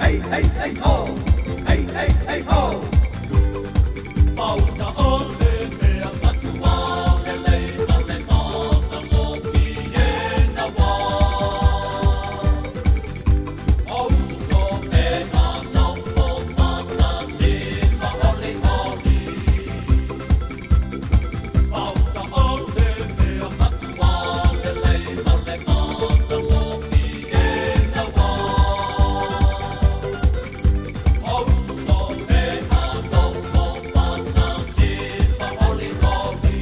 hey, hey, hey, ho! Hey, hey, hey, ho! Pauta ole mea katua, lele, ale, mata, moki, e na wā. Auso e na nopo, mata, tima, ole, ole. Pauta ole mea katua, lele, ale, mata, moki, e na wā. Auso e na nopo, mata, tima, ole, ole.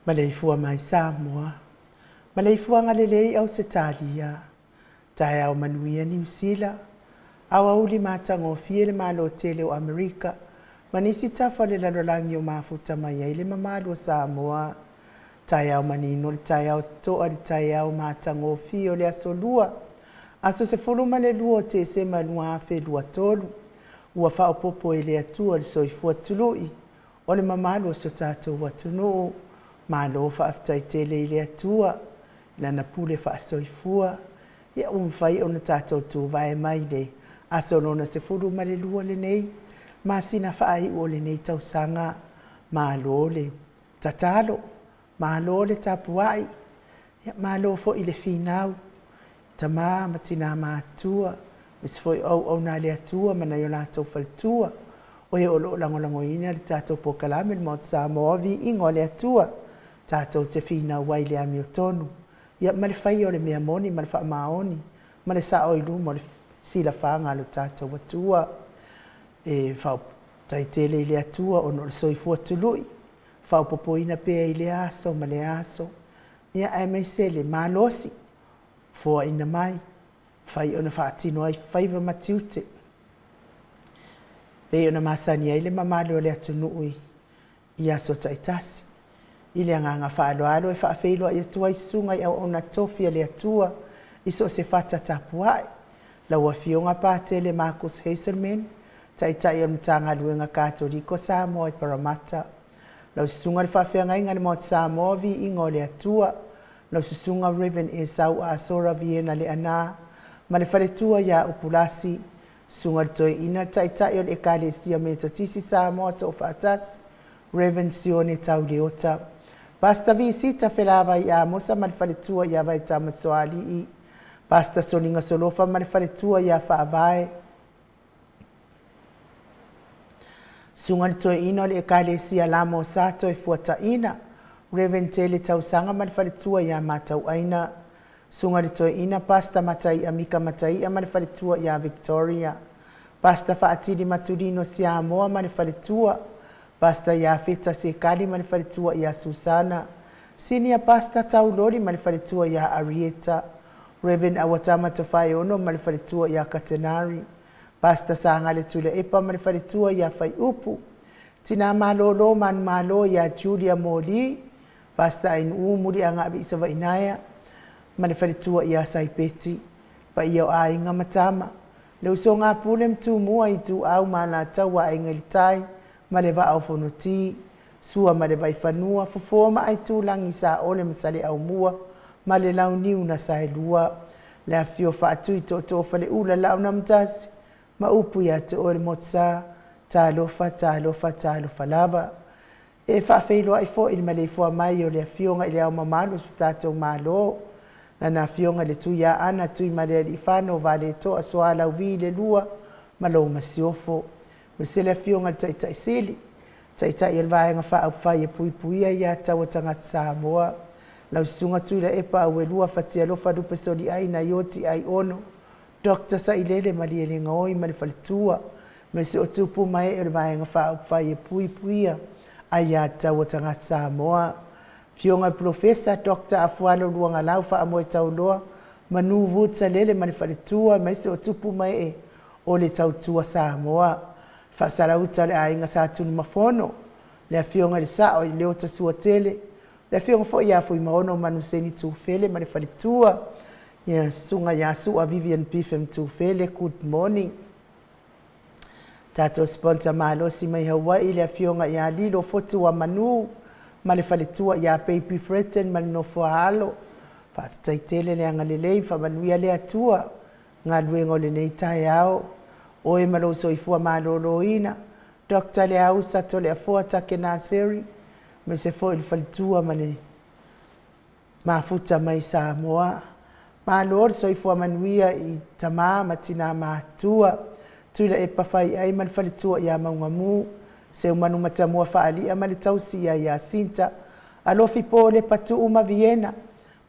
Maleifua mai Samoa. Maleifua ngalelei au Setalia. Tai au manuia New Zealand. Au auli matango fiele malo tele o Amerika. Manisi tafa le lalolangi o mafuta mai ai le mamalo o Samoa. Tai au manino le tai au toa le tai au matango fio le asolua. Aso se fuluma le lua te se manua afe lua tolu. Ua fao popo e le atua le soifua tului. O le mamalo o so tato watunuu. Malo whaaftai tele i le atua, lana pule whaasoifua. Ia umwhai o na tātou tū vai mai le, aso lona se furu ma le lua le nei, ma sina whaai o le nei tausanga, malo le tatalo, malo le tapuai, ia malo fo i le whinau, tamā matina mātua, mis foi au na le atua, mana yo lātou whaltua, o e olo langolango ina le tātou pokalame le Mount Samoa vi ingo le atua, tātou te whina wai le ami o tonu. Ia ma le whai o le mea moni, ma le wha maoni, ma le sa oilu, ma le sila whaanga lo tātou atua. E whao tai tele i le atua, ono le soifua tului. Whao popoina pea i le aso, ma le aso. Ia ai mai se le malosi, fua ina mai. Whai ona whaatino ai whaiva matiute. Pei ona masani ai le mamalo le atunui. Ia so taitasi. Ile nganga whaaloalo e whaafeilo i atua i sunga i au ona tofia le atua iso se whata tapuai. Laua fionga pātele Marcus Hazelman, taitai o mtanga luenga Katoriko Samoa i Parramatta. Lau sunga le whaafeanga inga le Mount Samoa vi ingo le atua. Lau sunga Reverend e sau a Sora Viena le ana. Ma le wharetua ia upulasi. Sunga le toi ina taitai o le ekalesia me tatisi Samoa so whaatasi. Reverend Sione tau leota. Basta visita felava ia mosa malfaletua ia vai tamaswali i. Basta soninga solofa malfaletua ia faavae. Sunga le toe ina le ekalesia lamo sato e fuata ina. Reverend Tele tausanga malfaletua ia matau aina. Sunga le toi ina pasta matai amika matai ama le faletua ia Victoria. Pasta faatili matulino Samoa ma le faletua. Pasta ia feta sekali ma le faletua ia Susana. Senior pasta taulori ma le faletua ia Arieta. Reverend Awatama Tafai Ono ma le faletua ia Katenari. Pasta sanga le tule epa ma le faletua ia Fai Upu. Tina malolo man malo ia Julia Moli. Pasta in umuri anga abi isa vainaya. Ma le faletua ia Saipeti. Pa ia o ainga matama. Le usonga pule mtumua i tu au mana tawa ai ngalitai. Ma le va au fonoti. Sua ma le vai fanua. Fufua ma ai tu langi sa ole masale au mua. Ma le lau niu na sa lua. Le afio faatu i to fale ula lau na mtasi. Ma upu ya te ore motsa. Ta lofa lava. E faafeiloa ai fo ili Maleifua mai o le afionga ili au mamalo su tatou malo. Na afionga le tuia ana tui male li fano vale to asoa lau vi le lua malo masiofo. Mese le afionga le taita isili. Taita i elvaenga faa au fai e puipuia ia tawa tangata Samoa. Lau sunga tui la epa au e lua fatia lofa dupe soli ai na yoti ai ono. Dr. Sailele mali e le ngoi mali faletua. Mese o tupu mai e elvaenga faa au fai e puipuia. Ai tawa tangata Samoa. Fionga profesa Dr. Afualo luanga lau fa amoe tauloa. Manu Wood Salele mani faletua. Maise o tupu mai e o le tautua Samoa. Fa sarauta le ainga sa tunu mafono. Le fionga le sao i leo tasua tele. Le fionga fo ia fo i maono manu seni tufele mani faletua. Ya sunga ya sua Vivian Pifem tufele. Good morning. Tato sponsor malosi mai Hawaii le fionga ya lilo fotu wa manu. Ma le faletua ia Baby Fretten ma le nofo halo. Fa taitele le anga lelei fa manuia le atua. Ngā luengo le nei tai au. Oe malo soifua malolo ina. Dr. le au sato le afua take naseri. Me se fo il faletua ma le mafuta mai Samoa. Malolo soifua manuia i tama matina matua. Tuila e pawhai ai ma le faletua ia maungamu. Se umanu matamua faali ama le tausi ia Sinta. Alofi po le patu uma Viena.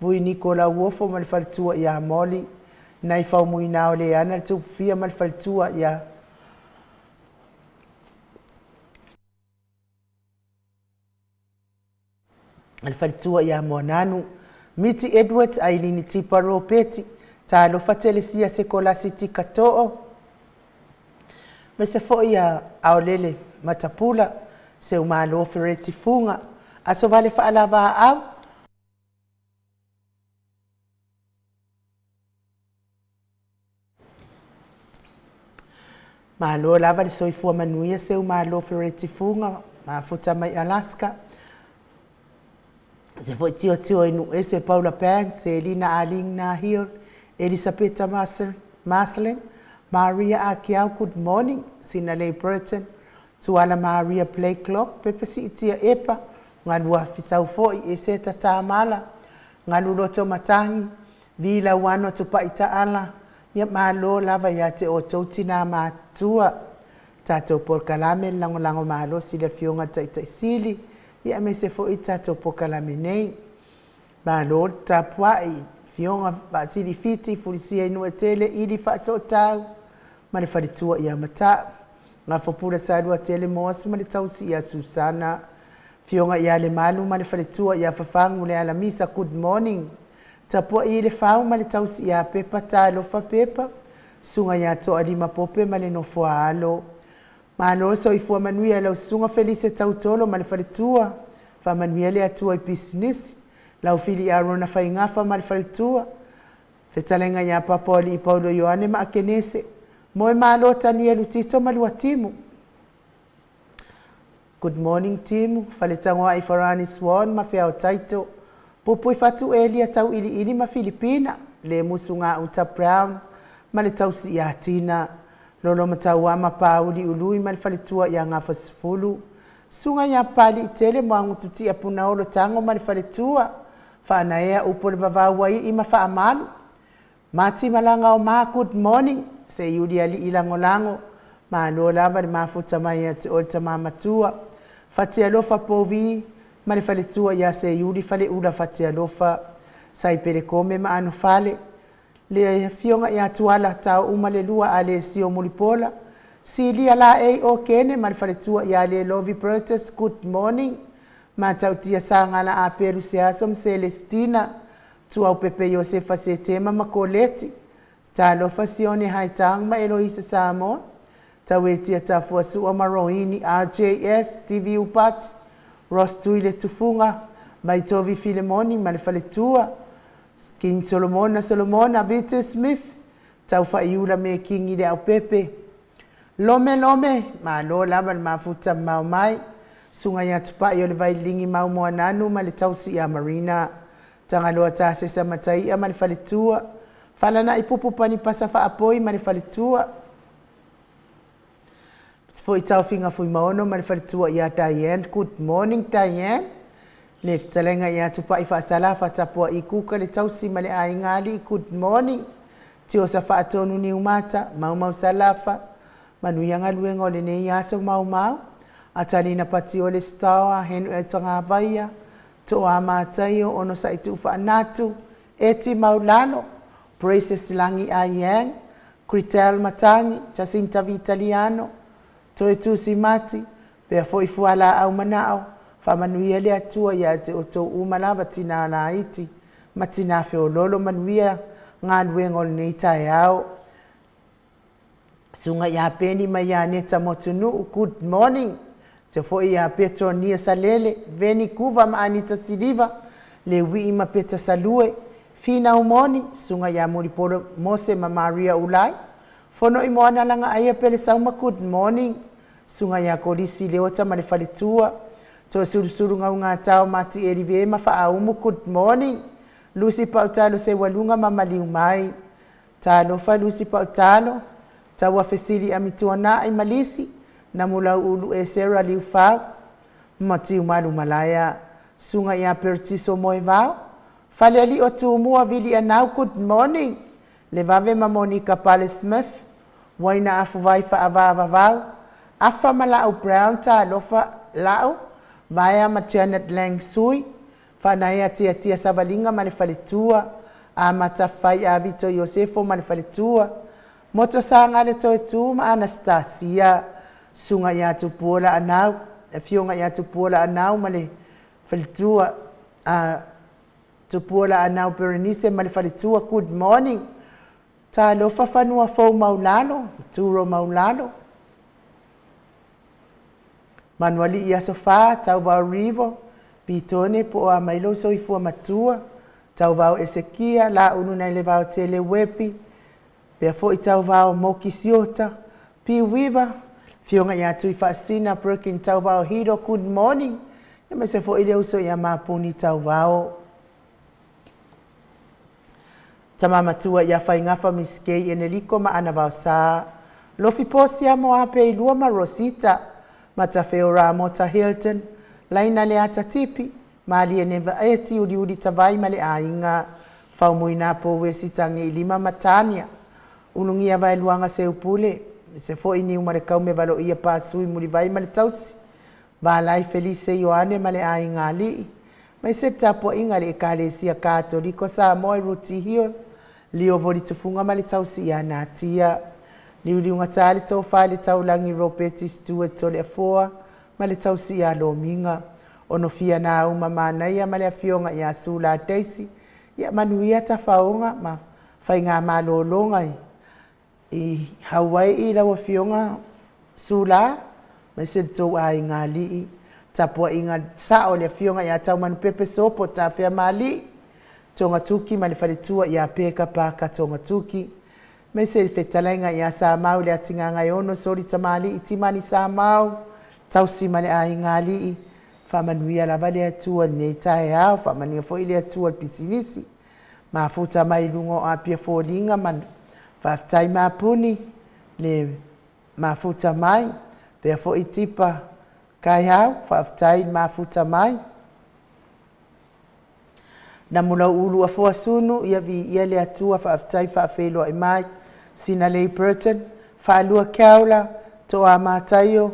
Vui Nikola Uofo ma le faletua ia Moli. Nai fau muinao le ana le tupufia ma le faletua ia. Le faletua ia Monanu. Miti Edwards Ailini Tiparo Peti. Ta alofa telesia sekola siti katoo. Mese fo ia aolele. Matapula se umalo fereti funga aso vale fa alava au malo lava le soifua manuia se umalo fereti funga mafuta mai Alaska se foi tio inu ese Paula Pan se Lina Aling na Hill Elizabeth Maslin Maria Akiau good morning Sinale Burton Tuala Maria Play Clock, pepe si itia epa, nganua fisau foi e se tatamala, nganu loto matangi, vila wano tupa ita ala, ya malo lava ya te o tautina matua, tato por kalame lango malo sila fionga taita isili, ya me se foi tato por kalame nei, malo tapua i fionga basili fiti, fulisia inu etele, ili faso tau, manifaritua ya mata, Nga fopura sadua tele moas ma le tausi ia Susana. Fionga ia le malu ma le faletua ia fafangu le alamisa good morning. Tapua i le fau ma le tausi ia pepa ta lofa pepa. Sunga ia toa lima pope ma le nofua alo. Ma alo so ifua manuia lau sunga felice tautolo ma le faletua. Fa manuia le atua i business. Lau fili arona faingafa ma le faletua. Fetalenga ia papoli i Paulo Ioane ma akenese. Moe malo tani elu tito malua timu. Good morning timu. Faletangoa i Farani Swan ma fea o taito. Pupui fatu elia tau ili ma Filipina. Le musunga uta Brown. Ma le tau si ia Tina. Lolo mataua ma pauli ului ma le faletua ia ngafa sifulu. Sunga ia pali i tele moangu tuti a punaolo tango ma le faletua. Whanaea upo le vavawai i ma wha amalu. Mati malanga o ma good morning. Se yuri ali ilangolango. Ma no lava le mafuta mai ate olta mamatua. Fatia lofa povi. Ma le faletua ia se yuri fale ula fatia lofa. sai pere kome ma ano fale le fionga ia tuala tau uma le lua a le sio mulipola si lia la o kene ma le fale tua ia le lovi protest good morning ma tau tia sangala a peru seasom Celestina tua o pepe Josefa se tema ma koleti ta lo fasione haitang ma Eloisa Samoa tau e tia ta fuasua ma rohini RJS TV upat Ross tuile tufunga mai tovi Filemoni ma le fale tua King Solomona Vita Smith tau whaiula me King i le au pepe lome ma lo lava ma futa mau mai sunga ya tupa i o le vailingi mau moa nanu ma le tausi a Marina tanga loa ta se sa matai a ma le fale tua falana i pupu pani pasa wha apoi ma le fale tua fo i tau finga fui maono ma le fale tua i a Diane good morning Diane le talenga ia tupa i whaasala whatapua i kuka le tausi ma le aingali good morning ti o sa whaatonu ni umata mau salafa manuianga luenga o le nei aso mau atani na pati o le stawa henu e tanga vaia to a mātai o ono sa i tu whaanatu eti maulano Braces langi a yang Critel matangi Jacinta Vitaliano to e tu si mati pea fo i fuala au manao whamanuia le atua ia te o tō umalawa tina na iti ma tina whio lolo manuia ngā nuengo nei tae au sunga ia peni mai ia neta motunu good morning te fo ia Petronia Salele veni kuva ma Anita Siliva le wi ma Peta Salue fina umoni sunga ia Moripolo Mose ma Maria Ulai fono i moana langa aia pele sauma good morning sunga ia Kolisi Leota ma le faletua to suru ngā tau mati e rive ma wha aumu good morning Lucy Pautalo se walunga ma maliu mai talo fa Lucy Pautalo tawa fesili amituana ai malisi na mulau ulu e Sarah liu fau mati umalu malaya sunga ia Pertiso moe vau fale ali o tu mua vili anau good morning le vave ma Monica Pale Smith waina afu vai fa avava vau afa malau Brown ta lofa lau vaya ma Janet Lang Sui whanaya tia savalinga ma le faletua a matawhai a Vito Iosefo ma le faletua moto sanga le toi tu ma Anastasia sunga ia tupuola anau e fionga ia tupuola anau ma le faletua a tupuola anau Berenice ma le faletua good morning ta lo fafanua fo maulalo turo maulalo Manuali ia sofa tau vau rivo pitone po a mailo so i fua matua tau vau Esekia la unu nei le vau tele wepi pe fo i tau vau Mokisiota pi wiva fionga ia tui fasina broken tau vau hiro good morning e me se fo i le uso ia mapuni tau vau tama matua ia fai ngafa miskei eneliko ma ana vau sa lofi posia mo ape i lua ma Rosita matafeo Ramota Hilton laina le ata tipi mali e neva eti udi tavai male ainga faumuina po we sitangi lima matania ulungia vai luanga se upule se fo ini umare kaume valo ia pasui muri vai male tausi valai Felice Yohane male ainga li mai se tapo inga le ekalesia katoliko Samoa ruti hion lio voli tufunga male tausi ya natia liuliunga tali tau whale tau langi Robert Stewart tole afoa ma le tau si a lo minga ono fia na uma mana ia ma le fionga ia sula Daisy ia manuia ta faonga ma fai ngā malolonga i Hawaii i lawa fionga sula ma se tau a inga li tapua inga sa o le fionga ia tau manu pepe sopo ta fea mali tonga tuki ma le faletua ia peka paka tonga tuki me se fetalenga ia sa mau le atinga ngai ono sori tamali itimani sa mau tau simale a ingali fa manuia la vale atua nei tae au fa manuia fo ile atua pisinisi ma futa mai lungo a pia folinga man fa tai ma puni le ma futa mai pe fo itipa kai au fa tai ma futa mai na mula ulu a fo sunu ia vi ia le atua fa tai fa felo ai mai sina lei Burton fa lua kaula to a matayo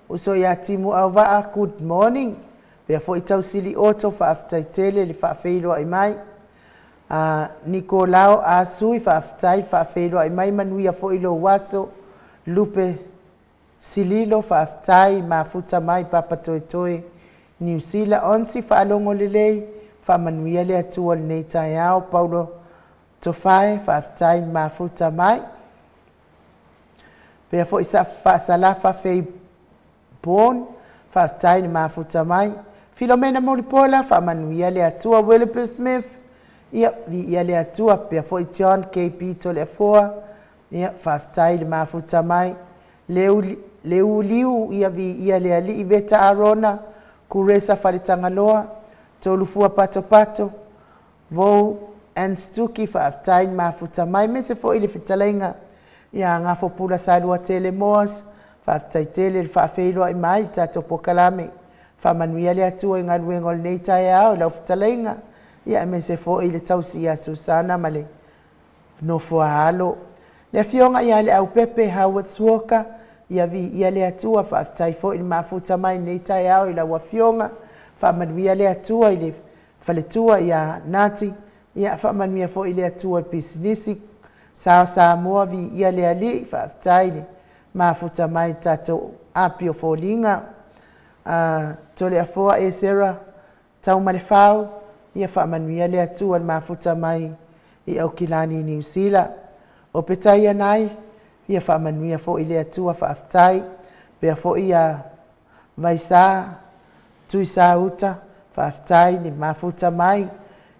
uso ya timu au va good morning pe fo itau sili oto fa aftai tele le fa feilo ai mai Nikolao a sui whaafitai whaaferoa i mai manuia fo ilo waso lupe sililo whaafitai mafuta mai papa toe toe New Zealand onsi whaalongo lelei whaamanuia le atua nei tai ao Paulo tofai whaafitai mafuta mai pea fo isa whaasalafa fei bon whaafitai ni mafuta mai Filomena Moripola whaamanuia le atua Williper Smith ia vi le atua pea fo John KP tole afoa ia whaafitai ni mafuta mai leu liu ia vi le ali iveta arona kuresa wharitanga loa tolufua pato pato vou and stuki whaafitai ni mafuta mai mese fo ili fitalainga ia ngafo pula sarua tele moas whaafitai tele le whaafeiroa i mai tato pokalame whaamanuia le atua i ngaruengo le nei tai ao lau fitalainga ia mese fo ili tausi ia Susana male no fua halo le fionga ia le au pepe Howard Swoka ia vi le atua whaafitai fo ili mafuta mai nei tai ao i lau afionga whaamanuia le atua ili whaletua ia nati ia whaamanuia fo ili atua pisinisi Samoa vi le ali whaafitai ni mafuta mai tato apio fo linga tole afoa e sera tau Maleifua ia whaamanuia le atua mafuta mai i au kilani New Zealand o petai anai ia whaamanuia fo ile atua whaafitai pea fo ia vaisa tuisa uta whaafitai ni mafuta mai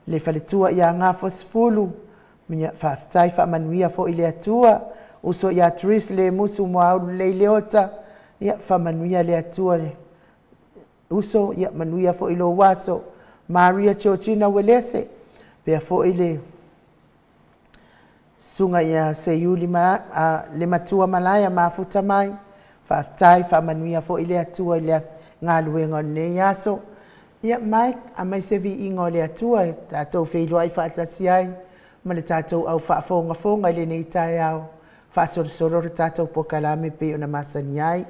le whaletua ia ngafo sifulu Minya whaafitai whaamanuia fo ile atua uso ia Tris le musu moauru le leota ia whaamanuia le atua uso ia manuia fo ilo waso Maria Georgina Welese pea fo ile sunga ia seiuli le matua malaya mafuta mai whaafitai whaamanuia fo ile atua ile ngaluenga nei aso ia Mike a mai se vi ingo le atua tatou wheiloa i whaatasi ai ma le tatou au whaafonga ile nei tai au whaasorosoro le tatou pokalame pe ona masani ai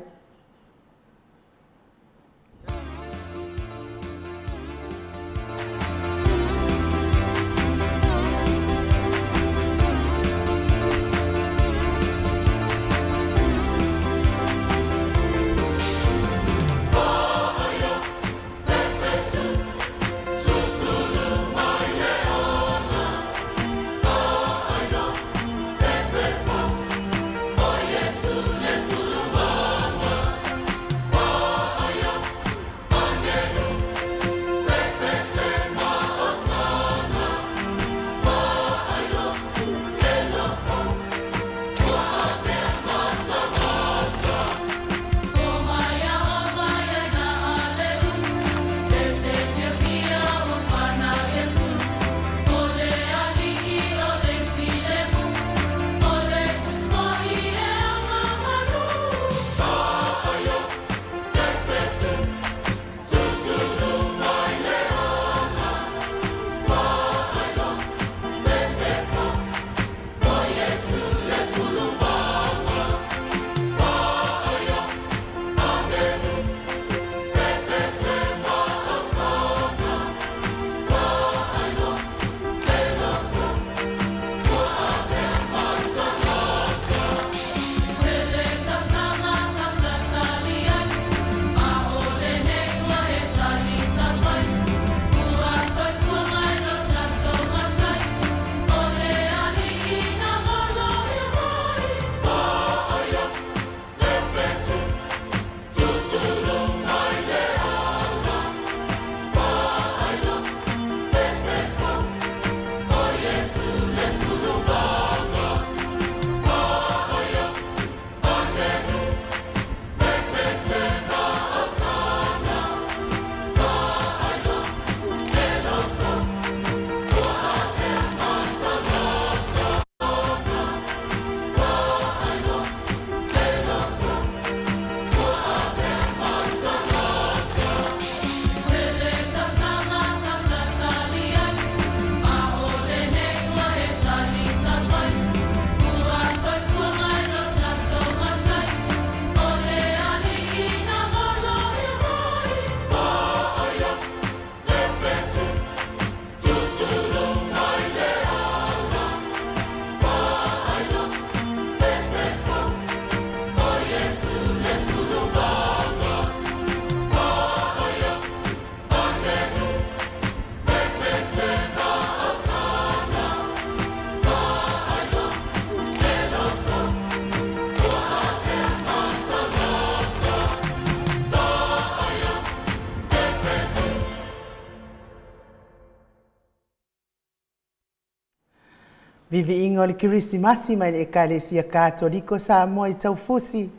Vivi ingo le Kirisimasi mai le Ekalesia Katoliko Samoa I taufusi.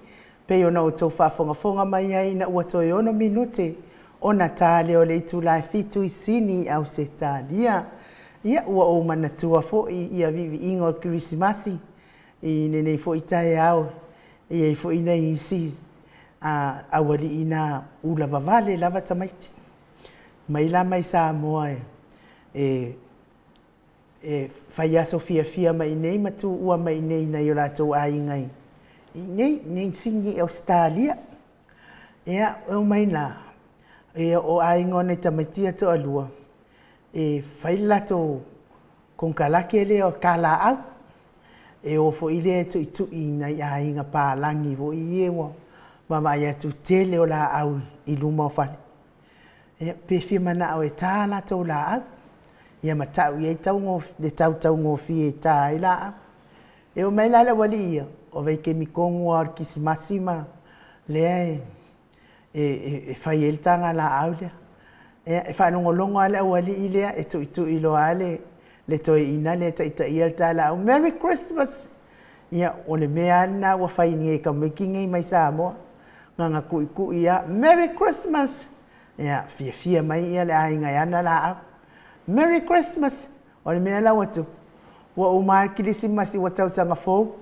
Pe ona o tau whafonga mai ai na ua toi ono minute. Ona tāle o le itulai fitu I sini au se tālia. Ia ua o manatua fo ia vivi ingo le Kirisimasi. I nene fo I tae au. Ia fo ina I si awali ina ula vavale lava tamaiti. Mai la mai Samoa whai aso fia mai nei matu ua mai nei na I o rātou aingai. Nei singi Australia. Ea o mai nā. O aingo nei tamaitia to alua. Whai lato kong kalake leo kala au. O fo ile to itu I nei ainga pālangi vo I ewa. Mama ia tu tele o la au I luma o whale. Pe fia mana au tāna tau la au. Ia matau ia tau ngō fie tā I la. O mai lala wali ia. O vei ke mikongu ar kisimasi ma. Lea whai el tanga la au lea. Whanongolongo ala wali I lea. Tu ilo ale. Le toi ina le ta ita ia ta la au. Merry Christmas. Ia o le mea ana wa whai nge ka making mai Samoa. Nganga kui ia. Merry Christmas. Ia fia mai ia le ainga ana la au. Merry Christmas. O le mea la watu. Wa umar Kirisimasi wa tau tanga fau.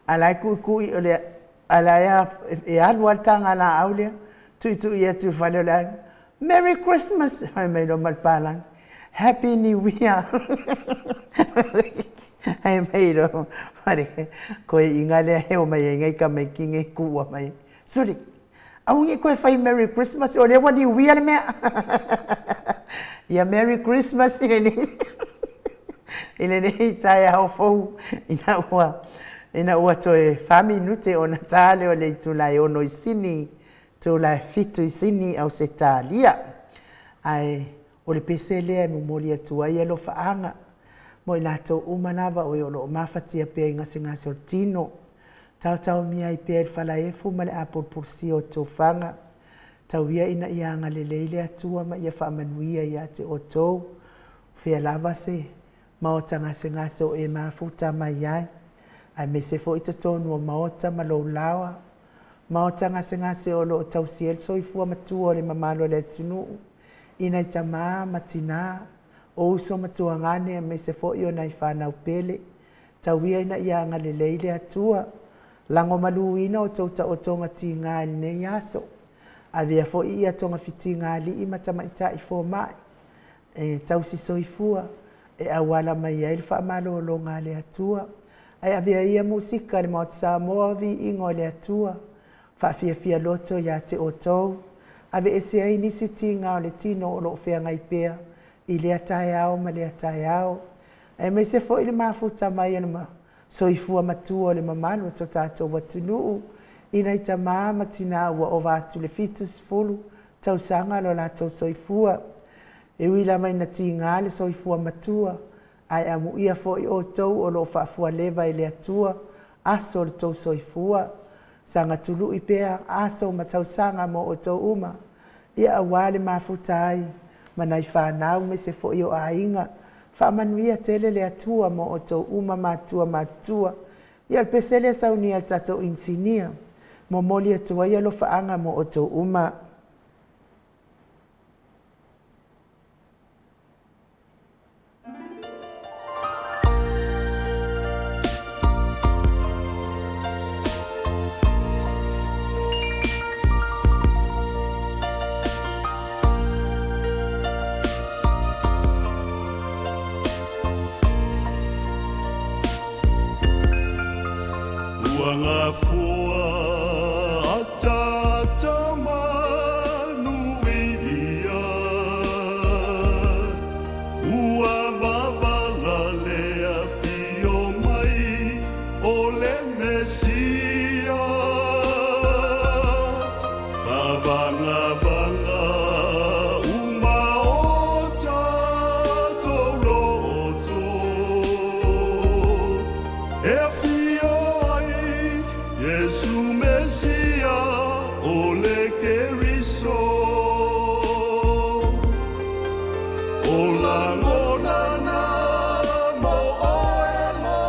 Alai kui o le alai alu al tanga la au lea. Tu ia tu whale o le ainga. Merry Christmas. Hai mai lo malpalang. Happy New Year. Hai mai lo. Koe inga lea heo mai ngai ka mai kinge kua mai. Suri. Aungi koe whai Merry Christmas. O le wa New Year le mea. Ia Merry Christmas ine ni tae hao fau ina ua toe whaminute o na tāle o le tūlai ono I sini, tūlai fitu I sini au se tālia. Ai, o le pese lea mumoli atua I alo whaanga. Mo I lātou umanawa o lo mawhatia pia I ngase o tino. Tau mia I pia I whala efu ma le apol pursi o tō whanga. Tau ia ina ianga le leile atua ma ia whaamanuia ia te o tōu. Whia lava se, maota ngase o mafuta mai ai. Ai me se fo ito tonu o maota ma lo lawa. Maota ngase o lo tau siel soifua matua o le mamalo le tunu. Ina ita maa matina. O uso matua ngane me se fo io nai whanau pele. Tau ia ina ianga le leile atua. Lango maluina o tauta o tonga ti ngā nei aso. A vea fo ia tonga fiti ngā li I matamaita I fo mai. Tau si soifua. Awala mai ai wha malo lo ngā le atua. A vea ia musika le maot Samoa vi ingo le atua. Wha fia loto ia te o tou. A vea se ai nisi ti ngā o le tino o lo whea ngai pea. I le atai au ma le atai au. Me se fo I le mafuta mai anama. Soifua matua o le mamano so tātou watunuu. Ina ita maama tina ua o vātu le fitus fulu, tau sanga lo la tau soifua. E wila mai na ti ngā le soifua matua, ai amu ia fo I o tau o lo whaafua lewa I le atua, aso le tau soifua. Sanga tulu I pea, aso ma tau sanga mo o tau uma. Ia awale mafuta ai, manai whanau me se fo I o ainga, whaamanuia tele le atua mo o tau uma matua. Ia le pesele sauni al tatou insinia. Mo moli atua ia lo whaanga mo o tau uma. Wangafua atata manuia ua vavala lea fio mai o le Mesia vanga uma o tatou loto Yesu Mesia ole keriso o la ngona mo o elo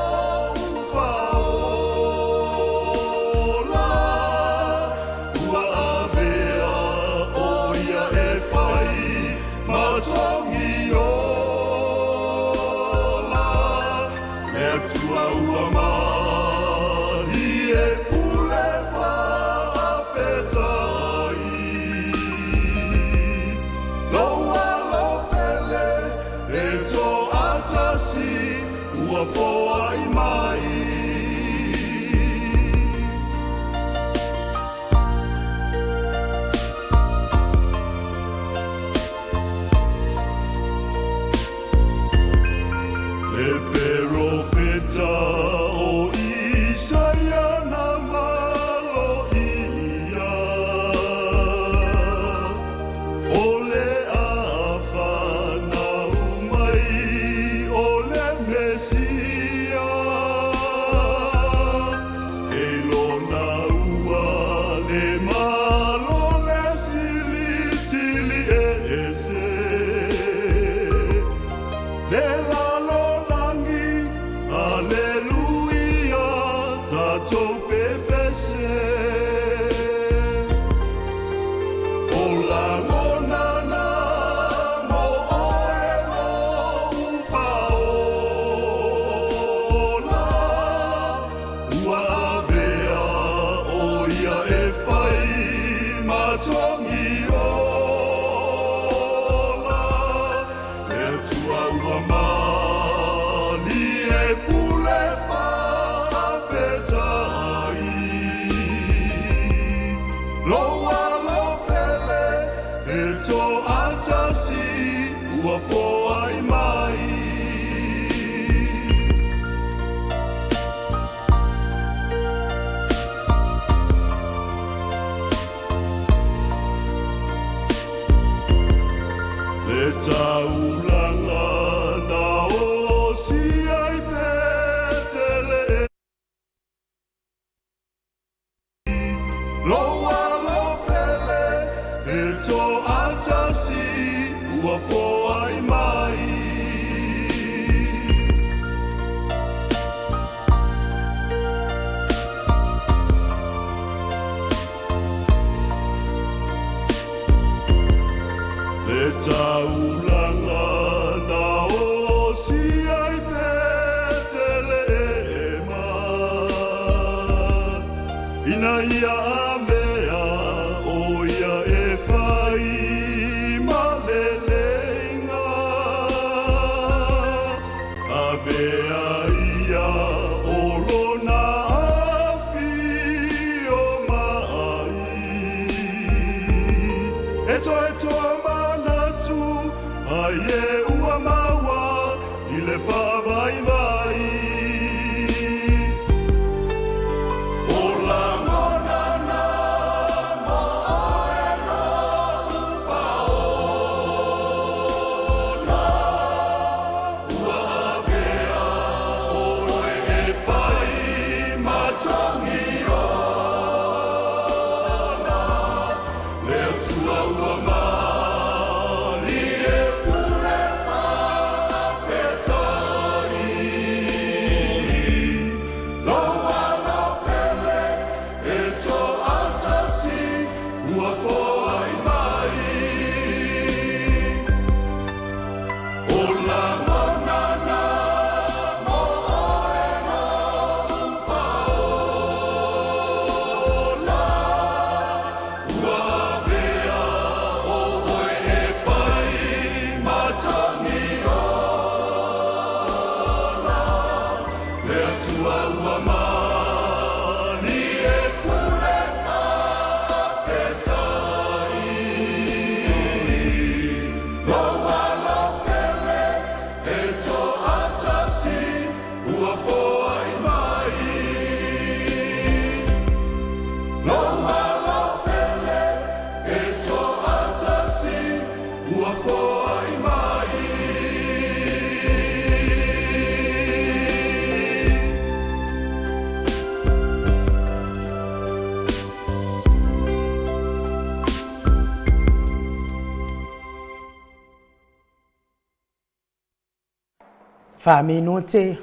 Whamino te,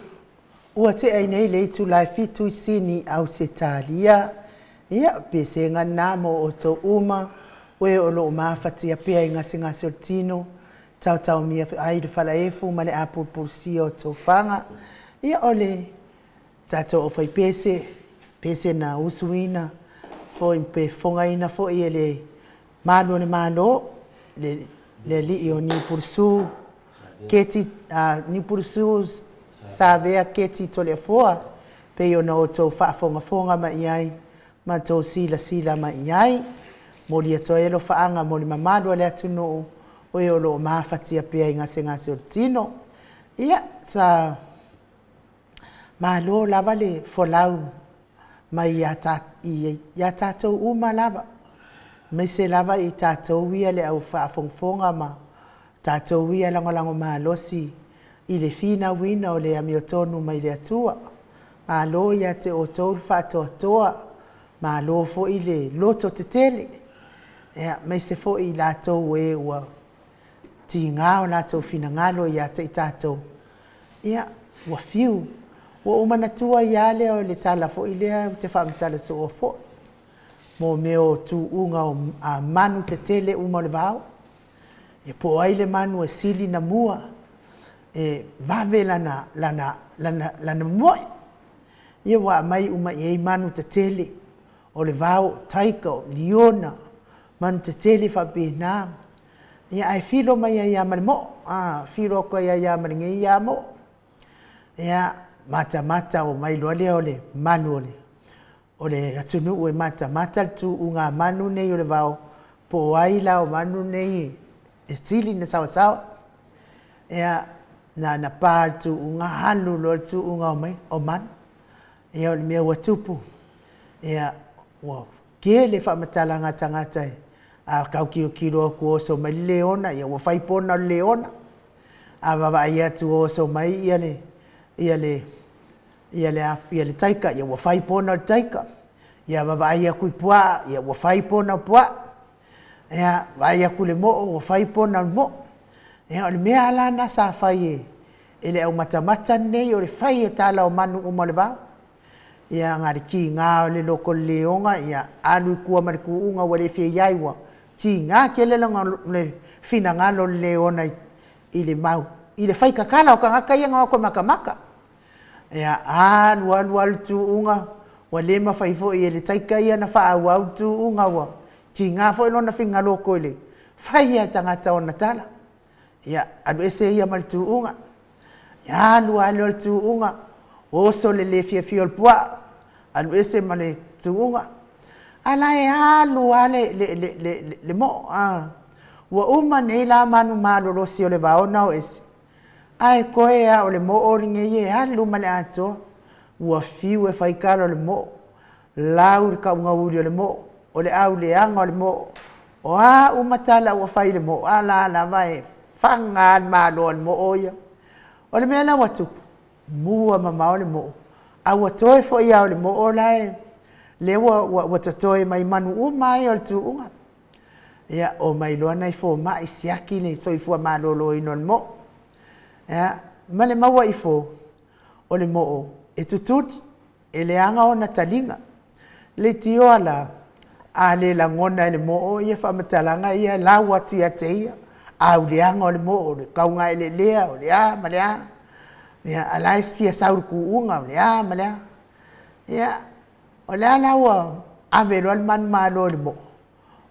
ua te ai nei le tu lai fitu sini au se talia, ia pese ngā namo o tō uma, oe o lo mawhati a pia i ngasi o tino, tau mia aidu whalaefu, mane a pulpulsi o tō whanga, ia ole tato o whai pese na usuina, fo impe whongaina fo i le malo, le li o ni pursu, keti ni pursu sa vea keti tole foa pe yo na o tō whaafonga ma iai ma tō sila ma iai mo lia tō elo whaanga mo li mamadu ale atu no o e o lo mawhatia pia i ngase o tino ia sa malo lava le folau ma ia tātou uma lava me se lava i tātou ia le au whaafonga ma tātou ia langolango malosi i le fina wina o le amiotonu mai le atua. Malo ia te o tōu whaatoa, malo fo i le loto te tele. Mai se fo i lātou e ua ti ngā o lātou fina ngalo ia te i tātou. Ia, ua fiu, ua umanatua ia le o le tala fo i lea te whaamisala so o fo. Mo meo tu unga o manu te tele uma le vau. E po ai le manu e sili na mua, e vave lana moe. Ia wa mai uma i ei manu te tele, o le vau, taika, liona, man te tele whapena. Ia ai whilo mai ia mani mo, whilo ko ia mani ngi ia mo. Ia mata o mai loa lea o le manu o le atunu ue mata tu unga manu nei o le vau po waila o manu nei e sili na sawa. Ia na pā tu unga hanu lo tu unga o manu. Ia o le mea ua tupu. Ia ua ke le whamatalanga tangata a kau kilo ku oso mai leona. Ia ua whaipona leona. A wawa ia tu oso mai ia le taika, ia ua whaipona taika. Ia wawa ia kui pua, ia ua whaipona pua. Ia waia ku le mo, ua whaipona mo. Ia o le mea alana sa whai e le au matamata nei o le whai e tala o manu o le vau. Ia ngari ki ngā o le loko leonga, ia alu i kua mariku unga wa le fie iaiwa. Ti ngā ke le longa le fina ngalo leona i le mau. I le whai kakala o ka ngaka ia ngā o makamaka. Ia alu tu unga, wa le mawhaifo i le taika ia na wha au tu unga wa. Ti ngā fo ilona finga loko i le whai ia tangata o natala. Ia alu ese ia mal tu unga. Ia alu tu unga. Oso le fia o pua. Alu ese ma le tu unga. Ala e alu le mo. Wa uma nei la manu malo lo si o le vao na o ese. Ai koe a o le mo o ringe ye alu ma le ato. Ua fiu e whaikara o le mo. Lau le kaunga uri o le mo. O le au le anga o le mo. O a umatala ua whai le mo. Ala vai whanga malo o le mo o ia. O le mea na watu. Mua mama o le mo. A ua toe fo ia o le mo o lai. Le ua tatoe mai manu o mai o le tu unga. Ia o mai loa nei fo mai siaki nei so i fua malolo ino le mo. Ia ma le maua i fo o le mo o. E tututi e le anga o na talinga. Le tio ala a le langona le mo o ia whamatalanga ia lau atu ia te ia. A u le anga o le mo o le kaunga e le lea o le a ma le a. Ia alais fia sauru ku unga o le a ma le a. Ia o le ala ua avelo al man malo le mo.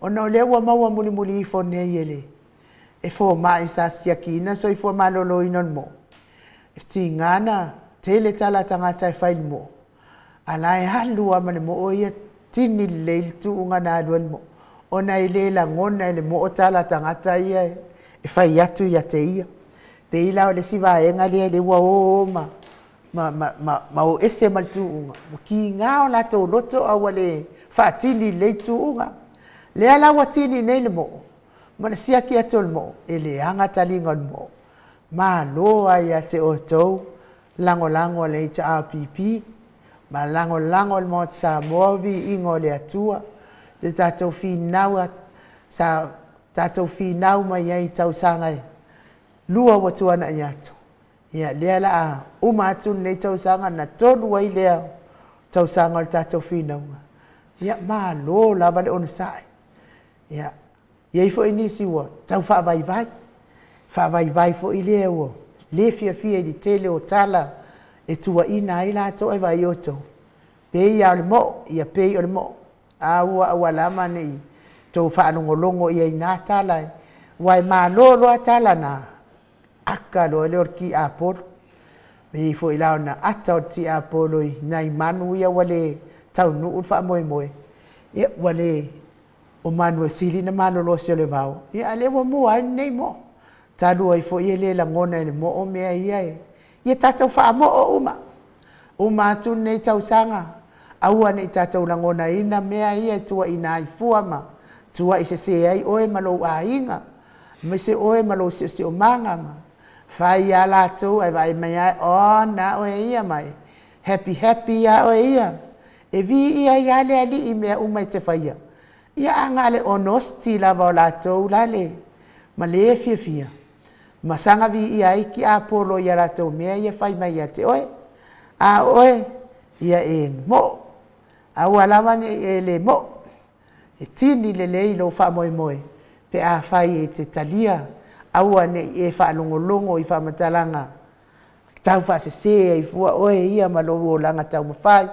O na o le ua maua muli i fo nei ele. E fo mai sa siakina so i fo malolo ino le mo. E ti ngana tele tala tangata e whai le mo. Ala e halua ma le mo o ia tini le tu unga na alua le mo. O na i le la ngona le mo o tala tangata ia e whai atu ia te ia. Pe ila o le siva e ngali le ua o ma o ese mal tu unga. Ki ngā o la tau loto a wale whaatini le tu unga. Le ala watini nei le mo. Ma le siaki atu le mo. E le anga talinga le mo. Ma loa ia te o tau. Lango le ita APP. Ma lango le mo Samoa vi ingo le atua. Le tātou whinaua. Sa tātou whinau mai ai tau sangai. Lua watuana i atu. Ia lea la a atu nei tausanga na tolu wai lea tausanga le tātou whinaunga. Ia maa lo lava le ona sai. Ia iei fo inisi ua tau whaavaivai. Whaavaivai fo i lea ua. Le fia i tele o tala e tua ina i lato e vai oto. Pei au le mo, ia pei o le mo. A ua lama nei tau whaanongolongo ia i nā tala. Wai maa lo roa tala na. Aka lo le orki apolo. Me fo ila na ata o ti apolo i nai manu ia wale tau nuu wha moe. Ia wale o manu e sili na manu lo se le vau. Ia ale wa mua nei mo. Talu ai fo ia le la ngona le mo o mea ia e. Ia tatau wha mo o uma. Uma atu nei tau sanga. Aua nei tatau la ngona ina mea ia tua ina ai fuama. Tua i se ai oe malo a inga. Me se oe malo se o manga ma. Fai ia lātou ai vai mai ai, o na oe ia mai. Happy ia oe ia. E vi ia ia le ali i mea umai te whaia. Ia anga le onosti lava o lātou lale. Ma le fia. Ma sanga vi ia iki a polo ia lātou mea ia whai mai ia te oe. A oe ia e mo. A ua lawane e le mo. E tini le leilo wha moe. Pe a whai e te talia. Aua ne e whaalongolongo i whamatalanga. Tau whaasese e fua oe ia malohu o langa tau mawhai.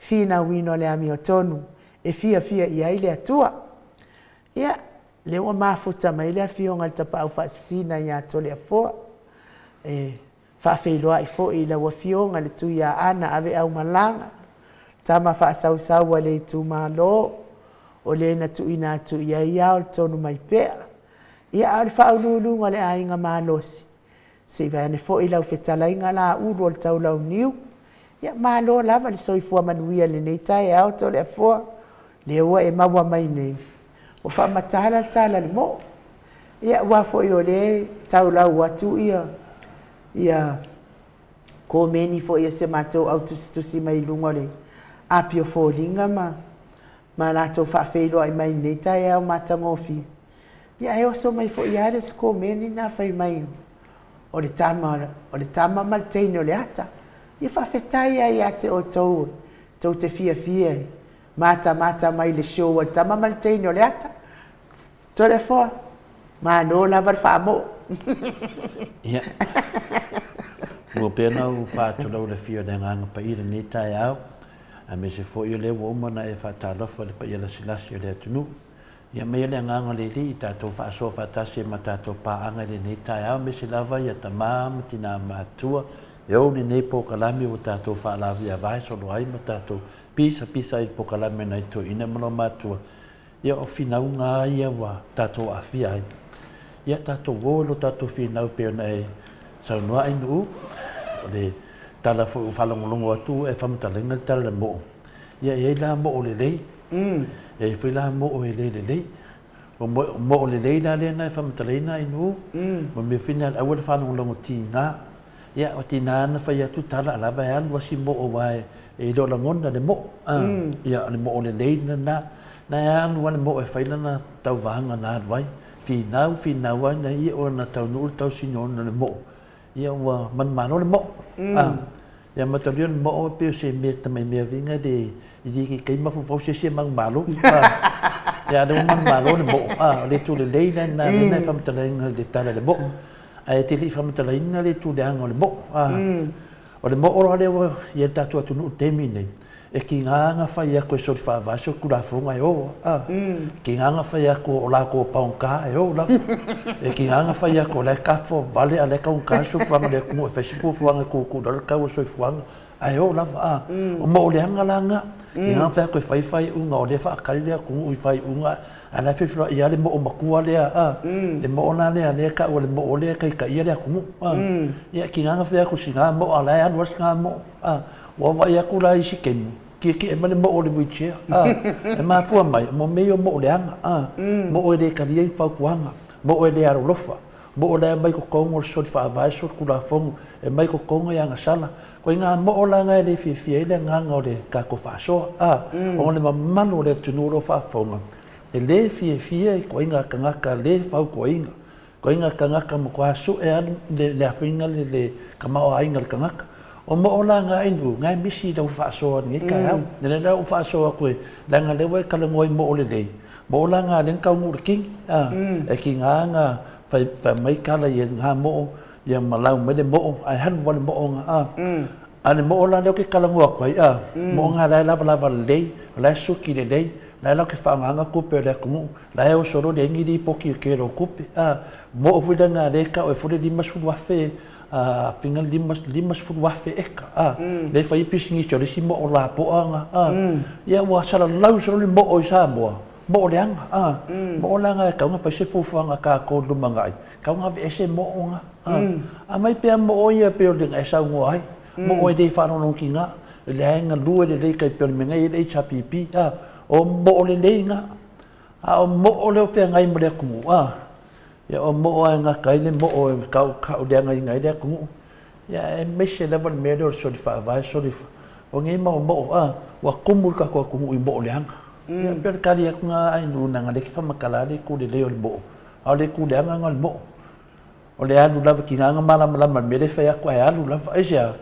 Whina wino le ami o tonu. E fia i aile atua. Ia, le ua mafuta mai le afioga le tapau faasisina iā tole afoa. Faafeiloa i foʻi i lau afioga le tuiā ana ave au malaga. Tama faasausaua le itumālō o lē na tuuina atu ia ia o le tonu mai pea. Ia a o le faaulūluga o le aiga malosi. Se vaene foʻi lau fetalaiga laʻulu o le taulauniu. Ia mālō lava le soifua manuia lenei taeao tole afoa. Le ua e maua mai nei. O whaamatala le mo. Ia ua foʻi o le taulau atu ia komeni foʻi e se matou au tusitusi mai luga o le apio fōlinga ma latou faafeiloa ai mai nei taeao matagofia. Ia e oso mai foʻi ia le komeni na fai mai o le tama ma le teine o le ata. Ia faafetai ai iā te outou tou te fiafia mata mai le show o le tama ma le teine o le ata. Tole afoa, mālō lava le whaamoʻo. Ia. Ua pena u whātulau le fio le nganga pa ira nei taeao. A me se foʻi o le ua umana e whaatalofa le pa ia lasilasi o le atunu. Ia mea le nganga le li i tātou whaasoa whaatasi e ma tātou pāanga le nei taeao me se lava ia tamā ma tina mātua. E au ni nei pokalami o tātou whaalawi a vai solo ai ma tātou pisa i pokalami nei to ina mano mātua. Ia o whinau ngā ia wa tātou a whia ai. Ia tātou wōlo tātou whinau peo nei saunua ai nuu. O le tala fo whalongolongo atu e whamatalenga tala le mo'o. Ia e la mo'o le lei. E whila mo'o e le lei. O mo'o le lei la lena e whamatalenga ai nuu. Mo me whina al awal whalongolongo ti ngā. Ia o ti nāna whai atu tala alaba e alu wasi mo'o wae e lo la ngona le mo'o. Ia le mo'o le lei na na e alu wale mo'o e whailana tau vahanga nā adwai. Whinau wai na ia o na tau nuu tau sinona le mo'o. Ia ua manmano le mo'o. Ia mataria le mo'o e peo se mea tamai mea vinga de i di kei mafufau se mangmalo. Ia le mangmalo le mo'o. Le tu le lei na e whamatalenga le tala le mo'o. Ai te li whamatalenga le tu le anga o le mo'o. O le mo'o roa lewa ia tatu atu nuu temi nei. E ki nganga whai ako e sori whaavaso kura whonga e o. Ki nganga whai ako o lako o paunka e o lafa. E ki nganga whai ako o le kafo vale a le kaunka so whanga le kumu e whesipu whanga kukura kau o soi whanga. Ai o lafa. O mo o le anga langa. Ki nganga whai ako e whai unga o le whaakari lea kumu i whai unga. A la whiwhira ia le mo o makua lea. Le mo o na lea lea ka o le mo o lea kai ka ia lea kumu. Ia ki nganga whai ako si ngā mo a lai anu as ngā mo. Wa wai aku la isi kemu. Ki e male mo o le wheelchair. E mafua mai, mo meo mo o le anga. Mo o le karia i whaukuanga. Mo o le arolofa. Mo o le mai ko kongo o sori whaavai sori kura whongu. E mai ko kongo i anga sala. Ko i ngā mo o langa e le whiwhia i le nganga o le kako whaasoa. O le mamano o le tunuro whaafonga. E le whiwhia i ko i ngā kangaka le whaukua inga. Ko i ngā kangaka mo kua su e anu le awhinga le kamao ainga le kangaka. O mo ola nga inu, ngai misi dau whaasoa ni kai au. Nere lau whaasoa koe, langa lewa e kalangoi mo ole lei. Mo ola nga len kau ngura king. E ki ngā ngā whai mai kala i ngā mo, i malau me le mo, ai hanu wale mo nga. Ane mo ola leo ke kalangua koe, mo ngā lai lava lei, lai suki le lei, lai lau ke whaanganga kupe o le akumu, lai o soro le ngiri poki o kero kupe. Mo o whida ngā reka o e fure limas fuwafe, pinga limas fuwafe eka. Le whai pisingi sore si mo o la poanga. Ia ua sara lau soro li mo o i Samoa. Mo o le anga. Mo o langa e kaunga whai se fufuanga ka ko lumangai. Kaunga vi ese mo o nga. A mai pia mo o ia peo linga e sau ngoai. Mo o e dei whanonong ki nga. Le hainga lua le lei kai peo menga i le HPP. O mo o le lei nga. O mo o leo whea ngai mo le akumu. Ia o mo o ngā kai le mo o kau lea ngai lea kungu. Ia e mese lewa le mea leo sori whaavai sori wha. O ngai mo o wa kumur ka kua kungu i mo o leanga. Ia pere kari aku ngā ainu nanga le ki whamakala le ku le leo le mo o. Au le ku leanga ngā le mo o. O le alu lava ki ngā malama me le whai aku ai alu lava. Eisia,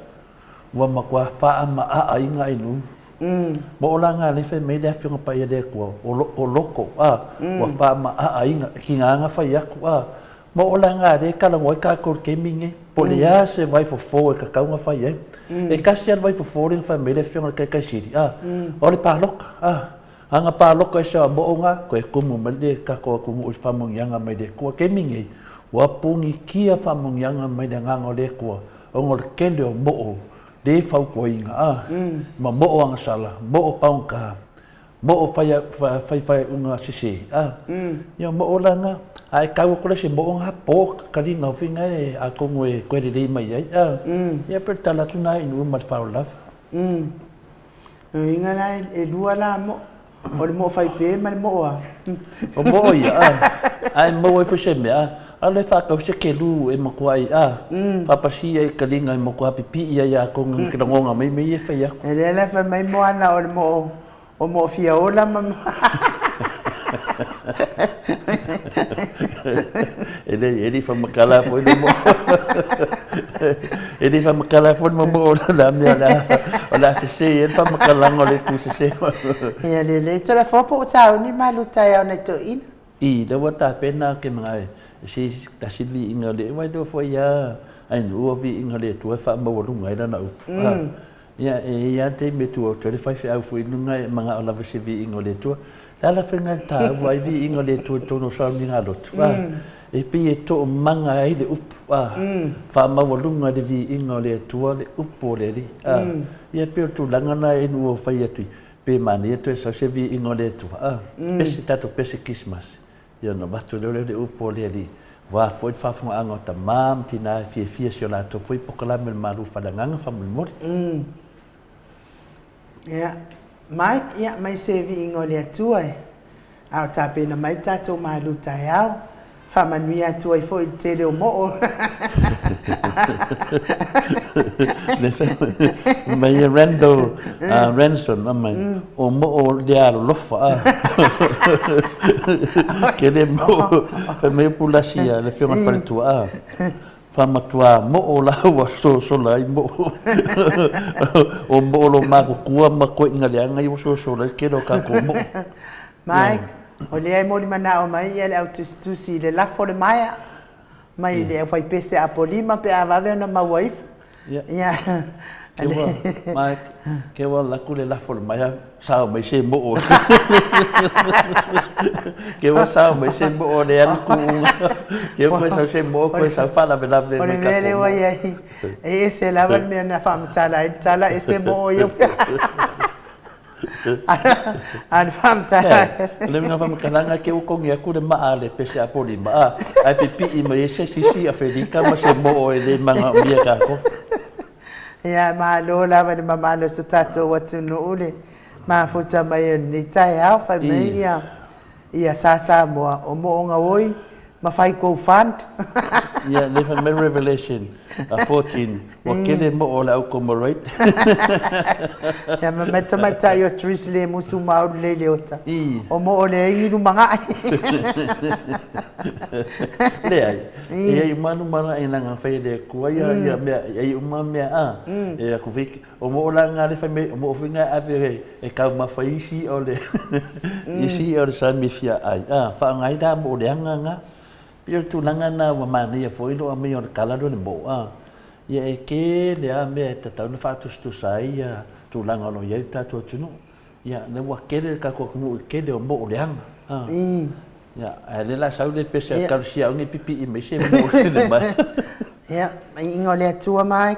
ua makua wha ama a inga ainu. Mo o langa le whai mei lea whiunga pa ia lea kua o loko. Wa wha ma a inga ki nganga whai aku. Mo o langa le kalangoi ka kor keminge. Po le a se vai fofo e ka kaunga whai e. E kasi al vai fofo ringa whai mei lea whiunga kai kai siri. O le pāloka. Anga pāloko e sa moonga, koe kumu male kako kumu ui whamungianga mai de kua ke mingi. Wa pungi kia whamungianga mai de nganga le kua. Ongo le kele o moo, le whau kua inga. Ma moo anga sala, moo paunka, moo whai unga sisi. Ia moo langa, ai kau kore se moo ngā pō karinga o whinga e a kongo e koe rei mai ai. Ia per tala tuna inu umat whau lafa. Inga nai e lua la mo. O le mo fai pe ma le mo a. O mo ia. Ai mo e fose mea. A le whakau se ke lu e makua ai a. Whapasi e karinga e makua pipi ia ia konga ki rangonga mai e whai ako. E le whai mai mo ana o le mo o mo fia ola ma mo. Ele whamakala po ina mo. Ele whamakala po ina mo o la mea la. O la se se, ele whamakalanga o le ku se se. Ia le tala whapo o tau ni malu tai au nei to ina. I, le wata pena ke mga e. Si tasili inga le, wai do fo ia. Ai nua vi inga le, tu e whaamawalunga ina na upu. Ia, ia te me tu o tore whai au fo inunga e mga o lava se vi inga le tua. Lala whenga tā, wai vi inga le tua tono sauni ngā lotu. E pi e to manga ai le upu. Whaamawalunga le vi inga le tua le upu le ri. Ia pio tu langana e nua whai atui. Pe mani e to e sa se vi inga le tua. Pese tato pese Christmas. Ia no watu le upu le ri. Wa foi whawhunga anga o ta mam tina e fia si o la to foi pokalame le maru whadanganga whamulmori. Ia. Mai, ia, mai se vi ingo le atua e. Au tāpena mai tātou malu tai au. Whamanui atua i fo i te reo mo. Mai e Randall Ranson, mai. O mo o le aro lofa. Ke le mo, whamei pulasia, le whionga wharetua. Whamatua mo o laua so lai mo. O mo o lo mako kua ma koe inga leanga i o so lai kero kako mo. Mai, o le ai mori mana o mai ia le au tusi le lafo le maia. Mai le au whai pese a polima pe a wawe na mawaifu. Ia. Mai, ke wa laku le lafo le maia, sao mai se mo o. Ke wa sao mai se mo o le anu kuunga. Ke wa sao se mo o koe sao whala me lawe me kako mo. O le mele wa iai, e se lawa mea na whamatala, tala e se mo o iau. An whamatala. Le mina whamakalanga ke ukongi aku le maa le pese a polima. Ai pipi i mai e se sisi a Federica ma se mo o e le manga mia kako. Ia malo lava ni mamalo sa tato watu no ule. Ma futa mai ni tai au fai mai ia sa moa o mo nga oi ma fai ko fund. Ia le fa me Revelation 14 o kele mo o la ko mo right. Ia ma meta mai tai o trisle musu ma o le leota. O mo o le ngi manga. Le ai. Ia manu mana ina nga fai de ko ia me ai uma me a. Ia ku fik o mo la nga le fa me o mo finga ave e ka ma fai si o le. Isi o sa mi fia ai. Fa ngai da mo le nga. Pio tu langa na wa mani e foi lo ame on kala do mo ia e ke le ame ta ta no fatu stu sai ia tu langa no ia ta tu tunu ia ne wa ke le ka ko mu ke le mo le anga ia ele la sau de pese ka sia ngi pipi i me se mo se le mai ia ingo le tua mai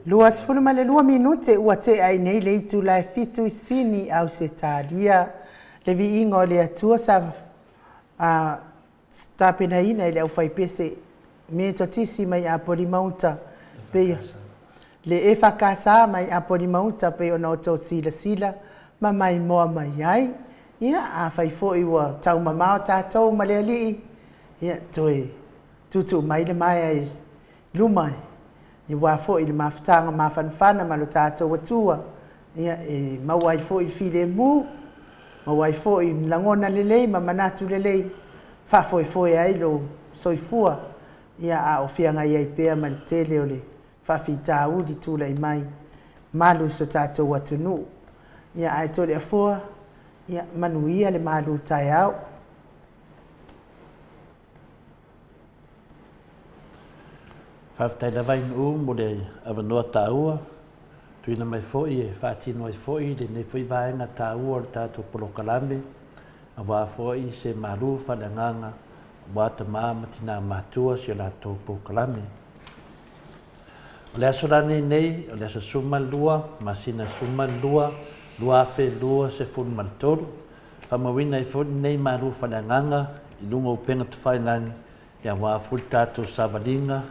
Luas fulu ma le 2 minute ua te ai nei le itu lai fitu I sini au se talia. Le vi ingo le atua sa stapena ina I le au fai pese me totisi mai a poli mauta. Pe le e whakasa mai a poli mauta pe ona o tau sila sila ma mai moa mai ai. Ia a fai fo iwa tau mamao tātou ma le alii. Ia toi tutu mai le mai ai lumai. I wā fo I le mawhitanga mawhanwhana ma lo tātou atua. Ia e mawai fo I file mu. Mawai fo I langona lelei ma manatu lelei. Whafoi ai lo soifua. Ia a o whianga I pea ma le tele o le whawhita udi tūla I mai. Malu so tātou atunu. Ia ai tole a fua. Ia manuia le malu tai au. Whawhtai na vai mo le awanoa tāua. Tuina mai foi e whātino ai foi le ne foi vaenga tāua o tātou polokalame. A wā foi se maru whananganga wata māmati nā mātua si o lātou polokalame. O le asorane nei, o le asa suma lua, masina suma lua, lua fe lua se fun maltoro. Whamawina I foi nei maru whananganga I lunga upenga te whainangi. Ia wā ful tātou savalinga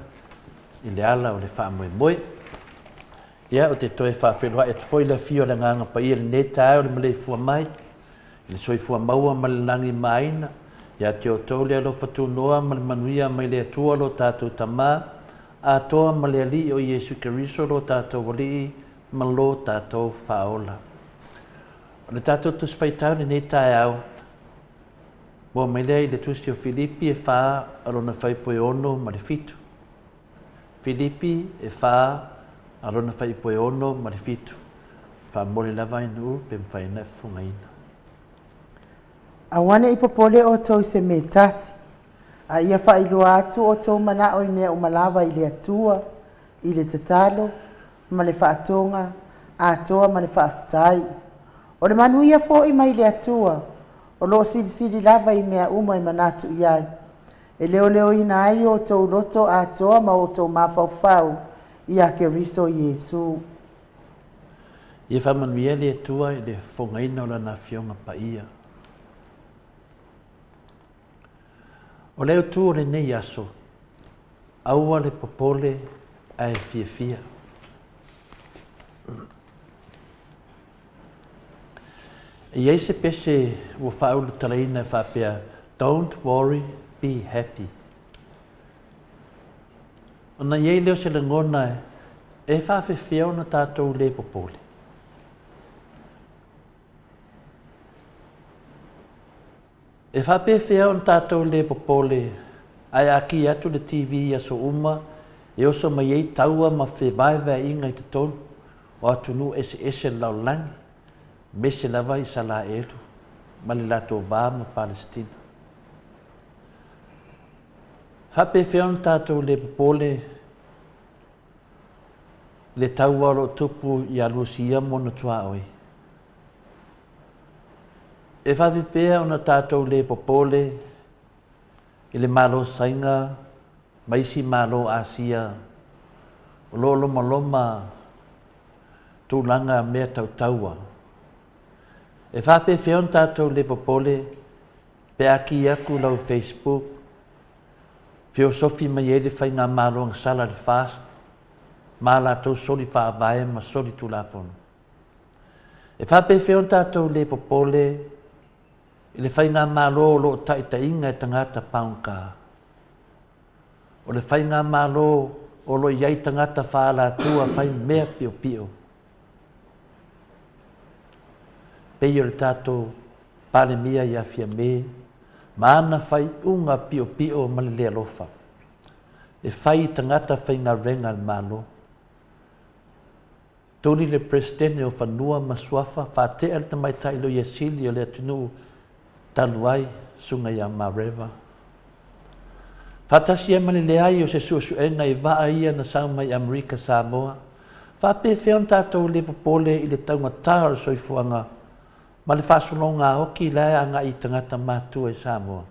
I le ala o le wha moe moe. Ia o te toe whawhenua e te foi la fio le nganga pa ia le ne tae o le Maleifua mai. I le soifua maua ma le langi maina. Ia te o tau le alo whatu noa ma le manuia mai le atua lo tātou tamā. A toa ma le ali o Iesu Keriso lo tātou wali ma lo tātou whaola. O le tātou tus whaitau ni ne tae au. Mo mai lea I le tusi o Filipi e wha arona whaipoe ono ma le fitu. Filipi e wha arona whaipoe ono ma le fitu. Wha mole lava inu pe mwhaina fungaina. Awane I popole o tau se me tasi. A ia whailua atu o tau mana o I mea umalawa I le atua, I le tatalo, ma le whaatonga, a toa ma le whaafitai. O le manuia fo I mai le atua, o lo siri lava I mea uma I manatu iai. E leo ina ai o tau loto a toa ma o tau mawhauwhau I a Keriso Iesu. Ia whamanuia le atua I le whongaina o lana fionga pa ia. O leo tu o le nei aso, aua le popole ai fia. E iei se pese ua whaulu talaina whapea, don't worry, be happy. O na iei leo se le ngona e whawhewhia o na tātou le popole. E whapewhia o na tātou le popole, ai aki atu le TV aso uma, e oso mai ei taua ma whewaiwa inga I te tonu, o atunu ese lau langi, mese lava I sala eru, ma le lato ba ma Palestina. Whapewhia o na tātou le popole, le taua lo tupu I alusia mona tua oi. E whawhewhia o na tātou le popole, I le malo sainga, maisi malo asia, o lo loma tūlanga mea tautaua. E whawhewhia o na tātou le popole, pe aki aku lau Facebook, Filosofi mai e le whainga malo ang sala le fast, ma la tau soli whaavae ma soli tūlafono. E whawhewhia o na tātou le popole, I le whainga malo lo taitainga e tangata paunka. O le whainga malo o lo iai tangata whaala tua whai mea pio pio. Pei o le tātou pale mia I afia me, maana whai unga pio pio ma le lea lofa. E whai tangata whainga renga le malo. Toni le presidente o whanua masuafa, whātea le tamaitai lo Iesili o le atunu taluai sunga ia mareva. Fatasi e mali leai o se suenga I waa ia na sao mai Amerika Samoa. Whapewhia o na tātou le popole I le taunga tāra soifuanga, ma le whasolonga hoki lea anga I tangata mātua I Samoa.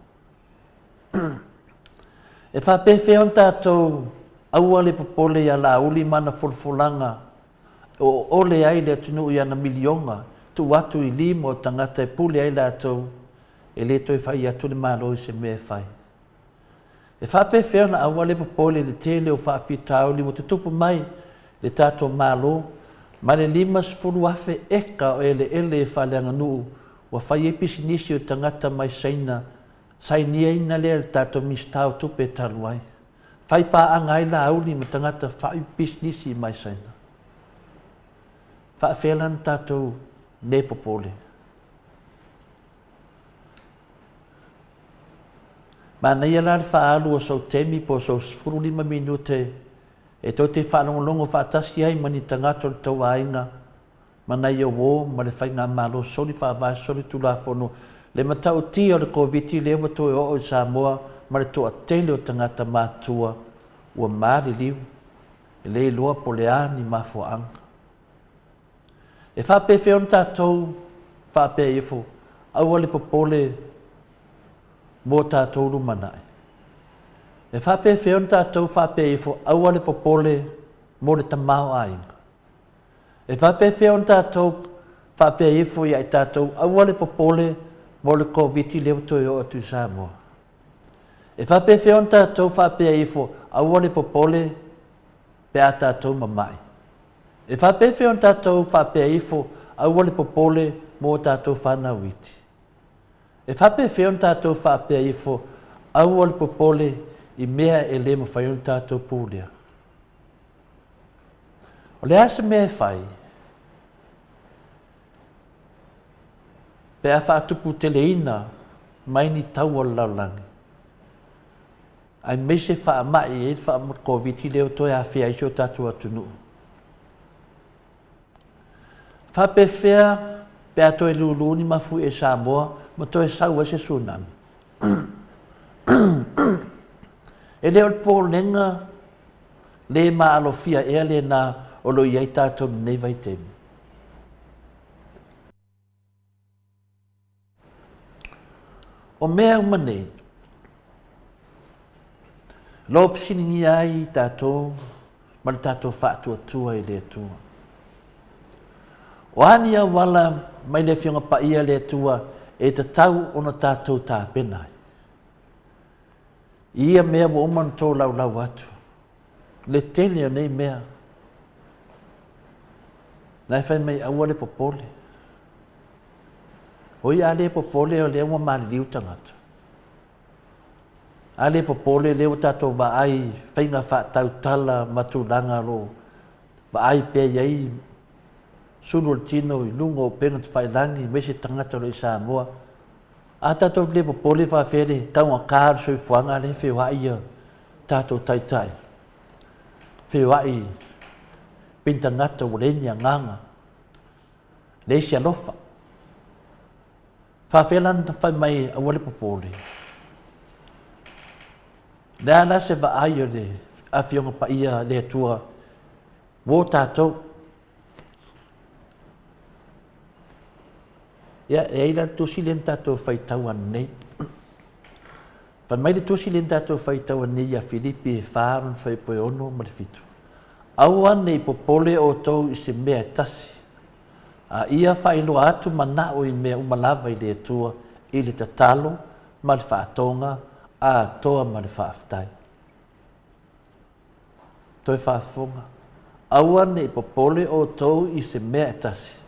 E whapewhia o na tātou aua le popole ia lauli mana folfolanga o ole ai le tunu ia na milionga tu watu I limo tangata e pule ai latou e le toi fai atu le malo I se me fai. E whape whea na aua le popole le tele o whaafitau li mo te tupu mai le tato malo ma le 5 afe eka o ele e whaleanga nuu wa whai e pisinisi o tangata mai sainia ina le tato mistau tupe taluai. Whai pa angai la auli ma tangata whai pisinisi mai saina. Whaafelan tato ne popole. Ma na ia la whaalu o sau temi po sau 15 minute e to te whanongolongo whaatasi ai mani tangata o tau ainga ma na ia wo ma le whai ngā malo soli whaavai soli tula whono le matau tia o le COVID lewa to e o I Samoa ma le toa tele o tangata mātua ua maari liu e le loa po le ani mafuanga. E whape whion tātou whape efo aua le popole mō tātou rumanai. E whape whion tātou whape efo aua le popole mō le tamau ainga. E whape whion tātou whape efo ia I tātou aua le popole mō le COVID lewa to e o atu Samoa. E whape whion tātou whape efo aua le popole pe a tātou mamai. E whape whion tātou whape efo aua le popole mō tātou whanawiti. E whape whion tātou whape efo aua le popole I mea e le mawhaion tātou pūlea. O le asa mea whai, pe a whaatupu teleina mai ni tau o laulangi. Ai mese whaamai e whaamut COVID leo toi a whea iso tātou atunu. Whape whea pe a toi luluni mafu e Samoa ma toi sau se tsunami. E leo pōlenga le maalofia ea le nā o lo iai tātou nei vai temi. O mea umanei, lo pisini ai tātou, ma le tātou whaatua tua I le tua. O ania wala mai le whionga paia le tua e te tau ona tātou tāpenai. Ia mea mo oman tō lau atu. Le tele o nei mea. Nai whai mai aua le popole. Hoi a le popole o le ua maari liu tangata. A le popole leo tātou wa ai whainga whaatau tala matulanga lo. Wa ai pia iai sunu tino I lungo o pena te whailangi mese tangata lo I Samoa. A tātou le popole whawhere kaunga kāru soi whanga le whewai ia tātou taitai. Whewai pintangata o renia nganga. Le si alofa. Whawhelan whai mai a wale popole. Le ana se wa ai o le a whionga pa ia le tua wō tātou. Ia e aila tusi len tātou whaitau anu nei. Whan mai le tusi len tātou whaitau anu nei a Filipi e whāran whaipoe ono ma le fitu. Aua nei popole o tau I se mea tasi. A ia whailo atu mana o I mea umalawa I le tua I le tatalo ma le whaatonga a toa ma le whaaftai. Toi whaafonga. Aua nei popole o tau I se mea tasi.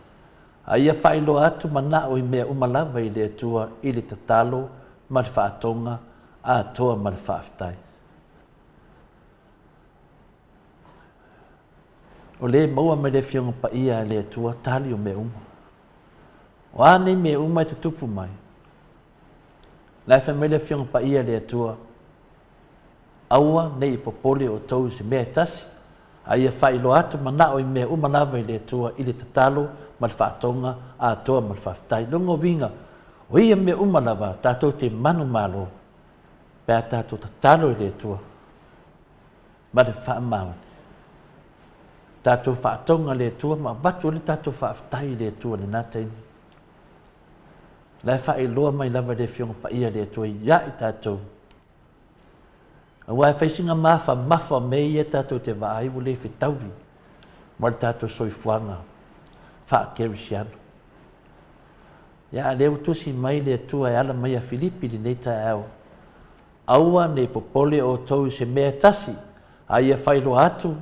A ia whailo atu mana o I mea umalawa I le atua I le tatalo ma le whaatonga a toa ma le whaaftai. O le maua me le whionga pa ia le atua tali o mea uma. O ane mea uma I te tupu mai. Lai wha me le whionga pa ia le atua. Aua nei popole o tau I se mea tasi. A ia whailo atu mana o I mea umalawa I le atua I le tatalo ma le whaatonga a toa ma le whaaftai. Longo winga, o ia mea umalawa tātou te manu malo, pēr tātou tatalo I le tua, ma le whaamauni. Tātou whaatonga le tua, ma watu le tātou whaaftai le tua ni nā teimi. Lai whailoa mai lava le whionga pa ia le tua, ia I tātou. Ua e whaisinga mafa me ia tātou te vaai ule whetauvi. Ma le tātou soifuanga. Wha kerisiano. Ia leo tusi mai le tua e ala mai a Filipi li nei tae au. Aua ne popole o tau se mea tasi. A ia whailo atu.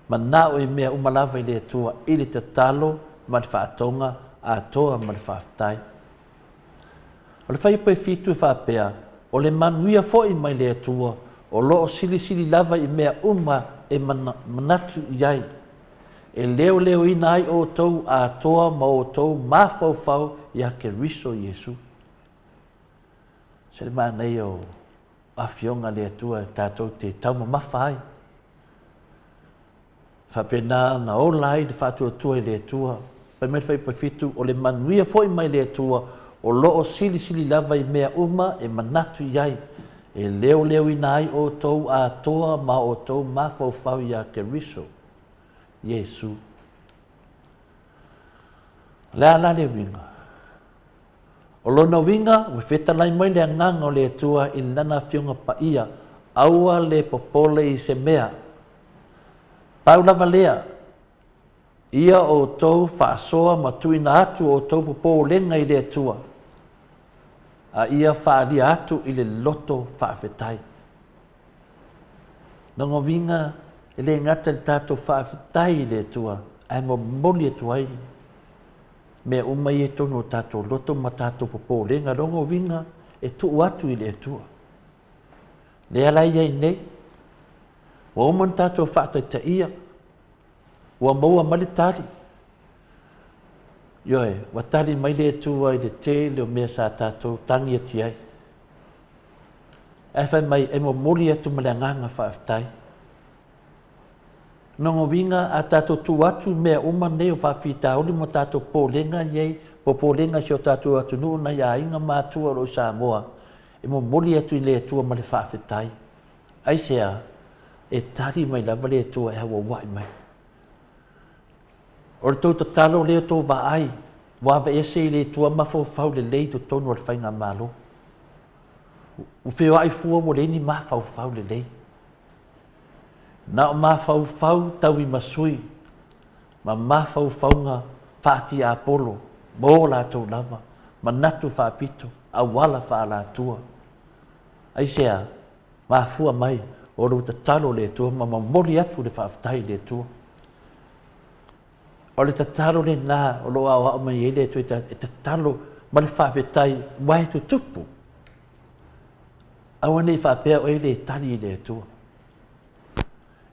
Ma nao e mea umalawa i le tua. Ili te talo ma le whaatonga a toa ma le whaafitai. O le whai pai fitu e whaapea. O le manuia foi mai le tua. O loo sili lava i mea e manatu iai. E leo ina ai o tau a toa ma o tau mawhau i a ke riso Iesu. Se le maa nei o awhionga le atua tātou te tauma mawhai. Whapena na o lai de whātua tua i le atua. Pai mai whai pai fitu o le manuia foi mai le atua. O loo sili lava i mea e manatu iai. E leo ina ai o tau a toa ma o tau mawhau i a ke riso Iesu. Lea la le winga. O lona winga, we whetalai mai le nganga o le atua i lana whiunga pa ia, aua le popole i se mea. Paulava lea, ia o tau whaasoa ma tuina atu o tau popo lenga i le atua. A ia whaalia atu i le loto whaafetai. Nongo winga, e le ngata le tātou whaafetai i le atua, ai mo moli atuai. Mea umai e tono tātou loto ma tātou popo lenga rongo winga e tuu atu i le atua. Le alai ai nei, wa uman tātou whaatai ta ia, wa maua malitari. Ioe, wa tari mai le atua i le te leo mea sa tātou tangi ati ai. E whai mai e mo moli atu ma le nganga whaafitai. Nongo winga a tātou tu atu mea uma nei o whawhita oli mo tātou pōlenga iei, po pōlenga si o tātou atu nuu na ia inga mātua ro Samoa, e mo moli atu i le atua ma le whawhitai. Aisea, e tari mai lava le atua e hawa wai mai. O le tau tatalo leo tō waai, wawa ese i le atua mawhau le lei to tonu al whainga malo. Ufeo ai fua mo le ni mawhau le lei. Na o mawhau tau i masui, ma mawhau nga whaati a polo, mo la tau lava, ma natu whaapito, a wala wha la tua. Aisea, mawhua mai, o lo tatalo le tua, ma mori atu le whaafitai le tua. O le tatalo le nā, o lo au mai e le tua, e tatalo, ma le whaafitai, wai tu tupu. Awane whaapea o e le tali le tua.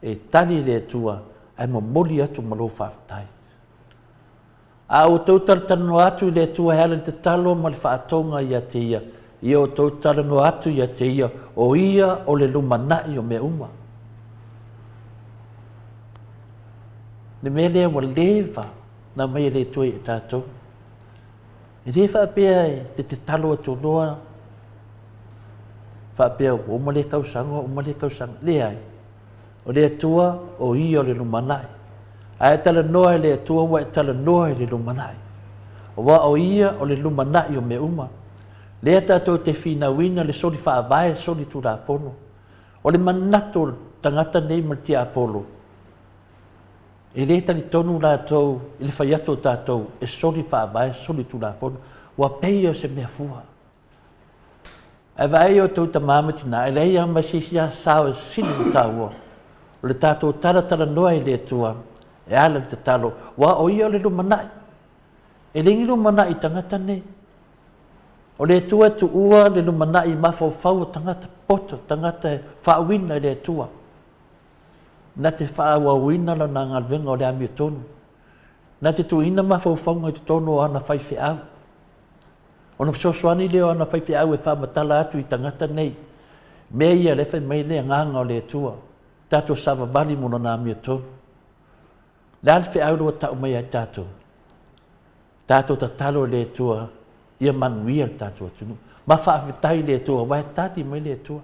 E tali le tua, ai mo moli atu malo whaafitai. A o tautara tano atu le tua hele te talo ma le whaatonga ia te ia. Ia o tautara no atu ia te ia, o ia o le lumanai o mea uma. Le mea lea wa lewa na mai le tua i tātou. E te whaapea e te talo atu noa. Whaapea o male kausanga, lea ai. O le atua o ia o le lumanai. A e tala noa le atua wa e tala noa le lumanai. O wa o ia o le lumanai o me uma. Le tātou te whina le soli whaavae, soli tu la fono. O le manato tangata nei ma ti apolo. E le tali tonu la tau, i le whaiato tātou, e soli whaavae, soli tu la fono. Wa pei o se mea fua. E vai o tau ta mamatina, e le ia masisia sao e sinu tāua. O le tātou tala noa i le atua, e ala te talo, wa o ia o le lumanai. E le lumanai tangata nei. O le atua tu ua le lumanai mawhau tangata poto, tangata whaawina i le atua. Na te whaawawina la na ngalwenga o le ami o tonu. Na te tuina mawhau ngai te tonu o ana whaiwhi au. O na fsoswani leo ana whaiwhi au e whamatala atu i tangata nei. Mea ia lewe mai le nganga o le atua. Tātou sawa bali mona nā mea tonu. Le alwhi aurua tau mai ai tātou. Tātou ta talo le tua, ia manuia tātou atunu. Ma whaafetai le tua, wai tāti mai le tua.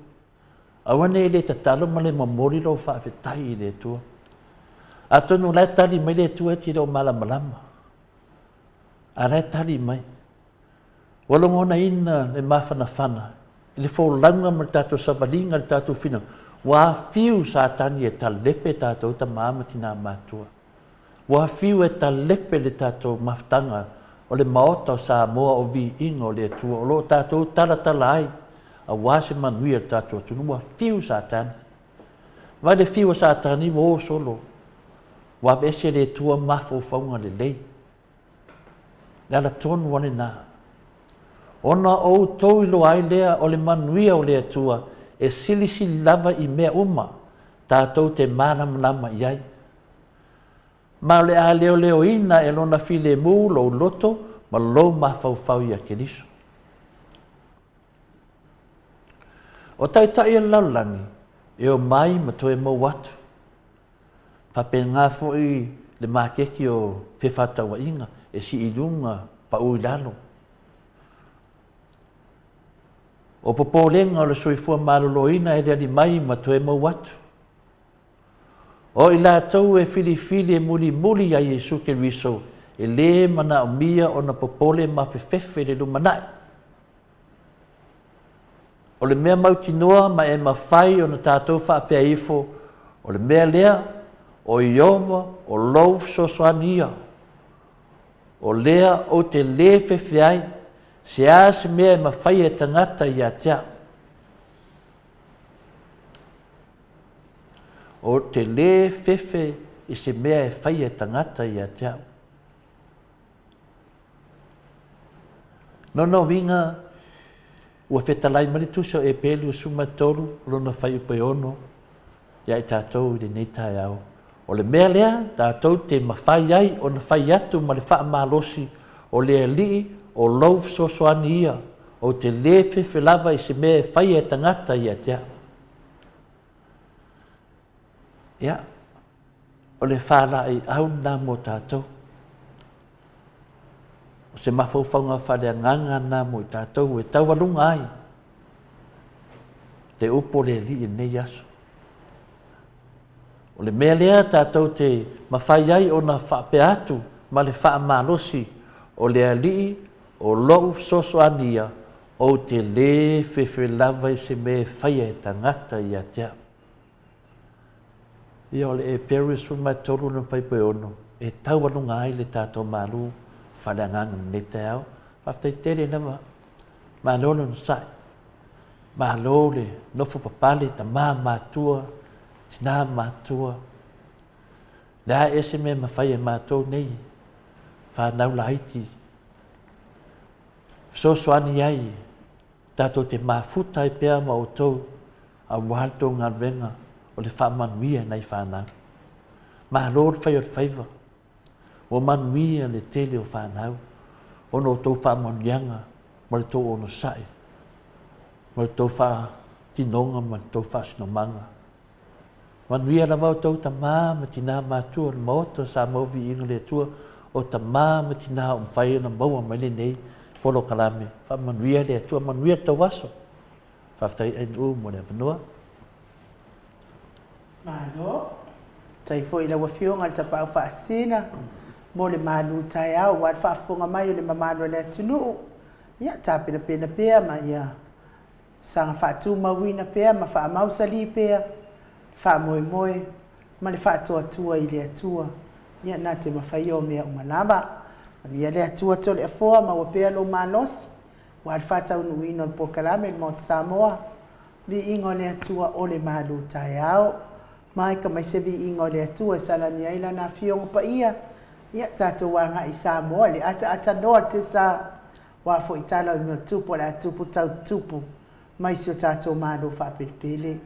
Awane le ta talo ma le mamori lo whaafetai le tua. A tonu lai tali mai le tua ti rau malama. A lai tali mai. Walongona ina le mawhana whana. Le fōlanga ma tātou sabalinga le tātou whina. Wa fiu sa tani e talepe tātou ta māma tina mātua. Wa fiu e talepe le tātou maftanga o le maota o Samoa o vi ingo le tua o lo tātou tala ai. A wase manuia tātou tunu wa fiu sa tani. Vai le fiu sa tani wo solo. Wa bese le tua mafo faunga le lei. Nala tonu wane nā. Ona o tau ilo ai lea o le manuia o le tua e silisi lava i mea uma tātou te mālamalama i ai. Ma le a leo ina e lona file mū lo loto ma lo mafau i a keliso. O taitai e laulangi e o mai ma toe mau watu. Whape ngā foi le mākeki o whewhatawa inga e si ilunga pa ui lalo. O popolenga o le soifua maloloina e lea li mai ma toe mau watu. O i la tau e fili e muli a Yesu ke riso e le mana o mia o na popole ma fefefe le lumanai. O le mea mautinoa ma e mawhai o na tātou whaapea ifo o le mea lea o Iova o louf sosoania. O lea o te le fefeai se a se mea e mawhai e tangata i a tea. O te le fefe i se mea e whai e tangata i a tea. Nono winga ua whetalai marituso e pelu sumatoru lona whai upe ono ia i tātou i le nei tai au. O le mea lea tātou te mawhai ai o na whai atu ma le wha malosi o le lii o louf sosoani ia o te le fefe lava i se mea e whai e tangata i a tea. Ia, o le whala i au nā mo tātou. O se mawhauwhaunga whare nganga nā mo i tātou e taualunga ai. Le upo le li i nei aso. O le mea lea tātou te mawhai ai o na whape atu ma le wha malosi o le li o lou sosoania o te le fefe lava i se me whai e tangata i a tea. Ia o le e peru su mai tolu na whai poe ono e taualunga ai le tātou malu whareanganga ne te au. Whaftai tere nawa malolo na sai. Malole nofo papale ta maa mātua tina mātua. Nā ese me mawhai e mātou nei whanau la haiti. Sosoani ai tātou te mafuta i pēr ma o tau a wātou ngā renga o le whamanuia nei whanau. Ma lord whai o te whaiva. O manuia le tele o whanau. O no tau whamanuianga ma le tau ono sai. Ma le tau wha tinonga ma le tau wha sinomanga. Manuia la wau tau ta maa ma tina mātua le maoto sa mauvi inga le tua o ta maa ma tina o mwhai na maua mai le nei folo kalame. Wha manuia le tua manuia tau waso. Whaftai ein mo le panua. Malo, tai foi la wafionga ta pa faasina mo le malu tai au wa fa fonga mai le mamalo le tunu ya ta pena pea ma ya sanga fa tu ma wina pea ma fa mau sali pea fa moi ma le fa to tua ile tua ya na te ma fa yo me o manaba ya le tua to le fo ma wa pea lo manos wa fa ta unu wino po kalame mo Samoa vi ingo le tua o le malu tai au mai ka mai se vi ingo le tua sala ni ai na fiong pa ia tātou wanga i Samoa le ata noa te sa wa fo itala o mea tupu la tupu tau tupu mai si o tātou mālo whapelpele.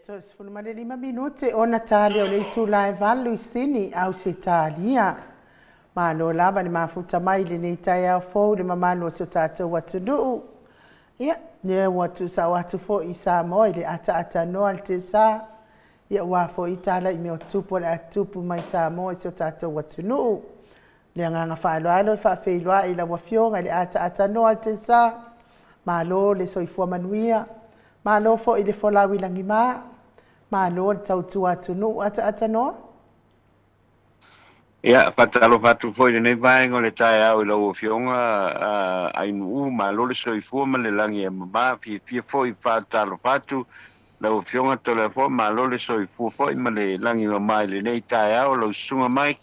So sifuna male 5 minute ona tali o le tu live valu sini au se talia. Mano lava ni mafuta mai le nei tai au fo le mamano so tata watu du. Ia, ne watu sa watu fo i Samoa le ata no al te sa. Ia wa fo itala i me o tupu le atupu mai Samoa so tata watu nu. Le nganga whaaloalo i whawheiloa i la wafionga le ata no al te sa. Malo le soifua manuia. Malo fo i le folawi langi maa. Malo le tautua tunu ata no. Ia, patalo fatu foi le nei vaenga le tae au i lau fionga ai nuu malo le soifua ma le langi e mama fia foi patalo fatu lau fionga tole foi malo le soifua foi ma le langi mama le nei tae au lau sunga mai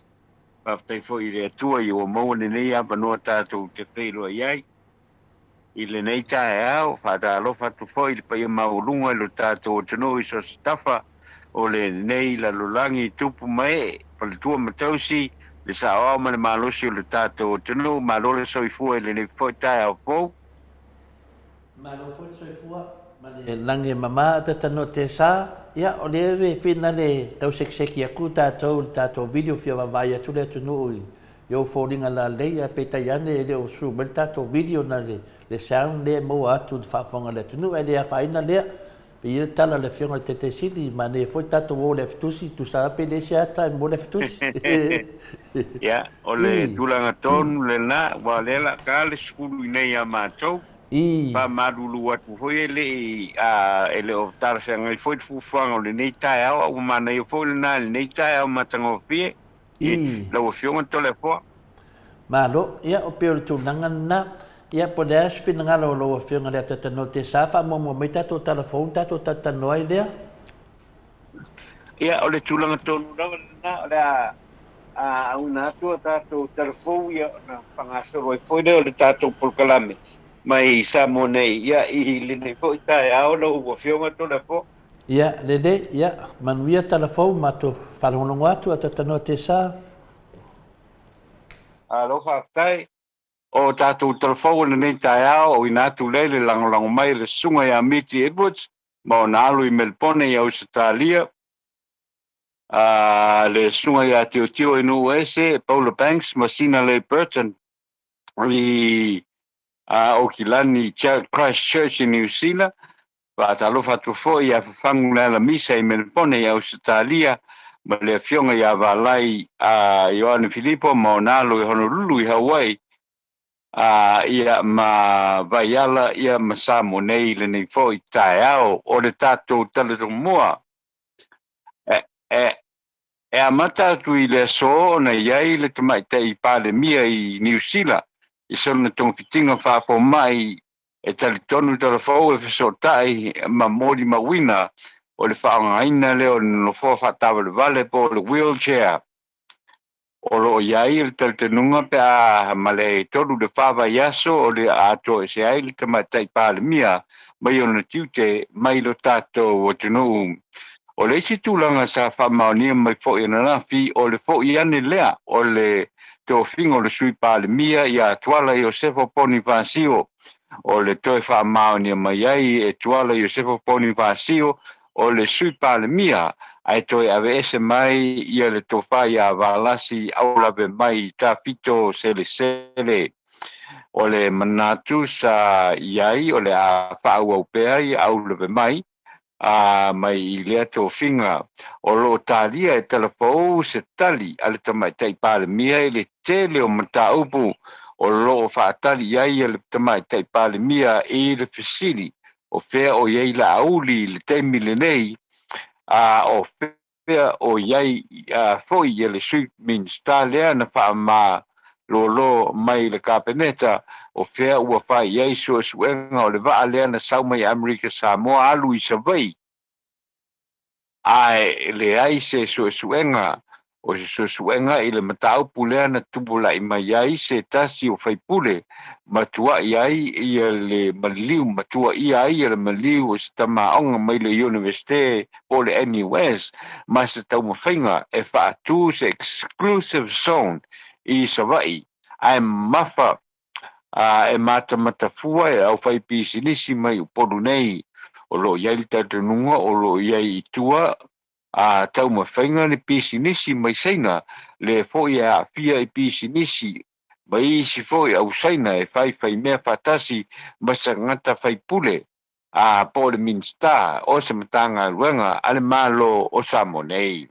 paftai foi le atua i o mau le nei apa noa tātou te wheilo iai i le nei tae au patalo fatu foi le paia maurunga i lo tātou tano i so stafa o le nei la lulangi tupu mai pa le tua matausi le sao ma le malosi o le tātou tunu malo le soifua le nei foi tae au pou Malo foi soifua ma le langi mama te tano te sa ia o le ewe whina le tau sekseki aku tātou video fia wawai atu le tunu ui yo fōringa la leia peitai ane e le o su mele tātou video na le sound le mo atu whaafonga le tunu e le a whaina lea i le tala le fionga te sili ma ne foi tātou o le fitusi tu sa ape le se ata mo le fitusi ia o le tulanga tonu le na wa le la ka le skulu nei a mātou pa madulu atu foi ele o tar se ngai foi fuanga le nei tai au o mana i foi na le nei tai au matango fie lo fionga tole fo malo ia o pe o tulanga na ia po le as fina lo fionga le tata no te sa fa mo mai tatou telefone tatou tata noi lea ia o le tulanga tonu na le una tua tatou telefone ia na pangasoro i foi le tatou polkalame mai Samoa nei ia i le nei foi tae au lo o fionga tole fo ia le ia manuia telefone ma to falongo atu tata no te sa alo faktai o tātou telefone nei tae au o ina tu le langolango mai le sunga ia Miti Edwards ma ona alu I Melbourne I Australia le sunga ia tio inu ese Paula Banks Masina Le Burton I o kilani Christchurch in New Zealand va talo fatu fo ia fangu la misa I Melbourne I Australia ma le fionga ia valai Ioane Filippo ma onalo I Honolulu I Hawaii ia ma vaiala ia ma Samoa nei le nei fo I taeao o le tatou talatomua e amata tu I le so na iai le tamaitai palemia I New Zealand I sona tongitinga whapo mai e talitonu talafou e fesotai ma mori ma wina o le whaangaina leo no fo whatawa le vale po le wheelchair o lo iai le talitanunga pe ma le tolu le whawa yaso o le ato e se ai le tamaitai palemia mai ona tiute mai lo tato o tunu o le isi tūlanga sa whamaonia mai fo I nanafi o le fo I ane lea o le tō whingo le sui pāle mia I a tuala I o sefo poni whāsio o le toi whamaonia mai ai e tuala I o sefo poni whāsio o le sui pāle mia ai toi ave ese mai I le tō whai a wālasi aulawe mai tā pito sele sele o le manatu sa iai o le a whaau au pēa I aulawe mai mai I lea tō whinga o lo tālia e telefou se tali ale tamaitai palemia I le tele o mataupu o lo whaatali iai ale tamaitai palemia I le fesili o whea o iai la auli le teimi le nei o whea o iai foi I le sui minsta lea na wha lo mai le kapeneta o fea ua whai iai suenga o le waa lea na sau mai Amerika Samoa alu I savai ai le ai se suenga o se suenga I le mataupu lea na tupula I mai iai se tasi o whaipule matua iai I le maliu matua iai le maliu o se tamaonga mai le universite o le NUS ma se tau mawhainga e whaatu se exclusive zone I savai ai mafa e mata matafua e au whai pisinisi mai upolu nei o lo iai le tatanunga o lo iai itua tau mawhainga le pisinisi mai saina le foi a fia I pisinisi mai si foi au saina e whai mea whatasi masa ngata whai pule po le minsta o se matanga ruanga ale malo o Samoa nei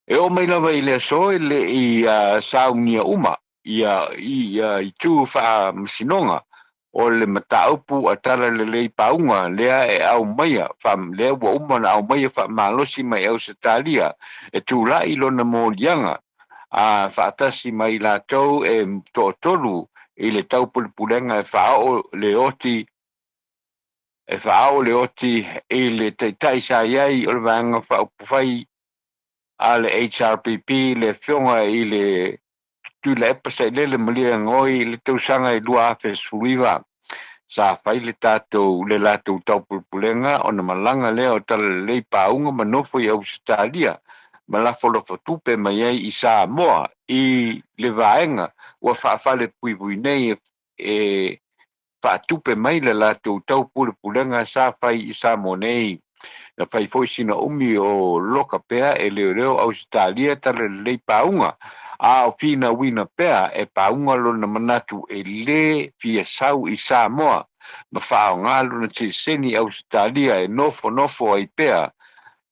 e o mai lava I le so le I saunia uma I tu wha masinonga o le mataupu atala le lei paunga lea e au maia lea ua uma na au maia wha malosi mai au Australia e tu la I lona mōlianga whaatasi mai lātou e tōtolu I le taupulipulenga e whaao le oti I le teitai sa iai o le vanga whaupufai a le HRPP le whionga I le tu le epasa le malia ngoi le tausanga I lua afes fuiva sa whai le tātou le lātou taupulenga o na malanga lea o tala lei paunga manofo I Australia malafolofa tupe mai ai I Samoa I le vaenga ua whaafale puivui nei e whaatupe mai le lātou taupulenga sa whai I Samoa nei na whai foi sina umi o loka pea e leo Australia tala lei paunga o fina wina pea e paunga lo na manatu e le fia sau I Samoa ma whao ngalo na tiseni Australia e nofo ai pea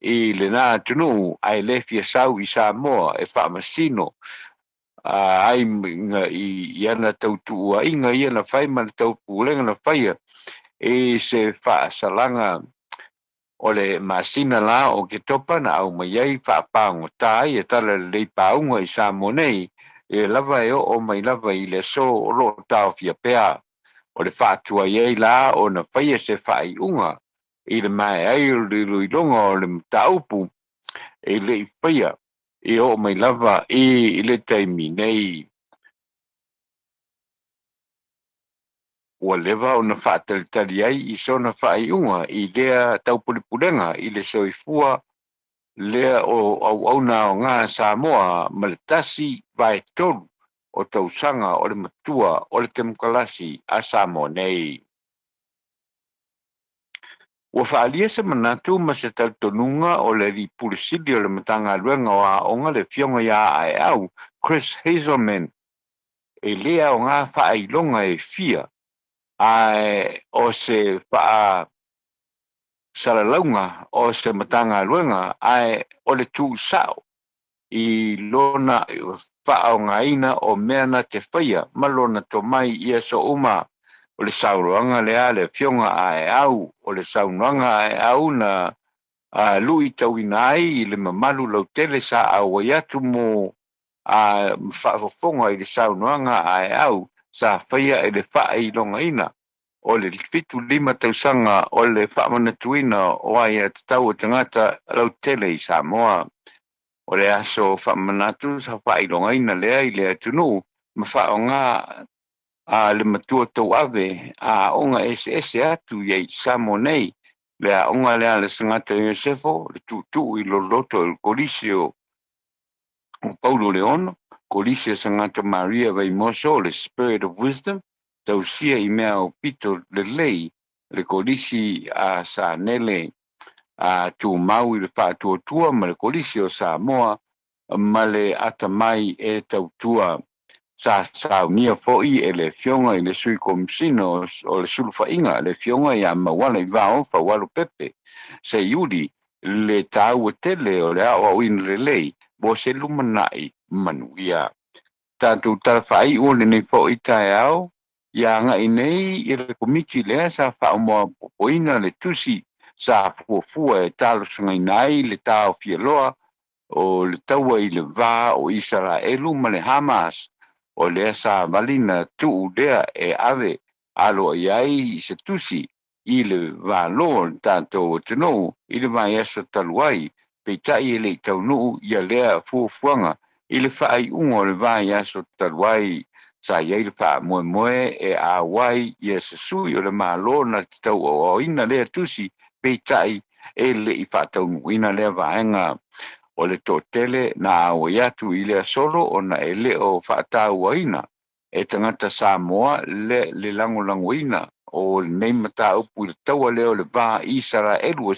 I le nā tunu ai le fia sau I Samoa e wha masino ai I ana tautua inga I ana whai mana taupulenga na whaia e se wha salanga o le masina la o ke topa na au mai ai whaapango tai e tala lei paunga I Samoa nei e lava e o mai lava I le so o lo tau fia pea o le whaatua iei la o na whaia se whai unga I le mai ai o le luilonga o le mtaupu e le I whaia e o mai lava I le taimi nei ua lewa o na whaatalitali ai I so na whai unga I lea taupulipulenga I le soifua lea o au na o ngā Samoa ma le tasi vai tolu o tausanga o le matua o le temukalasi a Samoa nei. ua fa'aalia se manatu ma se tautonunga o le lipulisili o le matagaluega o aʻoga le fioga iā aeau Chris Hazelman e lea o ngā whaailoga e fia ai o se wha saralaunga o se matagaluega ai o le tu'usa'o i lona whaʻaogaina o mea na te whaia ma lona tomai ia so uma o le sauroanga lea le fionga aeau o le saunoanga aeau na lui tauina ai i le mamalu lautele sa auai atu mo whaafofonga i le saunoanga aeau sa whaia e le whaailogaina o le fitu lima tausanga o le whaamanatuina o ai a tatau o tangata lautele i Samoa. O le aso whaamanatu sa whaailogaina lea i le atunu ma whaonga le matua tau ave onga ese atu iei Samoa nei lea onga lea le sangata Iosefo le tutu i lo loto il Colisio o Paulo Leono Colisio sangata Maria Vaimoso le Spirit of Wisdom tau sia i mea o pito le lei le Colisi sa nele tu mau i le whaatuatua ma le Colisio Samoa ma le atamai e tautua sa mia foi e le fionga i le sui komsino o le sulfainga le fionga ia mawala i vao fa walu pepe se yuli le tau tele o le au in le lei bo se lumanai manuia tantu tarfai o le nei foi tai au ia nga inei i le komiti le sa fa mo poina le tusi sa fuafua e talo sungainai le tau fialoa o le taua i le va o Israelu ma le Hamas o le sa valina tu dea e ave alo iai se tusi i le valo tanto tino i le vai esa taluai pe tai le taunu ia lea fuafuanga i le fai ungo le vai esa taluai sa iai le fa moe e awai ia se sui o le malo na tau o ina lea tusi pe tai e le i fa taunu ina lea vaenga o le totele na awai atu i le solo o na ele o whaatauaina e tangata Samoa le langolangoina o nei mata upu le taua leo le vā Israelu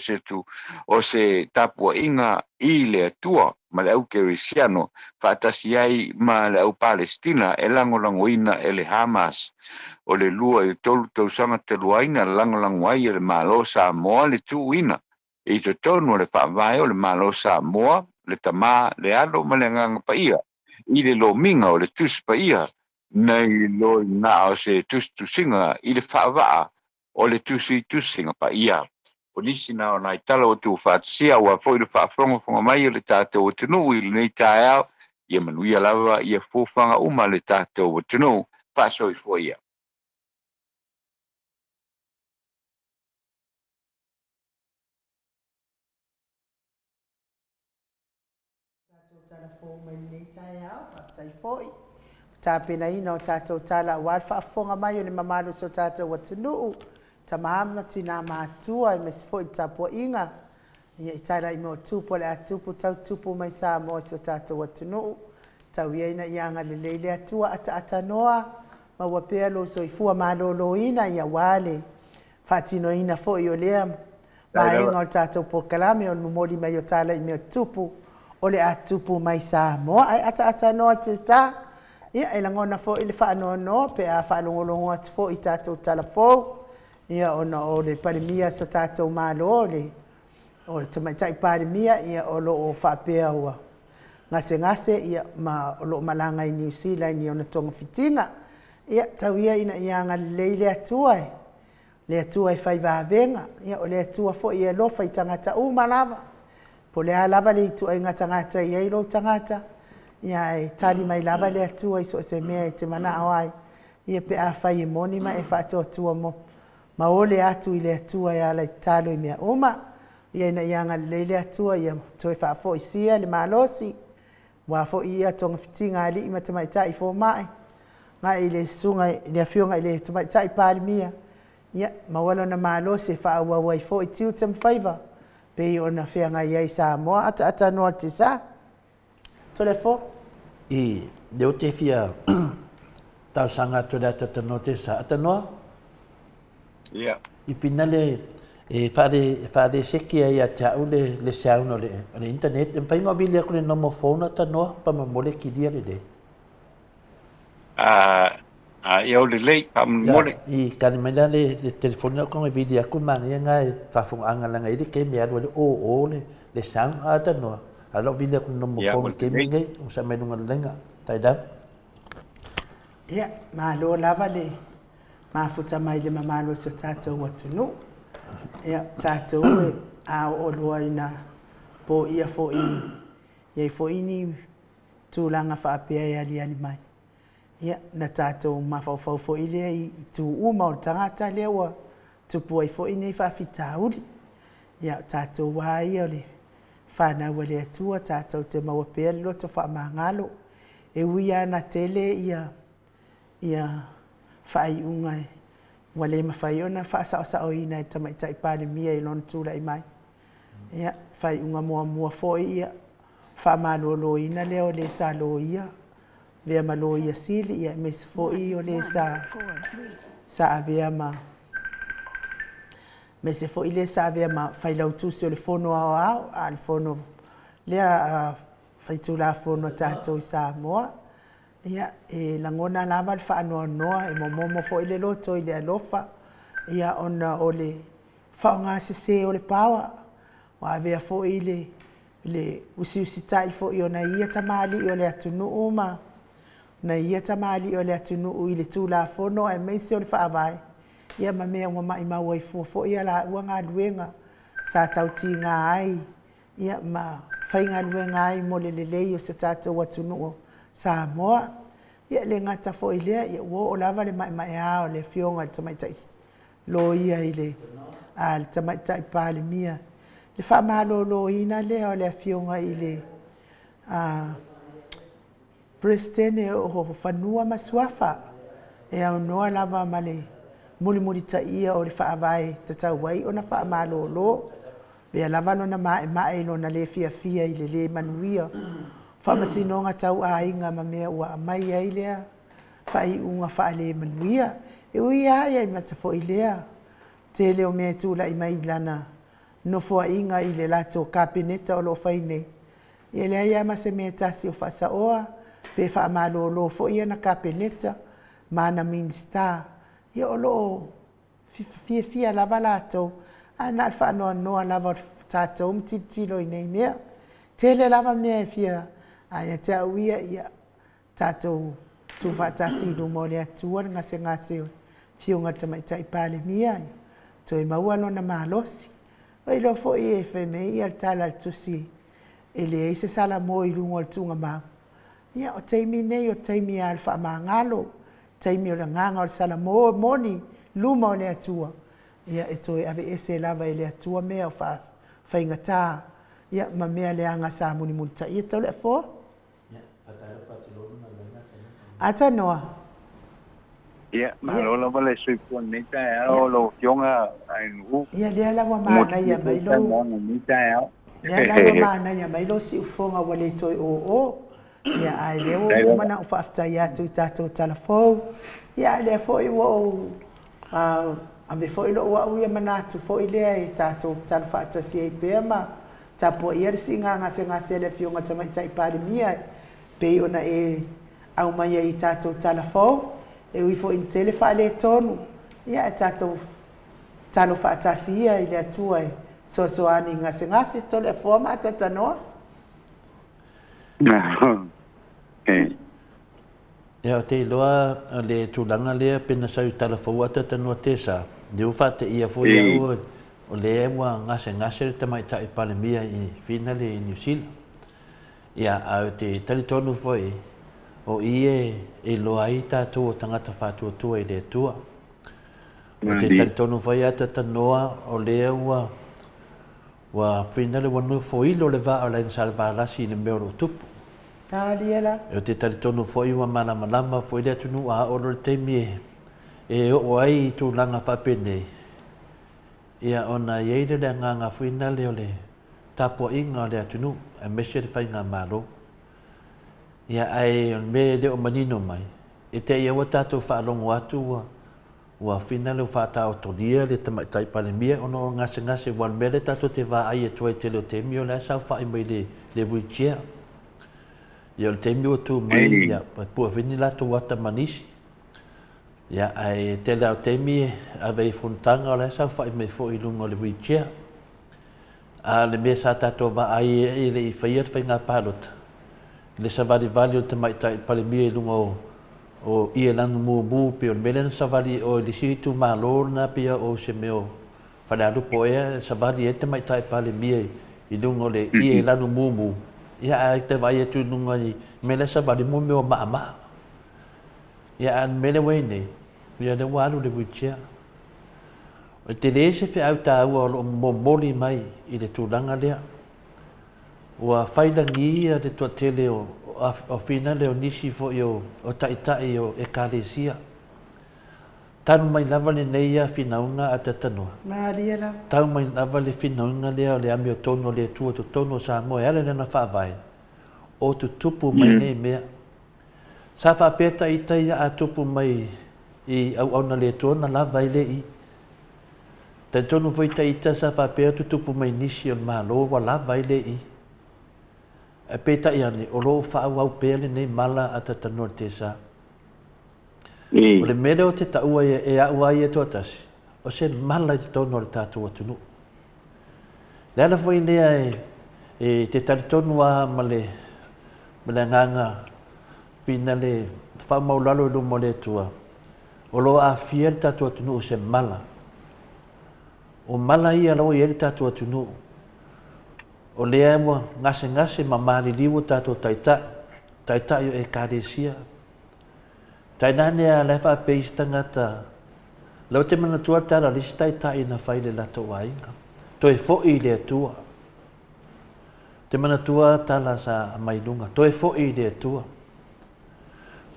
o se tapua inga i le atua ma le au kerisiano whaatasi ai ma le au Palestina e langolangoina e le Hamas o le lua i tolu tausanga te luaina langolangoai e le malo Samoa le tuuina i te tonu le whaavai o le malo Samoa, le tamā, le alo, ma le nganga paia. I le lo minga o le tus paia, nei lo na o se tus tusinga, i le whaavaa o le tusi tusinga paia. O nisi na o nai tala o tu whaatsia, wa fo i le whaafronga mai o le tātou o tunu, i le nei tae au, ia manuia lava, ia fōwhanga uma le tātou o tunu, whaasoi fo ia. Tapena ina o tātou tala wal whaafonga mai o le mamalo so tātou watunuu. Ta mahama tina mātua i mesi fo i tapua inga. Ia i tala i mo tupo le atupu tau tupu mai Samoa so tātou watunuu. Tau ia ina ianga le leile atua ata noa. Ma wapea lo so i fua malolo ina ia wale. Whaatino ina fo i o lea. Ma inga o tātou pokalame o mumoli mai o tala i meo tupu. O le atupu mai Samoa. Ai ata noa te sa. Ia e langona fo i le whaanono pe a whaalongolongo atu fo i tātou talafo. Ia ona o le parimia sa tātou malo le. O le tamaitai parimia ia o lo o whaapea ua. Ngase ia ma o lo malanga i New Zealand i ona tonga fitinga. Ia tau ia ina ianga leile atua e. Le atua e whai vāvenga. Ia o le atua fo i alofa i tangata umalava. Po le alava le itu ai ngatangata i eiro tangata. Ia e tali mai lava le atua i so se mea i te mana awai. Ia pe a whai e moni ma e whaatua atua mo. Ma ole atu i le atua i ala i talo i mea uma. Ia ina ianga leile atua ia toi whaafo i sia le malosi. Wafo ia tonga fitinga ali i matamaitai fo mai. Nga i le sunga i le afionga i le tamaitai parimia. Ia mawalo na malosi e whaaua wai fo i tiu tam whaiva. Pe i ona whianga i ai Samoa ata noa te sa. Tole fo? I leo te fia tau sanga tu da tata no te sa ata noa? Ia. I finale E whare seki ai a te au le sauna o le internet. E whainga vile aku le nomo phone ta noa, pa ma mole ki lia le de. Ia o le lei, pa mole. I kani mai le telefoni aku ngai vile aku mangi ngai whafunga langa ili ke mea le o le sauna a ta noa. Alo vile aku nomo phone ke me ngai, usa me nunga lenga. Tai dau. Ia, malo lava le mafuta mai le mamalo se tātou atunu. Ia, tātou e a o loa ina po ia fo i. Ia fo ini tūlanga whaapea e ali mai. Ia, na tātou mawhauwhau fo i lea i tū uma o tangata lea wa tupu ai fo ini whaafita uli. Ia, tātou wā ia le whanau le atua, tātou te mawapea le loto whaamangalo. E uia na tele ia whai unga e. Wale mawhai ona whaasao ina e tamaitai pāne mia i lona tūla i mai. Ia, whai unga mua fo ia. Whaamalo ina leo le sa lo ia. Vea malo ia sili ia me se fo i o le sa avea ma. Me se fo i le sa avea ma whailau tūsi o le fono au, a le fono lea whaitula fono tātou i Samoa. Ia, e langona lava le whaanoa noa, e momo fo i le loto i le alofa. Ia, ona o le whaonga se o le pawa. Wa avea fo i le usi tai fo i ona ia tamali i o le atunu uma. Na ia tamali o le atunu i le tūla fono, e meisi o le whaavai. Ia ma mea ua mai maua i fo ia la ua ngā luenga sa tauti ngā ai. Ia ma whai ngā luenga ai mo le lei o se tātou atunu o Samoa. Ia le ngata fo i lea, ia ua o lava le mai a o le fionga le tamaitai lo ia i le tamaitai pāle mia. Le whaamalo lo ina lea o le fionga i le Prestene o whanua masuafa. E au noa lava ma le muli ta ia o le whaavai tatau wai o na whaamalo lo. Bea lava no na mae no na le fia i le manuia. Whamasinonga tau a inga ma mea ua mai ai lea. Whai unga wha le manuia. E ui ai ai matafo i lea. Te leo mea tūla i mai lana. No fua inga i le lato kapineta o lo whaine. E lea ia ma se mea tasi o whasa oa. Pe whaamalo lo fo ia na kapineta. Mana minsta. Ia o lo fia lava lato. Ana whaanoa noa lava tātou mtitilo i nei mea. Tele lava mea e fia. Aia te auia ia tātou tu whaatasi no mo le atua ngase fiunga tamaitai pāle mia. Toi maua no na malosi. Oi lo fo i e wheme ia tala tusi. E le eise sala mo i lungo le tunga mau. Ia o teimi nei o teimi a alfa maangalo. Teimi o le nganga o le sala mo moni luma o le atua. Ia e toi ave ese lava e le atua mea o whaingata. Ia ma mea le anga sa muni multa. Ia tau le fo? Ata noa. Ia, malola wale sui pua nita e o lo fionga ai ngu. Ia lea lawa maana ia mai lo. Lea lawa maana ia mai lo si ufonga wale toi o. Ia ai leo mana ufa afta ia tu tato talafou. Ia lea fo i wo ave fo i lo ua uia manatu fo i lea e tato talafata si e pema. Tapo ia risi ngase le fionga tamaitai pāre mia. Pei ona e au mai i tātou talafou, e ui fo in tele wha le tonu. Ia e tātou talo whaatasi ia i le atua e soani ngase tole e fua mata tanoa. Ia o te iloa le tūlanga lea pena sau talafou ata tanoa tesa. Le uwha te ia fo ia ua o le ewa ngase le tamaitai pāle mia i finale i New Zealand. Ia au te talitonu foi o ie e loa i tātou o tangata whātua i le tua. O te talitonu foi ata tanoa o lea wa finale wanu foi lo le vaa o la insalvalasi i le meoro tupu. Tāliela. O te talitonu foi wa malama foi le atunu a o lo le teimi e o ai tu langa papene. Ia ona ieire le nganga finale o le tapo inga o le atunu e mese le whainga malo. Ia ai me le o manino mai. E te ia wa tātou whaalongo atu ua fina le whaataotonia le tamaitai palemia ono ngase wan mele tato te wā ai e tuai te leo te mio le sau whai mai le wheelchair. Ia le te mio tu mai ia pua vini lato wata manisi. Ia ai te leo te mi a vei fontanga le sau whai mai fo i lunga le wheelchair. A le mea sa tato wā ai e le i whaiat whai ngā pālota. Le sa vali o tamaitai palemia i lunga o ia lanu mu pe o melen savali o le situ malo na pia o se meo falalu poe savali e te mai tai pale mie i lungo le ia lanu mu ia ai te vai tu lungo i mele savali mu meo ma ia an mele wene ia le walu le wichia o te le se fe au ta o moli mai i le tulanga lea ua failangia le tua tele o fina leo nisi fo o taitai o ekalesia. Tanu mai lava le neia finaunga a te tanua. Maria la. Tau mai lava le finaunga lea le ami o tono le tua to tono Samoa ele nena whaavai. O tu tupu mai nei mea. Sa whapeta i taia a tupu mai i au na le tua na lava i le i. Te tono voi taita sa whapeta tu tupu mai nisi o malo wa lava i le i. E peta i ane, o loo whaau au pēle nei mala a tatanua te sa. O le mele o te taua e au ai e tuatasi, o se mala i te tono le tātua tunu. Le ala fwoi lea e te tari tonu a ma le nganga fina le whao maulalo i lumo le tua. O loo a fia le tātua tunu o se mala. O mala i alo i le tātua tunu. O lea mua ngase ma maliliu tato taita i o ekalesia. Tainane a lefa a peis tangata. Lau te manatua tala lisi taita i na whaile lato wainga. Toi fo i le tua. Te manatua tala sa mailunga. Toi fo i le tua.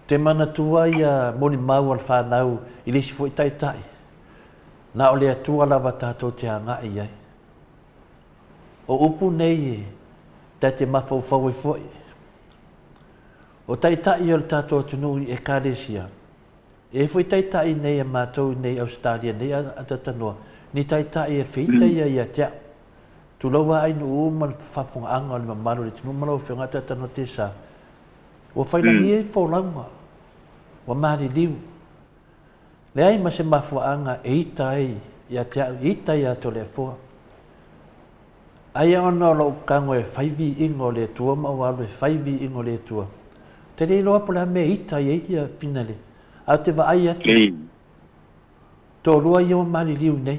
Te manatua i a moni mau al whanau i lisi fo i taita i. Na o le tua lava tato te anga i ai. O upu nei e, te mawhau i foi. O taitai o le tātou tunu i ekalesia. E foi taitai nei a mātou nei Australia, nei a tatanua. Ni taitai e whita i a tia. Tu laua ainu man whafunga anga o le mamaru le tunu malau whiunga tatanua te sa. O whailangi e whaulanga. Wa maari liu. Le ai ma se mafua anga e itai i a tia, itai a to le fua. Ai ona lo kango e whaivi ingo le tua mawalo e whaivi ingo le tua. Te rei loa pula me ita i eiti a finale. A te wa ai atu. Tō rua i o mali liu nei.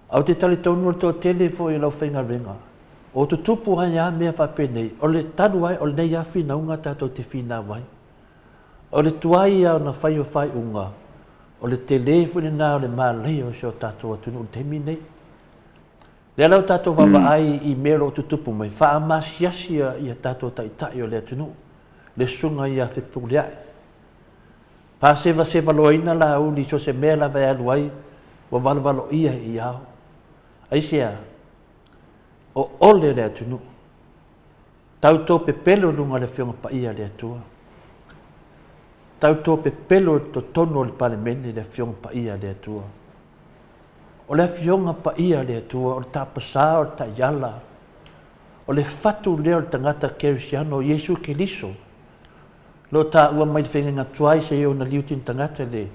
Au te tali tonu tō tele fo i lau whainga ringa. O tu tupu hai a mea whape nei. O le tanu ai o le nei a whina unga tātou te whina wai. O le tuai a na whai o whai unga. O le te lefuni nā o le mālei o sio tātou atunu o te mi nei. Le alau tātou wawa ai i mero tu tupu mai, wha amasiasia i a tātou taitai o le atunu, le sunga i a whipuli ai. Wha sewa loina la uli so se mea la vai aluai, wa walwalo ia i au. Aisia, o ole le atunu, tau tō pe pelo lunga le whionga pa ia le atua. Tau tō pe pelo to tono le palemene le whionga pa ia le atua. O le fionga pa ia le atua, o le tapasa, o le taiala, o le fatu leo le tangata kerisiano, Yesu Kiliso. Lo ta ua mai whenga tuai se eo na liutin tangata le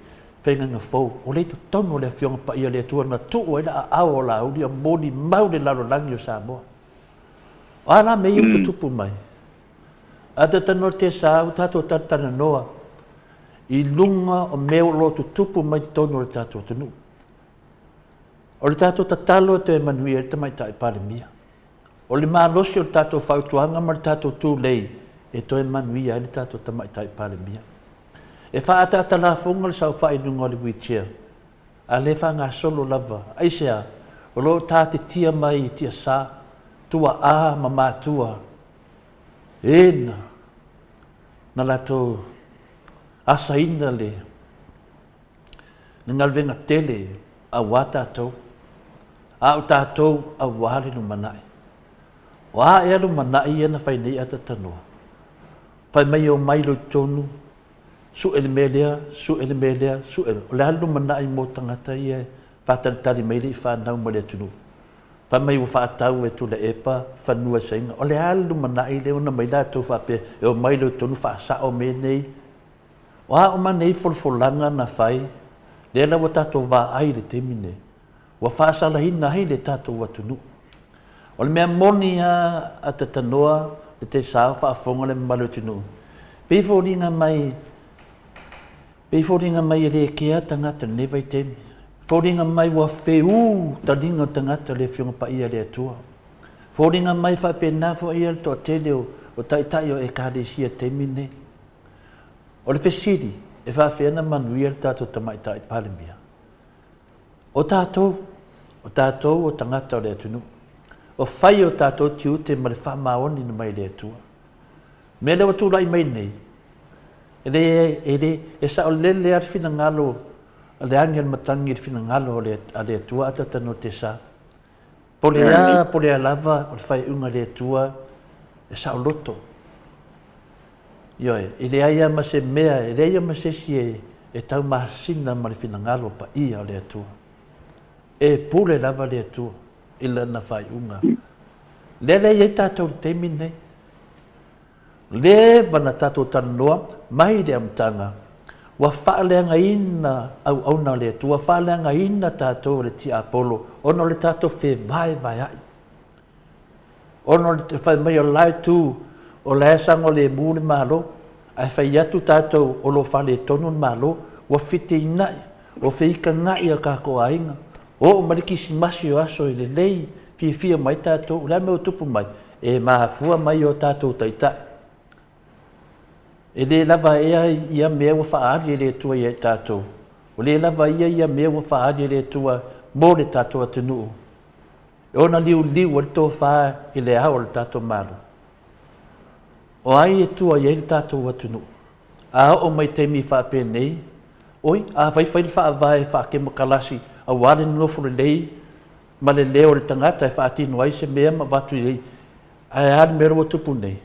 whenga fau. O le tono le fionga pa ia le atua, na tuu e la a ao la uli, a moni mau le laro langi o Samoa. O ala me iu ka tupu mai. A te tano te sa, o tato tatana noa, i lunga o meo lo tu tupu mai tono le tato tunu. O le tātou tatalo te manuia e te mai tai palemia. O le mālosi o le tātou whautuanga ma le tātou tūlei e toi manuia e le tātou te mai tai palemia. E whaatata la funga le sau whainunga o le wheelchair. A le whanga solo lava. Aisea, o lo tāte tia mai i tia sā, tua a ma mātua. Ena, na lato asaina le, na ngalvenga tele, a wātātou. A o tātou a wāre no manai. O a ea no manai e na whainei a tatanua. Whai mai o mai lo tonu, su ele melea, su ele melea, su ele. O le alu mana i mo tangata ia, whātari mai li whanau mo le tunu. Whamai wa whaatau e tu le epa, whanua sainga. O le alu mana i leo na mai la tau whape, e o mai leo tonu whaasao me nei. O a o manei folfolanga na whai, le la wa tātou wā ai le temine. Wa whaasalahi hai le tātou watunu. O le mea moni a te tanoa, le te sao whaafonga le malo tunu. Pei fōringa mai e le kea tangata nevai temi. Fōringa mai wa wheu taringa tangata le whionga pa ia le atua. Fōringa mai whapena fo ia to tele o taitai o e kāresia temi ne. O le whesiri e whawhena manuia le tātou tamaitai palemia. O tātou o tangata o le atunu. O whai o tātou tiu te ma le whamaoni na mai le atua. Me le watu lai mai nei. E sa o lele ar fina ngalo, le angel matangi fina ngalo a le atua atatano te sa. Pole a lava o le whai unga le atua, e sa o loto. Ioe, e le aia ma se mea, e le aia ma se si e tau mahasina ma le fina ngalo pa ia o le atua. E pule lava le atua, ila na whai unga. Le ia tātou le teimi nei. Le wana tātou tanoa, mai le amtanga. Wa whaaleanga ina au na le atua, whaaleanga ina tātou le ti Apollo, ono le tātou whe vai ai. Ono le whai mai o lai tū, o le asango le mūle malo, ai whai atu tātou o lo whale tonu malo, wa white inai, o whika ngai a kako ainga. O mariki si masi o aso i le lei, fia mai tātou, la me o tupu mai, e Maleifua mai o tātou taitai. E le lava ia mea wa whaari le tua i tātou. O le lava ia mea wa whaari le tua mō le tātou atunuu. E ona liu o le tō whaa i le au le tātou maru. O ai e tua i le tātou atunuu. A o mai teimi whape nei. Oi, a whai le whaavai whaake makalasi. A wale nofu le lei. Ma le leo le tangata e whaatinu ai se mea ma watu i lei. A e mero o tupu nei.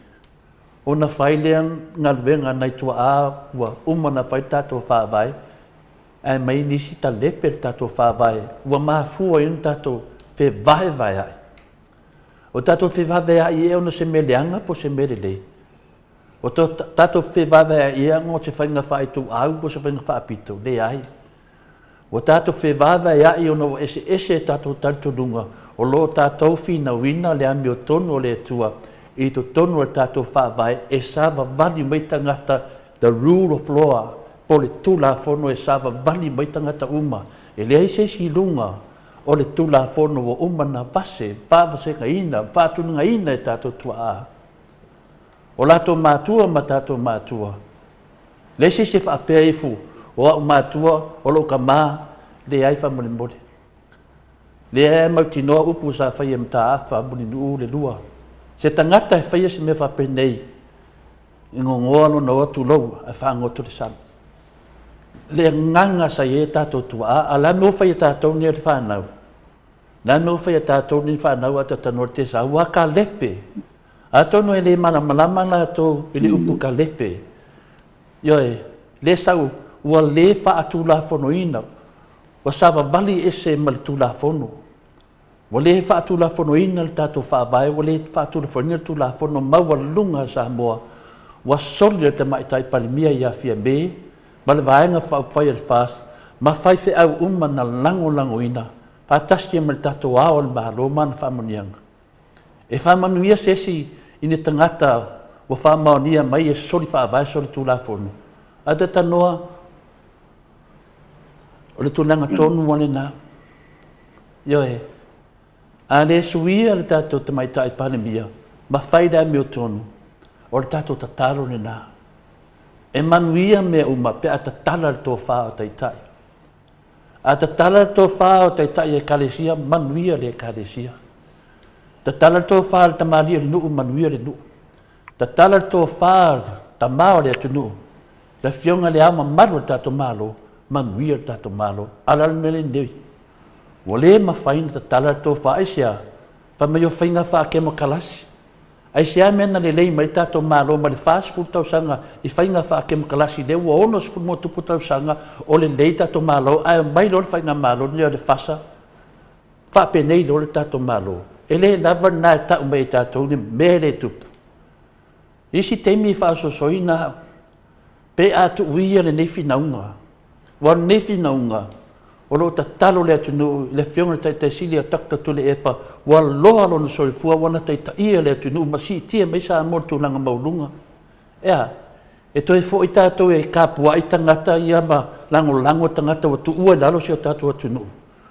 O na whai lean ngā ruenga nei tua a ua umana whai tātou whaavai. E mai nisi ta lepe tātou whaavai. Ua Maleifua i tātou whe vai ai. O tātou whe vai ai e ona se meleanga po se mere lei. O tātou whe vai ai e ngō se whainga whai tu au po se whainga whaapito. Le ai. O tātou whe vai ai ona o ese tātou tanturunga. O lo tātou whina wina le ami o tonu o le tua. I to tonu o tātou whaavai e sāwa wali mai tangata the rule of law. Po le tūla whono e sāwa wali mai tangata uma. E lei se si lunga o le tūla whono o uma na vase, whāwasenga ina, whātunga ina e tātou tua a. O lātou mātua ma tātou mātua. Le se se whaapea ifu o au mātua o lo ka mā le ai whamole mole. Le ai mautinoa upu sa whai mta awha muni nuu le lua. Se tangata e whaia se me whape nei, i ngongoa no na otu lau a whaangoto le sana. Le nganga sa e tātou tua a la no whaia tātou ni ar whanau. La no whaia tātou ni whanau a tatanor te sa, ua ka lepe. A tono e le malamalama na atou i le upu ka lepe. Ioe, le sau, ua le wha atu la whono ina, ua sawa vali ese ma le tu la whono. Wa le whaatu la whono ina le tātou whaavai, wa le whaatu la whono ina tu la whono maua lunga Samoa, wa soli le te maitai palimia i a fia me, ma le vaenga whai al whaas, ma whai whi au uma na lango ina, whaatasi ma le tātou ao le mahalo ma na whamonianga. E whamanuia sesi i ne tangata wa whamaonia mai e soli whaavai soli tu la whono. A te tanoa, o le tūlanga tonu wane nā, ioe, a le suia le tātou te mai tai panemia, ma whaida me o tonu, o le tātou tataro ne nā. E manuia me uma pe a tatala le tō whā o taitai. A tatala le tō whā o taitai e kalesia, manuia le kalesia. Tatala le tō whā le tamaria le nuu, manuia le nuu. Tatala le tō whā ta mao le atu nuu. Le whionga le ama maru le tātou malo, manuia le tātou malo, ala le mele newi. Wale ma faina ta tala to faisia pa me yo faina fa ke mo kalasi ai se amena le lei mai tato malo ma le fast food tau sanga I fainga fa ke mkalasi de wo ono se mo tupu tau sanga o le lei tato malo ai mai lo fainga malo le le fasa fa pe nei lo tato malo ele lava na ta mai tato ni mele tupu isi temi fa so soina pe atu wia le nefi naunga wa nefi naunga o lo tatalo le atunu le fionga te silia takta tu le epa wa loa lo no soi fua wana te ia le atunu ma si tia mai sa mo tu langa maulunga ea e toi fo I tātou e kapua I tangata ia ma lango tangata wa tu ua lalo si o tātou atunu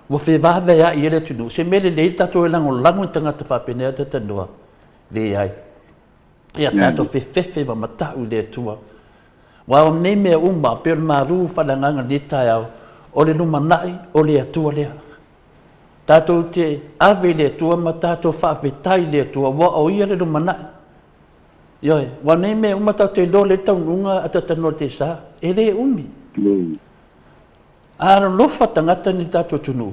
wa fe vawe a I le atunu se mele le tātou e lango tangata whapenea te tanua le ai ia tātou fe wa matau le atua wa o nei mea uma pe o maru whalanganga ni tai au o le numanai o le atua lea. Tātou te ave le atua ma tātou whaafetai le atua wa o ia le numanai. Ioi, wa nei mea uma tau te lo le taununga a tatano te sa, e le umi. Ara lofa tangata ni tātou tunu,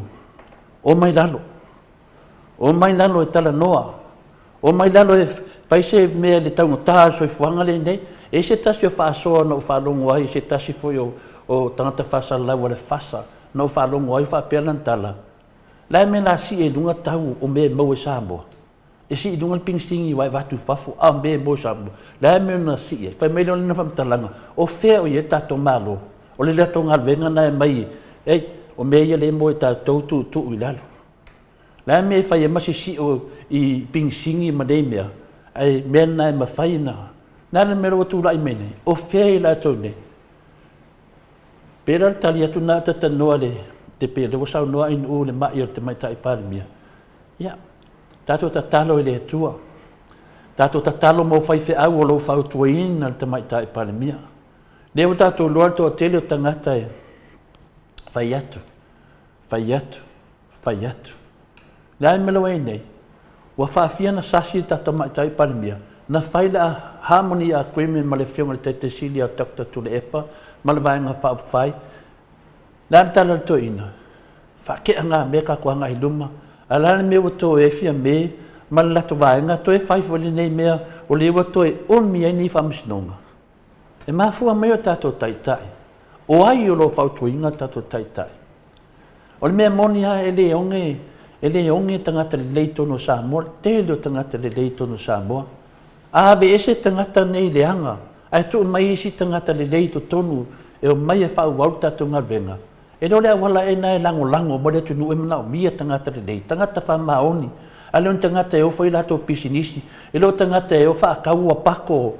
o mai lalo. O mai lalo e tala noa. O mai lalo e whaise mea le taunga tā so I fuanga le nei, e se tasi o whaasoa na o whalongo ai, se tasi foi o tangata whasa lau le whasa, na o whalongo ai whapea tala. Lai me la si e dunga tau o me mau e Samoa. E si e dunga pingsingi wai watu whafu, a me mau Samoa. Lai me na si e, whai me leo lina whamtalanga, o whea o I e tato malo, o le lato ngal venga na e mai, e o me ia le mo e tato tu I lalo. Lai me whai e masi si o I pingsingi ma nei mea, ai mea na e ma whai na. Nana mero o tūrai mene, o whea I lato ne. Pera tali atu nā tata noa le, te pera, o sau noa in o le mai o te mai tai pārimia. Ia, tātou tatalo I le atua. Tātou tatalo mo whai whi au o lo whau tuaina le te mai tai pārimia. Leo tātou loa to o tele o tangata e, whai atu. Lai melo e nei, wa whaafia na sasi tātou mai tai pārimia. Na whaila harmony a agreement ma le whionga le te sili a takta tu le epa, ma le vaenga whai. Nā tala to ina. Whakea ngā me ka kua ngai luma. A lana me wato e fia me, ma le lato vaenga, to e whai whali nei mea, o le wato e onmi ai ni whamisinonga. E mafua mea tātou taitai. O ai o lo whautuinga tātou taitai. O le mea moni ha e le onge tangata le leito no Samoa, te leo tangata le leito no Samoa. A be ese tangata nei leanga, ai tu mai isi tangata le leito tonu, e o mai e whau wau tātou ngā venga. E no lea wala e nai lango, mo le tunu e manao, mia tangata le leito, tangata wha maoni, a leon tangata e o whai lato pisinisi, e leo tangata e o wha kaua pako,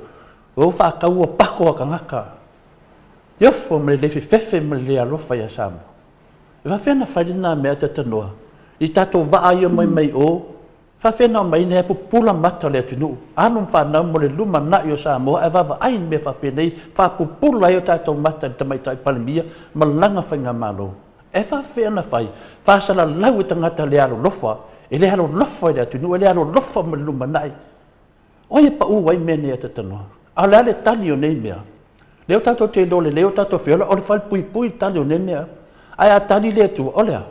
o wha kaua pako a kangaka. Iofo me le fefe me le alofa ia Samoa. E whawhena whairina mea te tanoa, I tātou waa ia mai o, whawhena mai ne pupula mata le atunu. Anum whanau mo le luma na i o Samoa, e wawa ain me whawhenei, whapupula i o tātou mata le tamaitai palimia, ma langa whainga malo. E whawhena whai, whasala lau I tangata le alo lofa, e le alo lofa i le atunu, e le alo lofa mo le luma nai. Oia pa uwai mene e te tanoa. A le ale tali o nei mea. Leo tātou te lole, leo tātou whiola, o le whai pui tali o nei mea. Ai a tali le atu, olea.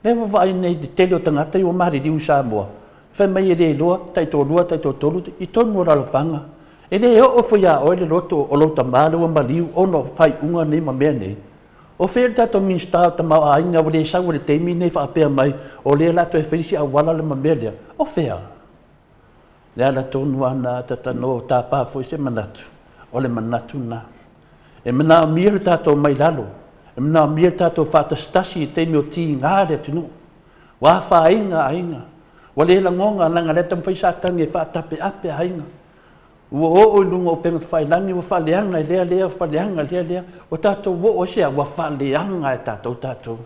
Leva vai nei te leo tangata I o mari liu Samoa. Whai mai e le loa, taito tolu, I tonu o ralawhanga. E le o fwoi a oe le loto o lota mālu o maliu, ono whai unga nei ma mea nei. O whea tato minsta o tamau a inga o le sau o le teimi nei whaapea mai, o le lato e whenisi a wala le ma mea lea. O whea. Le ala tonu ana tatano o tā pā fwoi se manatu. O le manatu na. E mana o mia le tato mai lalo. E mana o mia tato whaatastasi I teimi o ti ngā le tunu. Wa wha ainga. Wa le langonga langa le tam whaisatangi e whaatape ape ainga. Ua o lunga o penga whailangi wa whaleanga I lea. Wa tato wo o sea wa whaleanga e tato.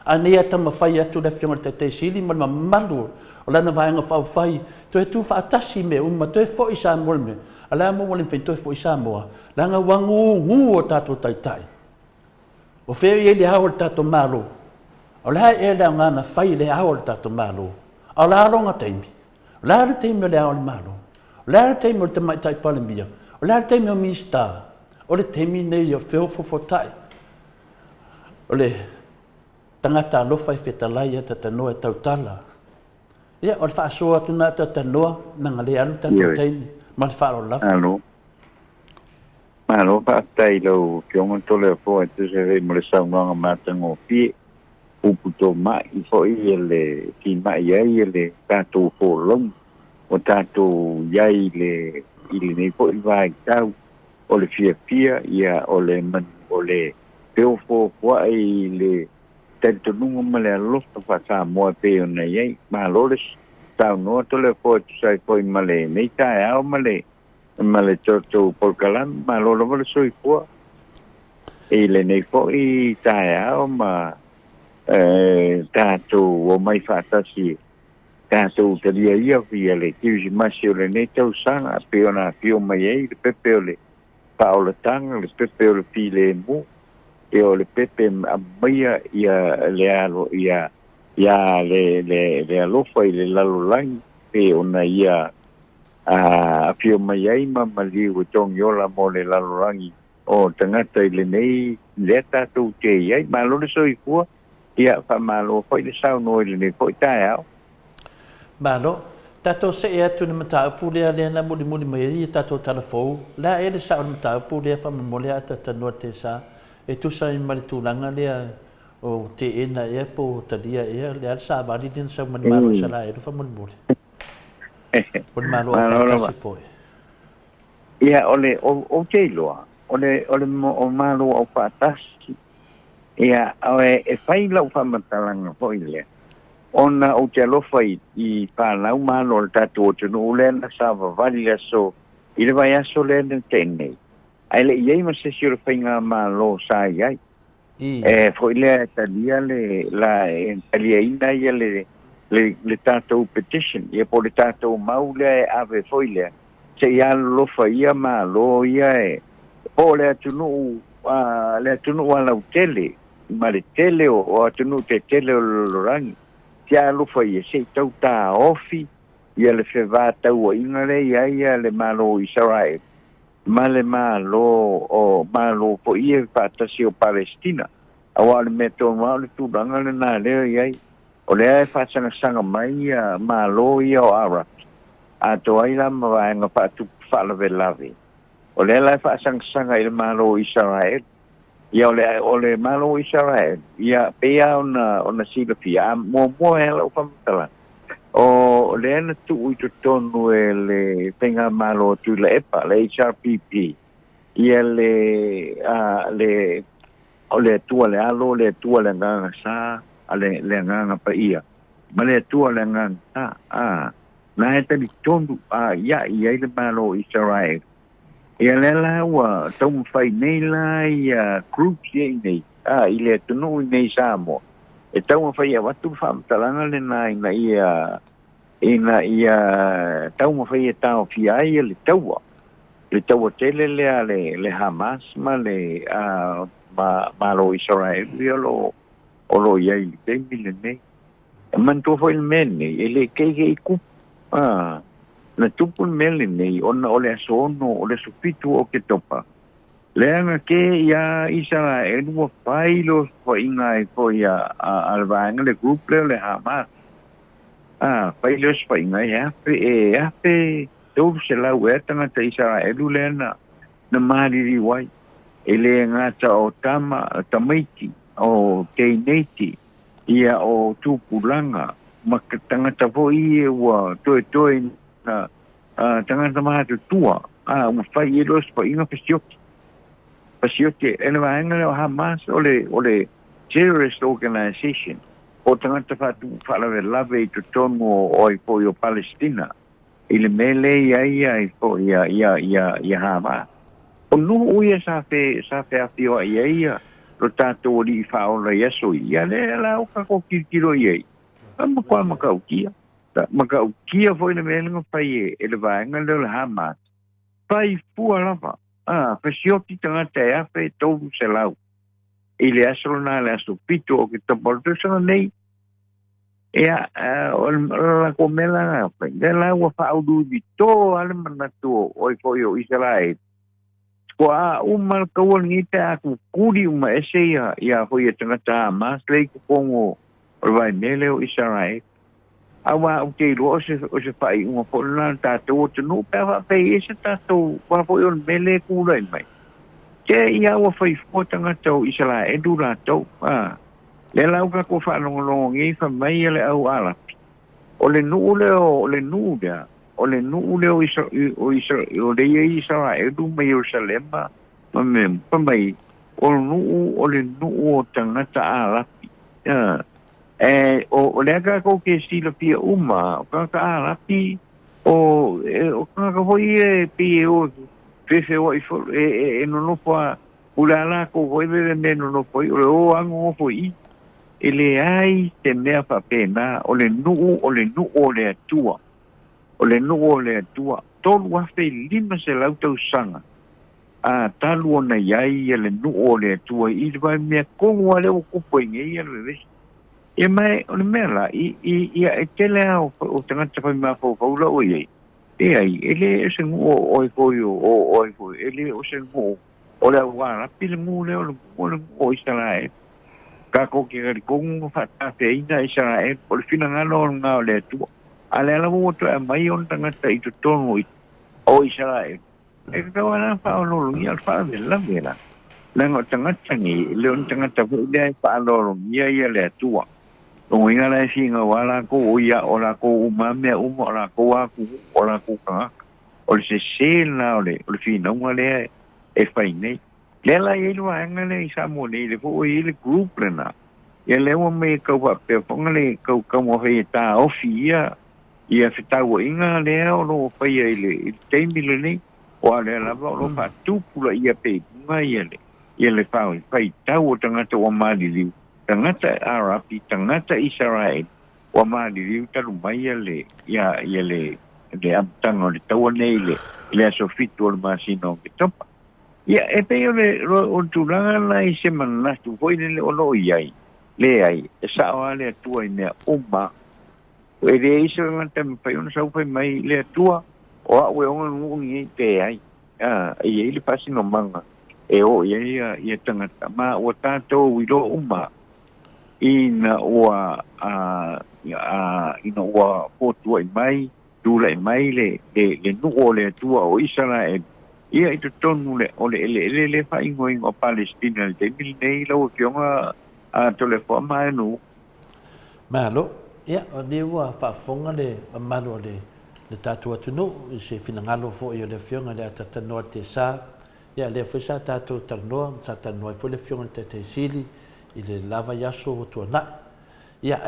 A nea tama whai atu le whionga te sili ma malu. O lana vaenga whai. To e tu whaatasi me uma, to e fo I Samoa me. A lea mo wale whain to e fo I Samoa. Langa wangu o tato taitai. O whea I le hao le tato malo. O lea e lea ngana whai le hao le tato malo. O lea ronga teimi. O lea le teimi o le hao le malo. O lea le teimi o le tamaitai palimia. O lea le teimi o mista. O le teimi nei o wheo fofotai. O le tangata alofa I whetalai e tatanoa e tautala. Ia, o le whaasua tuna te tanoa, nanga le anu tato teimi, ma le whaaro lafa. Alo. Alo, whaatai lau kionga tole a fōa te se rei mo le saunanga mātanga o pie. Uputo mai foi le ki mai ai le tato fōlong. O tato iai le ili nei po i vai tau. O le fia ia o le man o le peo fō i le tentonunga ma le alofa wha Samoa peo nei ai. Ma lores tau noa tole a fōa tu sai foi ma le nei tae au ma le toto polkalam ma lolo ma le soi fua e le nei fo i tae au ma tato o mai fatasi tato talia ia via le kiusi masi o le nei tau sanga pe ona pio mai ei le pepe o le paola tanga le pepe o le pile mu e o le pepe a maia ia le alo ia le alofa i le lalo langi pe ona ia a pio mai ai ma mali o tongi ola mo le lalorangi o tangata i le nei le tatou te ai ma lo le soi fua ia fa malo foi le sau no le nei foi tae au Malo, tato se e atu ni mata pule le na muli mai i tato telefou, la e le sa mata pule fa mole ata tanoa te sa e tu sa i mali tulanga le o te ena e po tadia e le al sa vali din sa mani malo sa la e fa mole. Por malo fa si foi. ia ole o te loa ole o malo o fatasi ia e fai lau fa matalanga foi le ona o te alofa i whanau malo le tatu o te nuu lena sa vavali aso i le vai aso lena tenei ai le iei ma se si o le whainga malo sa iai foi le talia talia ina ia le tatou petition ia po le tatou mau le ave foi le se ia lofa ia malo ia po le atunu ala o tele ma le tele o atunu te tele o lorangi tia lufa ia se tau ta ofi ia le feva tau inga le ia le malo Israel ma le malo po ia fatasi o Palestina awa le meto ma le tūranga le nā leo ia o le ai fatanga sanga mai malo ia o Arab a to ai la mawanga fatu falave lave o le ai fatanga sanga i le malo Israel ia o le malo Israel ia pea ona sila fia mo ela o famtala o le na tu to tonu le penga malo tu le epa le HRPP ia le o le tua le alo le tua le nganga sa ale le nganga pa ia ma le tua le nganga na e tali tonu ia le malo Israel ia le la wa tau fai nei la ia groups nei i le tunu nei Samoa e tau fai watu famtalanga le na ia tau fai tau fia ia le tau tele le Hamas ma le ma lo Israel ia lo ia i te mile nei man to foi men ele ke ku na tupu mele nei ona ole asono ole supitu o ke topa leanga ke ia Israel wa failo fo inga fo ia alvanga le group le Hamas failo fo inga ia pe to se la wetanga te Israel lena na mari wai ele ngata o tamaiti o teineti ia o tupulanga makatanga tavo i wa toi tangata maha tua fai elos pa inga pasiote ena vaenga leo Hamas ole terrorist organization o tangata fatu falave lave i tutongo o i po i o Palestina ile mele ia i po ia Hamas o nu uia sa fe afio ia lo tato li faola yeso ia le la o ka ko kiro ia ama kwa makaukia makaukia foi le melenga fai ele vaenga le Hamas fai fua lava fesioti tangata e afe tau se lau ile asolona le asupito o ke tapolto sa nei o la komela de la wa faudu di to ale manato o foi o Israel kwa umal kawal ngita aku kuri uma ia foi tangata Hamas le ko kongo vai mele o Israel awa o te ro o se fai un po na tātou te no pe va pe ese tātou wa po o mele ku rai mai ke ia o fai fotanga tau isala e dura tau le lau ka ko fa longo ngi fa mai le au ala o le nu le o le nu dia o le nu le o isa o le isa e du mai o salema ma me pa mai o le nu o tangata ala o le ka ko ke stila pia uma ka ala pi o ka ko ie pi o fefe o no pa ulala ko voi be no po o ango po i ele ai te mea pa pena o le nu o le atua o le nu o le atua tolu wa fe lima se lauta usanga talu ona iai le nu o le atua i vai mea kongo ale o kupo ngai ale ve e mai o le mea la i tele o tangata pa ma po paula o iai e ai ele se ngu o ele o se ngu o le wala pile ngu le o isala ka ko ke ri kong fa ta te ina isa e por fina ngalo nga le tu ale ala mo to mai on tanga tai to tono o isa e ka wana fa lo ni al fa de la mera la ngo tanga tangi le on tanga ta de fa lo ni ia le tu o ina la singa wala ko o ia o la ko ma me o mo la ko a ku o la ku ka o se na o fina ngale e fa nei lela i lua angale i Samoa le fo i le group lena ia le o me ka wa pe fongale ka mo he ta ofia ia fita wo inga le o no fa ia le teimi le ni o le la lo pa tu pula ia pe mai ele fa ta o tanga to o mali li tangata arapi tangata Israel o mali li ta lu mai le ia le am tanga le to nei le so fitu o masino ke topa ia e pe o tulanga na i se mana tu foi le o lo iai le ai e sa o le tua i mea uma o e le iso ngata me pai ona sau pai mai le tua o a ue onga ngungi te ai i le pasi no manga e o ia tangata ma o tātou wilo uma ina ua potua i mai tula i mai le nu o le tua o Israel ia i tonu le le fa ingo Palestina le te mil nei lo fionga to le fo mai no malo ia o le wa fa fonga le malo le tatu atu no se finangalo fo i le fionga le tata no te sa ia le fo sa tatu tano tata no fo le fionga te sili i le lava yaso to na ia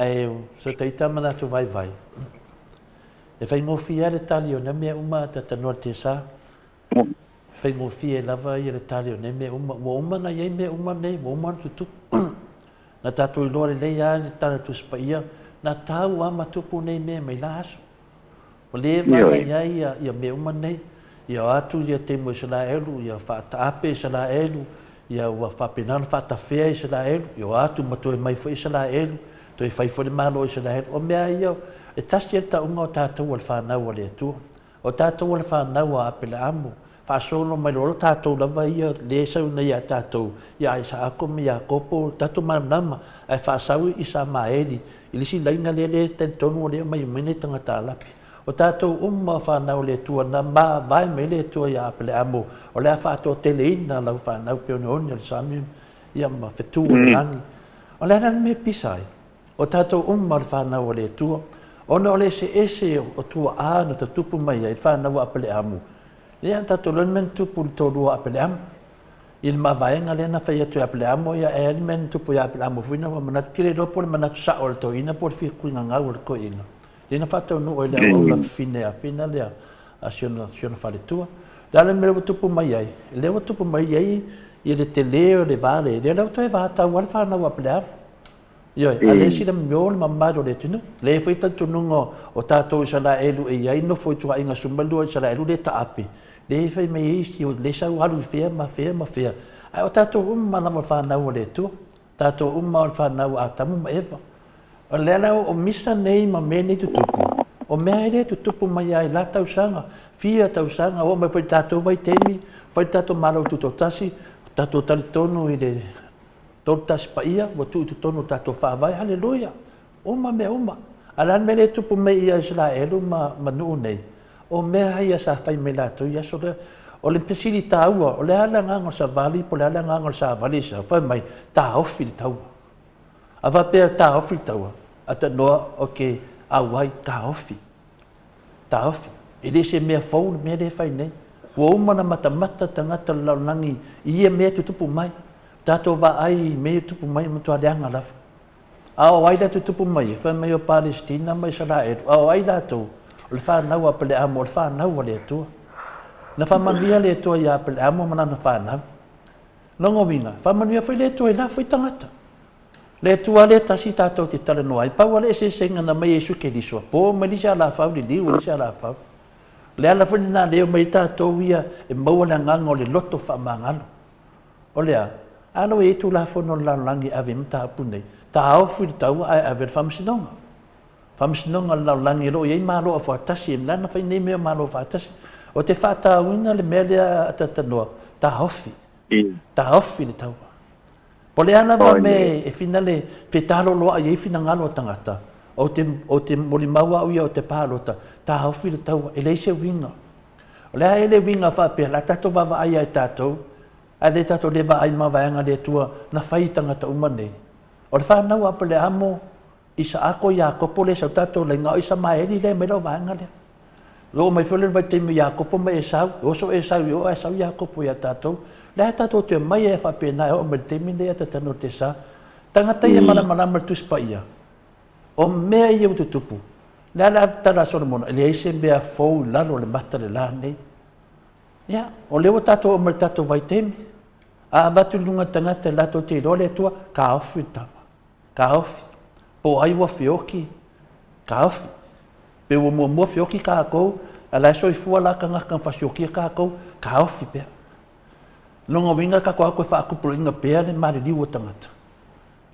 se taita mana to vai e fa ingo fia le talio na me uma tata no te sa fai mo fie lava i le tali o ne me uma na iei me uma nei mo uma tutu na tatu i lore nei a le tala tu spaia na tau ama tupu nei me mai laso o le vana iei ia me uma nei ia atu ia te mo sala elu ia whaata ape sala elu ia ua whapinana whaata whea i sala elu ia atu mato e mai fo i sala elu to e whai fo malo i sala elu o mea ia e tasi e ta unga o tātou al whanau le atua o tātou al whanau a apele amu Pasolo mai loro tātou lava ia le sau na ia tātou ia ai sa ako me ia kopo tātou manama ai whaasau i sa maeli i lisi lainga le tonu o lea mai mene tangata alapi o tātou whanau le tua na vai mai le tua ia apele amo o lea whaatou teleina lau whanau peone oni al sami ia ma whetu o langi o lea nana me pisai o tātou whanau le tua ona o le ese o tua na ta tupu mai ai whanau apele amo le anta tolon men tupu tolu apele am il ma vaenga le na fai tu apele am ya men tupu ya apele am fina wa manat kile do por manat sa ol to ina por fi ku nga ol ko ina le na fato no ole o la fine a fina le a siona fa le tua dale me tupu mai ai le tupu mai ai i le tele le vale le lo to e va ta wal fa na apele am yo ale si le mol mamma do le tunu le foi tanto nungo o tato sala elu e ai no foi tua inga sumbalu sala elu le ta api le fai mai isti o le sau alu fea ai o tato umma na mo fa na o le tu tato umma o fa na o atamu eva o le la o misa nei ma meni tu tupu o me le tu tupu mai ai la tau sanga fia tau sanga o me foi tato vai temi foi tato malo tu tasi tato talitonu i le Tota spaia, wa tu tonu tato whawai, halleluja. Uma me uma. Alan me le tupu mai ia Israelu ma nuu nei. O mea ia sa whai me lato ia so le o le pesilita ua o le ala ngangol sa vali po le ala ngangol sa vali sa whai mai ta ofi le taua. A wapea ta ofi le taua. A ta noa o ke awai ta ofi. Ta ofi. E le se mea fau le mea le whai nei. Ua umana mata tangata laulangi ia mea tutupu mai. Tato wa ai mea tupu mai matua leanga lafa. Ao ai la tutupu mai, whai mai o Palestina mai Israel. Ao ai la tau. O le whanau a pele amo, o le whanau a le atua. Na whamania le atua ia pele amo mana na whanau. Longo winga, whamania whai le atua i la whai tangata. Le atua le tasi tātou te tala noa. I paua le se senga na mai Yesu ke lisua. Po mai lisa la whau li liu, lisa la whau. Le ala whai nā leo mai tātou ia e maua le nganga o le loto whamangalo. O lea, alo e tu la whono la langi ave mta apunei. Ta awhi le tau ai ave le whamsinonga. Whamsinonga la langi lo iei malo a whatasi. E mlana whai nei mea malo a whatasi. O te whatawina le mea lea atatanoa. Ta awhi. Ta awhi le tau. Po le ana wa me e fina le whetalo loa iei fina ngalo a tangata. O te moli maua au ia o te pālota. Ta awhi le tau. E leise winga. O lea e le winga whapea. La tato wawa ai ai tatou. A le tato le wa ai mawaanga le tua na whai tangata umanei. O le whanau apa le amo isa ako Iakopo le sau tatou le ngau isa maeli le melo waanga le. Lo mai whele vai teimu Iakopo mai Esau. Oso Esau i o Esau Iakopo ia tatou. Le tatou te mai e whapena o mai teimi le ata tano te sa. Tangata ia mana tuspa ia. O mea ia ututupu. Le ala tala Solomon. Le eise mea fau lalo le mata le la nei. Ia, o leo tatou o mai tatou vai teimi. A batu lunga tangata lato te role tua, ka ofi tawa. Ka ofi. Po ai wa fioki. Ka ofi. Pe wa mua fioki ka kou, a la soi fua la ka ngaka fasioki ka kou, ka ofi pea. Longa winga ka koa koe whaakupulo inga pea le mari liu o tangata.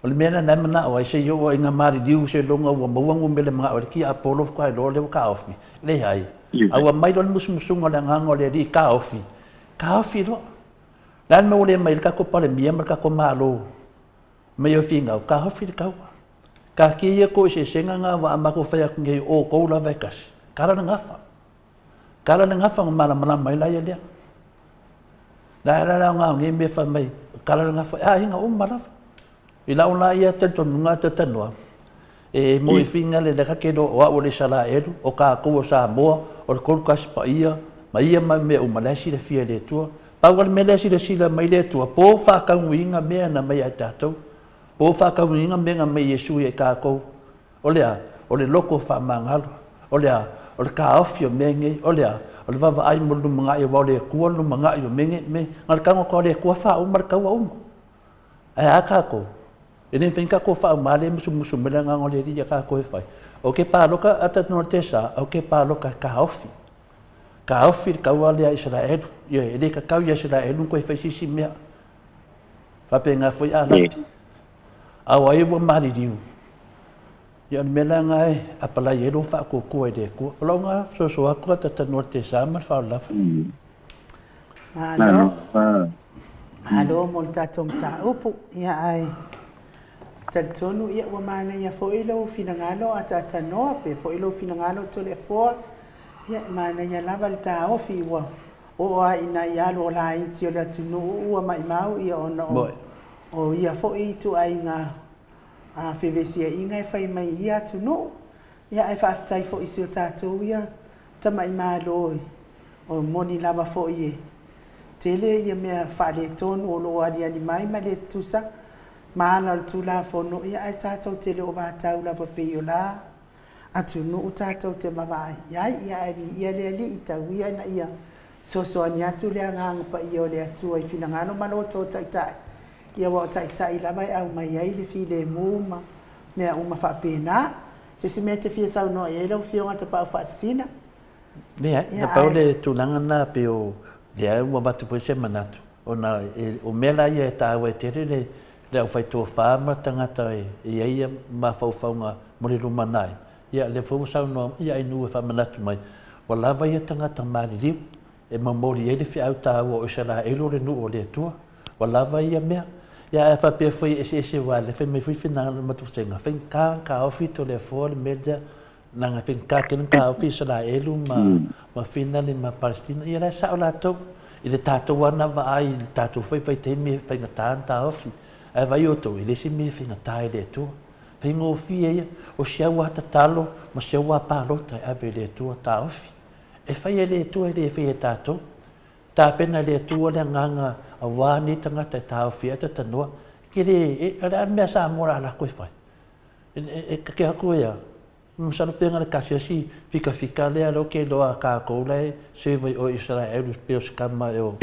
O le mena namana o ai se yo o inga mari liu se longa ua mauangu mele mga o le ki Apollo kwa ilo leo ka ofi. Le hai. Awa mai lon musumusunga le ngango le di ka ofi. Ka ofi lo. Lan mo le mai ka ko pale mia mar ka ko malo. Mai o finga ka hofi ka. Ka ki ko se senga nga wa ma ko fa nge o ko la vekas. Kala nga fa. Kala nga fa mala mai la ya. La nga nge me fa mai. Kala nga fa a hinga mala. Ila una ia te tonunga te tanua. E mo finga le ka ke do wa o le sala edu o ka ko Samoa o ko ka spa ia. Mai ia me o malasi le fia le tua. Pawal mele sila mai le tua po fa ka winga me na mai atato po fa ka winga me nga mai Yesu e ka ko olea o le loko fa mangalo olea o le ka ofio menge olea o le va ai mo lu manga e wale ku lu manga yo menge me ngal ka ko le ku fa o mar ka wa ai aka ko ene finka ko fa male musu mele nga ngole ri ka ko fa o ke pa loka atat nortesa o ke pa loka ka ofi ka ofir ka wale a Israel ia ele ka kau ia Israel ko fai sisi mea fa penga foi ala au ai wo mari diu ia mela ngai apala yelo fa ko ko de ko longa so aku ta norte samar fa la Halo molta tom ta upu ia ai tonu ia wa mana ia fo ilo finangalo ata no pe fo ilo finangalo to le fo ia mana ia lava le ta ofi wa o a ina ia lo la i tio la tunu ua mai mau ia ona o ia fo i tu ai nga a fevesia inga e fai mai ia tunu ia e whaafitai fo i sio tātou ia ta mai malo o moni lava fo i e tele ia mea whaale tonu o lo ali ali mai ma le tusa maana tu la fo no ia e tātou tele o vātau lava pe o la atu no tātou te mawai ia ia le ali i tau ia na ia so ani atu le nganga pa ia o le atu ai finangano malo to taitai ia wa taitai la mai au mai ai le file muma mea uma fa pena se mete fia sau no ia lo fio ngata pa fasina na paule tulanga na pe o le au wa batu po se manatu ona o mela ia ta wa tere le au fai to fama tangata ia ma faufaunga mori rumanai ia le fo sau no ia inu fa manatu mai wala vai ia tangata mari liu e mamori e le fi au ta o sala e lo le no o le tua wala vai ia mea Ya fa pe foi ese wale fe me fui fina ma tu senga fe ka ofi to le for media na nga fe ka ken ka ofi sala elu ma fina ni ma Palestina ia la sa ola to ile tato wana va ai tato foi te me fe nga ta ofi e vai o to ile si me fe nga ta ile to fe ngo fi ia o sia wa ta talo ma sia wa pa lo ta ave le to ta ofi e fai ele to ele fe tato ta pena le tu le nganga a wani tanga te tau fia te tanua kiri era me sa mora la ko fai ke aku ya msa no penga le kasi si fika le lo ke lo ka ko le se vai o Israel pe os kama o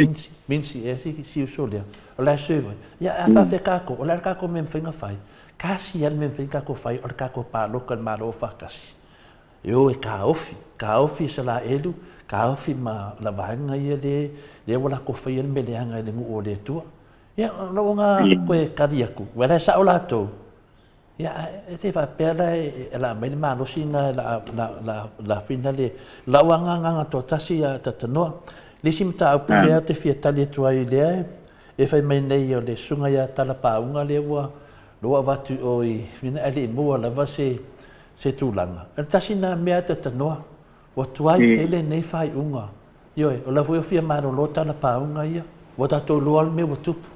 minsi si usolia la se vai ya fa fe ka ko la ka ko men finga fai kasi al men finga ko fai o ka ko pa lo kan ma lo fa kasi yo e ka ofi sala elu ka ofi ma la vanga ia le wala ko fai el meleanga le mu o le tu ya no nga ko kariaku wala sa ola to ya te fa pela la me ma no singa la finale la wanga nga to tasi ya tatano le simta pulea te fia tali tu ai le e fai mai nei o le sunga ya tala pa unga le wa lo va tu oi fina ali mo la va se tūlanga. E tasi nā mea te tanoa, wa tuai tele nei whai unga. Ioi, o la fia maro lo tala pā unga ia, wa tato loa me wa tupu.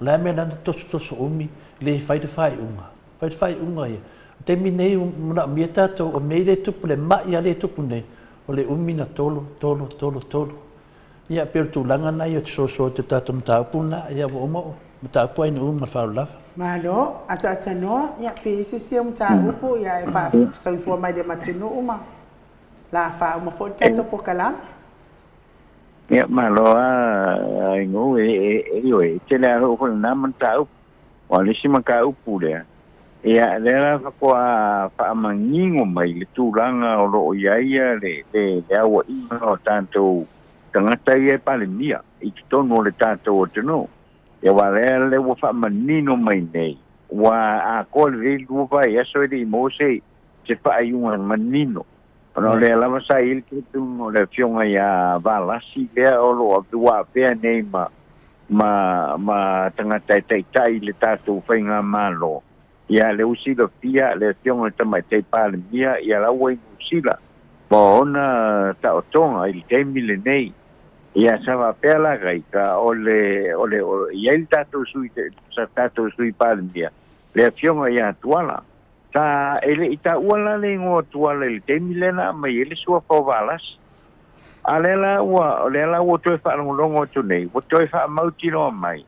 La mea nana tosu umi, le whai unga. Whai unga ia. Te mi nei muna mea tato o mei le tupu, le mai a le tupu nei, o le umi na tolo. Ia pero tūlanga nei o te so te tato mtaupuna, ia wa oma o. Mtaupu ai nu mawhau lava. Malo, ata noa, ia pe isi mta upu, ia e pa soifua mai de matunu uma. La fa uma fo tato po kalam. Ia malo ai ngu e te le aro ko na mta upu. Wa le sima ka upu le. Ia le la ko fa mangingo mai le tulanga o lo ia le awa I o tanto tangata ia pa le mia. I tono le tanto o tino. Ya wale wa fa manino mai nei wa a ko le luva ya so di mose se fa ayun manino no le la masa il que tu no le fionga ya vala si le o lo wa pe nei ma tanga tai le tatu fainga malo ya le usi lo pia le fionga tama tai pa le mia ya la wa usila bona ta otonga il temile nei ia sama pela gaita ole ia il tato sui palmia le fionga ia tuala ta ele ita uala le ngo tuala le temilena mai ele sua povalas alela wa to fa longo to nei wo to fa mautino mai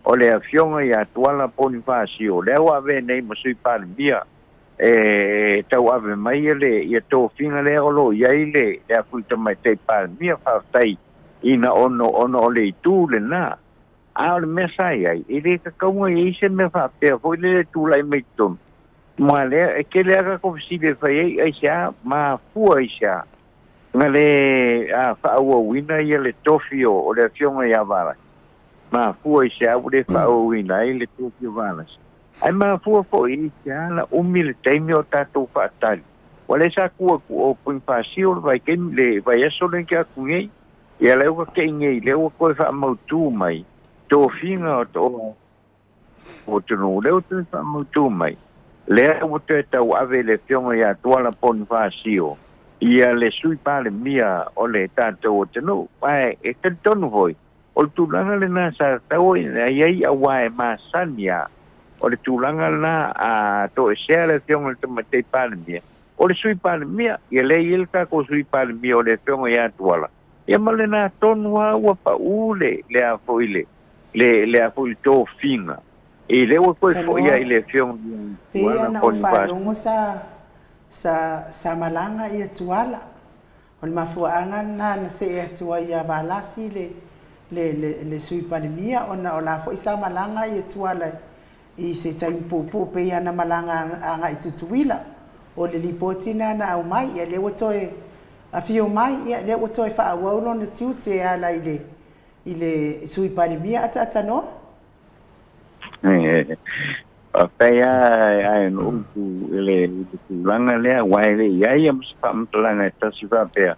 ole fionga ia tuala Bonifacio le wa ve nei mo sui palmia tau ave mai ele ia to finga le olo ia ile ia fuita mai te palmia fa tai ina ono le tu le na al mesai ai ile ka como ise me fa pe foi le tu lai mai tom ma le ke le ka ko si be fa ai sia ma fu ai sia ngale a fa o wina ia le tofio o le fionga ia vala ma fu ai sia o le fa o wina ile tofio vala ai ma fu i sia la umil taimi o tatu fa tali wale sa ku o pun fa si o vai ken le vai so le ka ku ngai ia leu ka keingi leu ko fa mautu mai to finga o tunu leu to fa mautu mai leu te tau ave le fionga ia tuala Bonifacio ia le sui pale mia o le tato o tunu ai e te tonu voi o tulanga le na sa tau ai awai ma sania o le tulanga na a to se le fionga te mate pale mia o le sui pale mia ia le il ka ko sui pale mia o le fionga ia tuala ia malena tonua ua paule le a foile le a foile to finga e le ua koe foia i le fiong pia na o wharongo sa malanga ia tuala o le mafuaanga na se ia tua ia valasi le sui palimia o la fo isa malanga ia tuala i se taimpupu pia na malanga anga i tutuila o le lipotina na au mai ia le ua toe a fio mai ia le o toi fa wa no tiu te ala ile sui palimia ata no paya ai no ele langa le wa le ia ia spam plana ta siva pe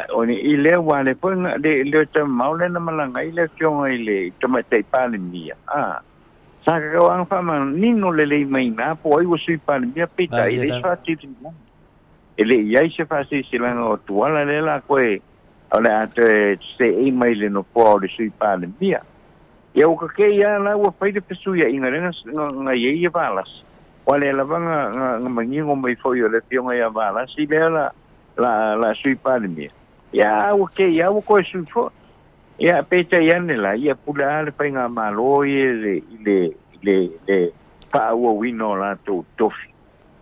oni ile wa le pon le te maule na malanga ile fio ile te mate palimia sa ka ang fa man nino le mai na po ai wo sui pa mia pita i le fa ti ele ia se fa se silang o tuala le la koe ole ate se e mai le no po le sui pa mia ia o ka ke ia la wo fa de pesu ia inga nga ye balas wale la banga nga mangingo mai fo yo le pionga ia balas si le la sui pa mia ia o ke ia o ko sui fo ia peta ia ne la ia pula le pa nga malo le pa o wino la to tofi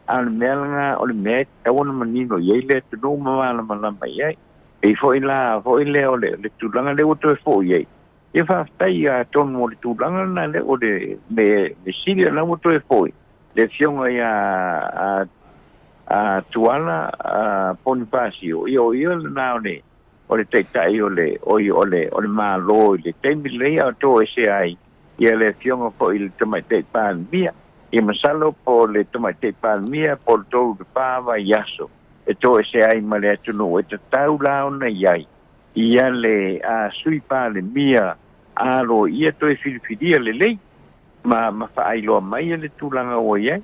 al melanga o le met e wona manino ye le tu ma la mai e fo ila fo ile o le tulanga le o to fo ye e fa stai a ton mo le tulanga na le o de me silia na mo to fo le fionga ia a tuala a Bonifacio io na ne o le tai o le malo le tembi le to ese ai ia le fionga po il tomate pan mia e masalo po le tomate pan mia po to pa va yaso e to ese ai male tu no e tau la ona iai ia le a sui pa le mia alo ia to e filfidia le ma fa ai lo mai le tulanga o iai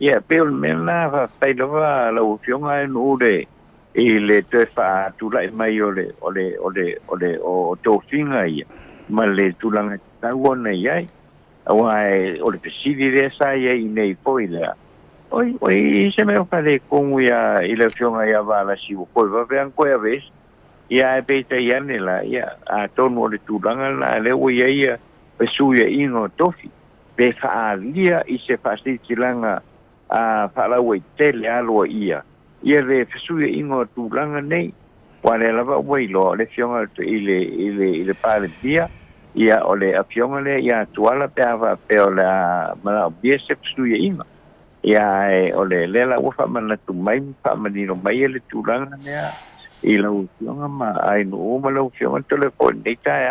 ia pe mena fa tai lo va lo fionga no de e le te fa tu lai mai o to finga ia ma le tulanga tau ona iai awai o le pesidi de sa ia nei poila oi se me fa de con ia ile fionga ia vala si o va vean ko ia ves ia e pe te ia nela ia a tono le tulanga la le o ia pesu ia ingo tofi pe fa lia i se fa sti tilanga a fa la o tele alo ia le pesu ia ingo tulanga nei wale la va wei lo le fionga ile pale dia ia ole afionga le ia tuala pe ava pe ole ma biese pesu ia ingo ia ole lela o fa mana tu mai fa manino mai le tulanga nea i lau fionga ma ai no ma lau fionga telefone nei tae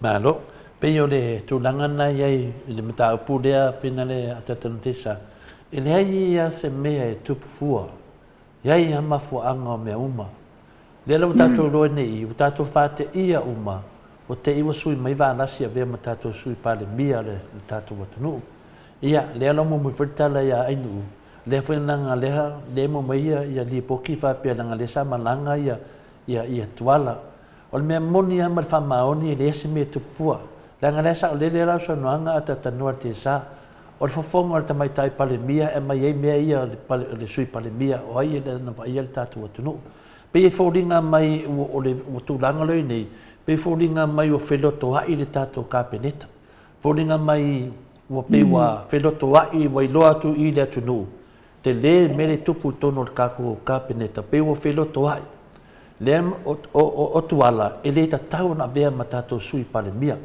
malo pe yo le tulanga na ia le mata pu dea finale atatantisa ele ai ia se me tu fua ia ia ma fu anga me uma le lau tatu ro nei tatu fate ia uma o te iwa sui mai va nasi a ve mata to sui pa le mia le tatu watunu ia le alo mo furtala ia ainu le fenanga le mo mai ia li poki fa pe nanga le sama langa ia tuala o me monia mal fa maoni le se me tu fua langa le sa le la so noanga ata tanua te sa o fofonga ta mai tai pale mia e mai me ia le sui pale mia o ai le na ia le tatu watunu pe foldinga mai o le tulanga le nei pe foldinga mai o feloto ai le tatu kapeneta foldinga mai wa pe wa feloto ai wa loa tu i le tunu te le mele tupu tono kako kapeneta pe wa feloto ai le o tuala ele ta tau na bea matato sui pale mia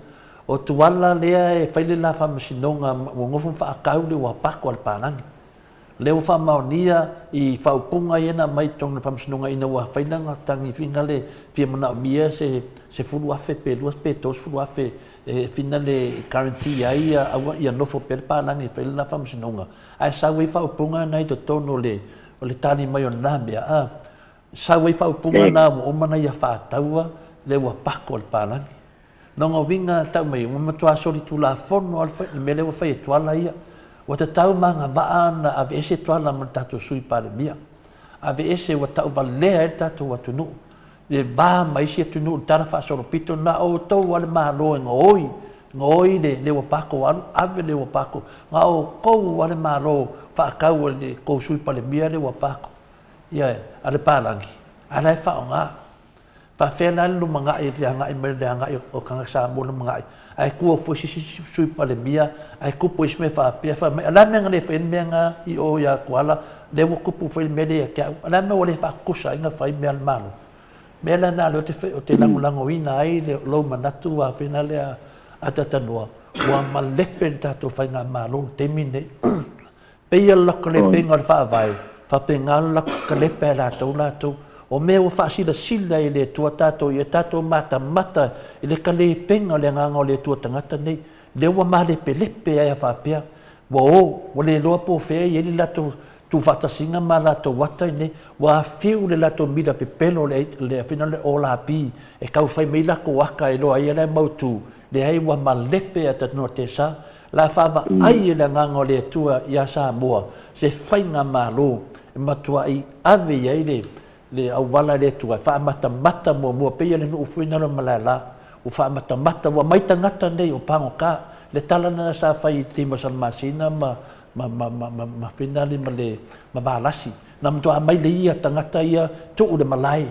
o tuala le e faile la fa masinonga mo ngofu fa akau le wa pako al panani le fa maonia i fa upunga ina mai tong fa masinonga ina wa faina tangi finale fi mana mia se fulu afe pe luas pe tos fulu afe finale guarantee ai awa ia no fo per panani faile la fa masinonga ai sa we fa upunga nai to tono le tani mai ona mea sa wei fa upunga na o mana ia fa taua le wa pako al panani nonga winga tau mai o matua soli tu la fono al fa me le wa fa tuala ia wa ta tau manga ba ana ave ese tuala man tatu sui pa le mia ave ese wa tau ba le tatu wa tunu le ba mai se tunu tara fa solo pito na o to wal ma lo ngoi le wa pako ave le wa pako nga o ko wal ma lo fa ka le ko sui pa le mia le wa pako ia ale palangi ala fa nga fa fena lu manga i nga i mer nga o kanga sa mo lu manga ai ku fo si sui pale mia ai ku pois me fa pe fa ala me ngale fen me nga i o ya kwala le wo ku pu fe me de ka ala me ole fa ku sa nga fa me al malo me la na lo te fe o te lango ina ai le lo manatu wa fena le atatanua wa malepe tato fa nga malo te mine pe ia la kole pe ngal fa vai fa pengala ka le pela to o me o fa sila ile tua tato ia tato mata ile ka le penga le nganga le tua tangata nei le wa male pelepe ia fa pia wo le lo po fe ile la tu fata singa mala to wata nei wa fiu le la to mila pe pelo le final o la pi e ka fa me la ko aka ilo ia le mautu le ai wa malepe ata no te sa la fava ai le nganga le tua ia Samoa se fainga malo e matua i ave ia le au wala le tua fa mata mo pe le no fuina lo malala o fa mata wa mai tangata nei o pango ka le talana sa fai timo sal masina ma finali ma balasi nam to mai le ia tangata ia tu le malai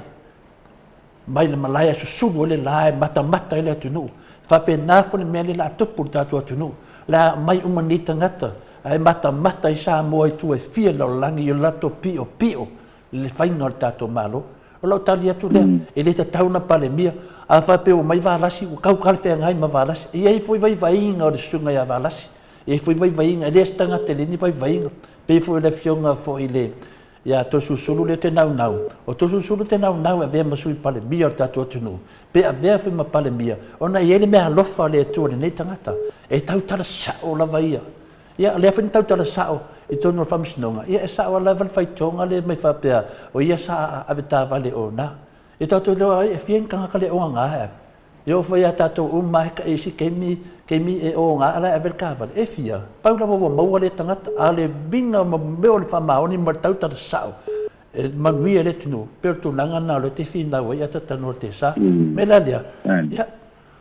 mai le malai su le lai mata le tunu fa pe na fu le mele la tupu tatu tunu la mai umani tangata ai mata i Samoa i tu e fia lo langi yo lato pio le fainga o tato malo o lau tali atu lea e le tauna pale mia a fa pe o mai valasi o kau kalfe ngai ma valasi e ai foi vai vainga o le sunga ia valasi e foi vai vainga e le stanga te le ni vai vainga pe foi le fionga foi le ia to susulu le te nau o to susulu te nau e ve masui pale mia o tato tunu pe a ve foi ma pale mia ona i ele me alofa le tu le nei tangata e tau tala sa o la vaia ia le fa tau tala sa o i tono famisnonga ia sa o level faitonga le mai fa pe o ia sa aveta vale ona e tatu le e fien kanga kale o nga yo foi a tatu mai ka isi kemi e o nga ala ever ka vale e fia paula vo mo le tangata ale binga mo me o le fa maoni mo tau tala sa e manui le tunu per tu nanga na le te fina o ia tata no te sa me la dia ia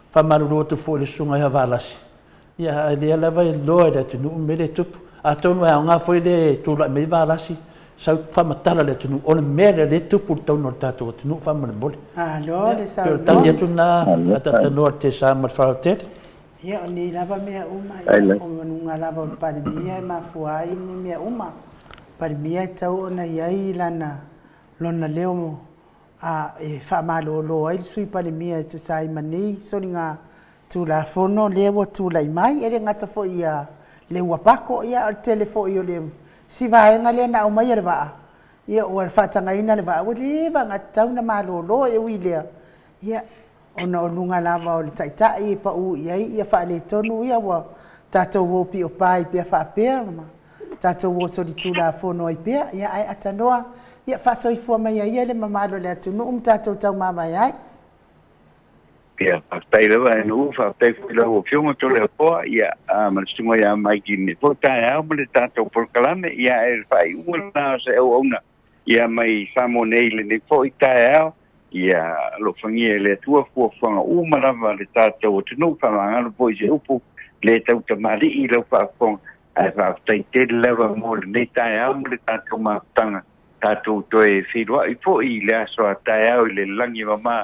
fa maru tu fo le sunga ya valasi ia le la vai lo le tunu me le tupu a tonu e nga foi le tu la me valasi sa fa matala le tunu o le mere le tupu tonu tatu tunu fa mo le bole alo le sa per tani tu na tata no te sa mo fa te ia ni lava mea uma o manunga lava pa mia ma fuai ni mea uma pa mia tau na iai lana lona leo a e fa malo ai sui pa mia tu sai mani soninga tu la fono lewo tu la mai e ngata fo ia le wapako ia al telefo io le si vai nga le na o mai le va ia o fa tanga ina le va o le va ngata una malo e wilia ia ona lunga lava o le taitai pa u ia fa le tonu ia wa tato wo pi o pai pe fa pe ma tato wo so di tu la fono i pe ia ai atanoa ia fa so i fu mai ia le mamalo le atu no tato tau mama ia Pia,pai lewa e nu fa pe ku le o fionga to le po ia ma sunga ia mai ki ni po ta ia mo le tato por kalame ia e fai una se o ona ia mai Samoa le ni po ta ia lo fangi le tua fu fanga uma lava le tato to no fa nga lo po je upu le tau ta mari i lo fa fong ai fa tai te lewa mo le ta ia mo le tato ma tanga tato to e filwa i po i le aso ta ia le langi mama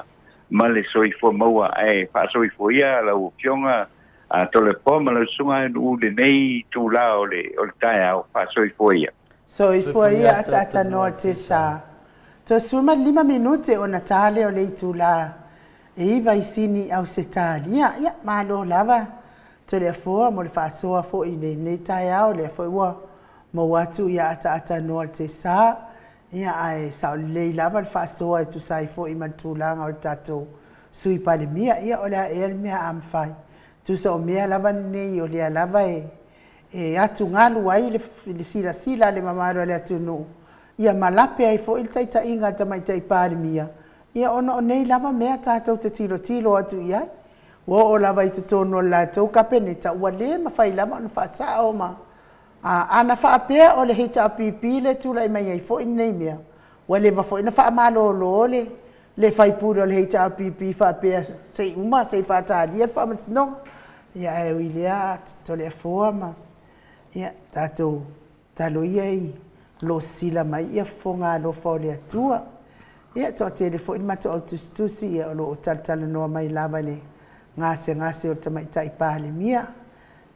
male soi fo maua e fa soi fo ia la u fionga a tole po ma le sunga u le nei tu la o le taia o fa soi fo ia ata no te sa to suma 5 minute ona tale o le tu la e vai sini au setalia ia malo lava to le fo mo le fa so fo i le nei taia o le fo wa mo watu ia ata no te sa ia ai sa le lava le fa so tu sai fo i matulanga o tato sui pa le mia ia o le e mia am fai tu so mia lava nei o le lava e atu ngalu ai le sila le mamaro le atu no ia malape ai fo il taita inga ta mai tai pa le mia ia ono nei lava mea tato te tilo atu ia wo o lava i te tono la tau kapeneta ua le ma fai lava no fa sa o ma ana fa pe o le hita pipi le tu la mai ai fo in nei mea wa le va fo ina fa malo lo le fai puro le hita pipi fa pe sei uma sei fa ta dia fa mas no ia e wilia to le forma ia tato talo ia lo sila mai ia fonga lo fo le tua ia to telefone ma to tusi ia lo tal no mai lava le ngase o tamai tai pa le mia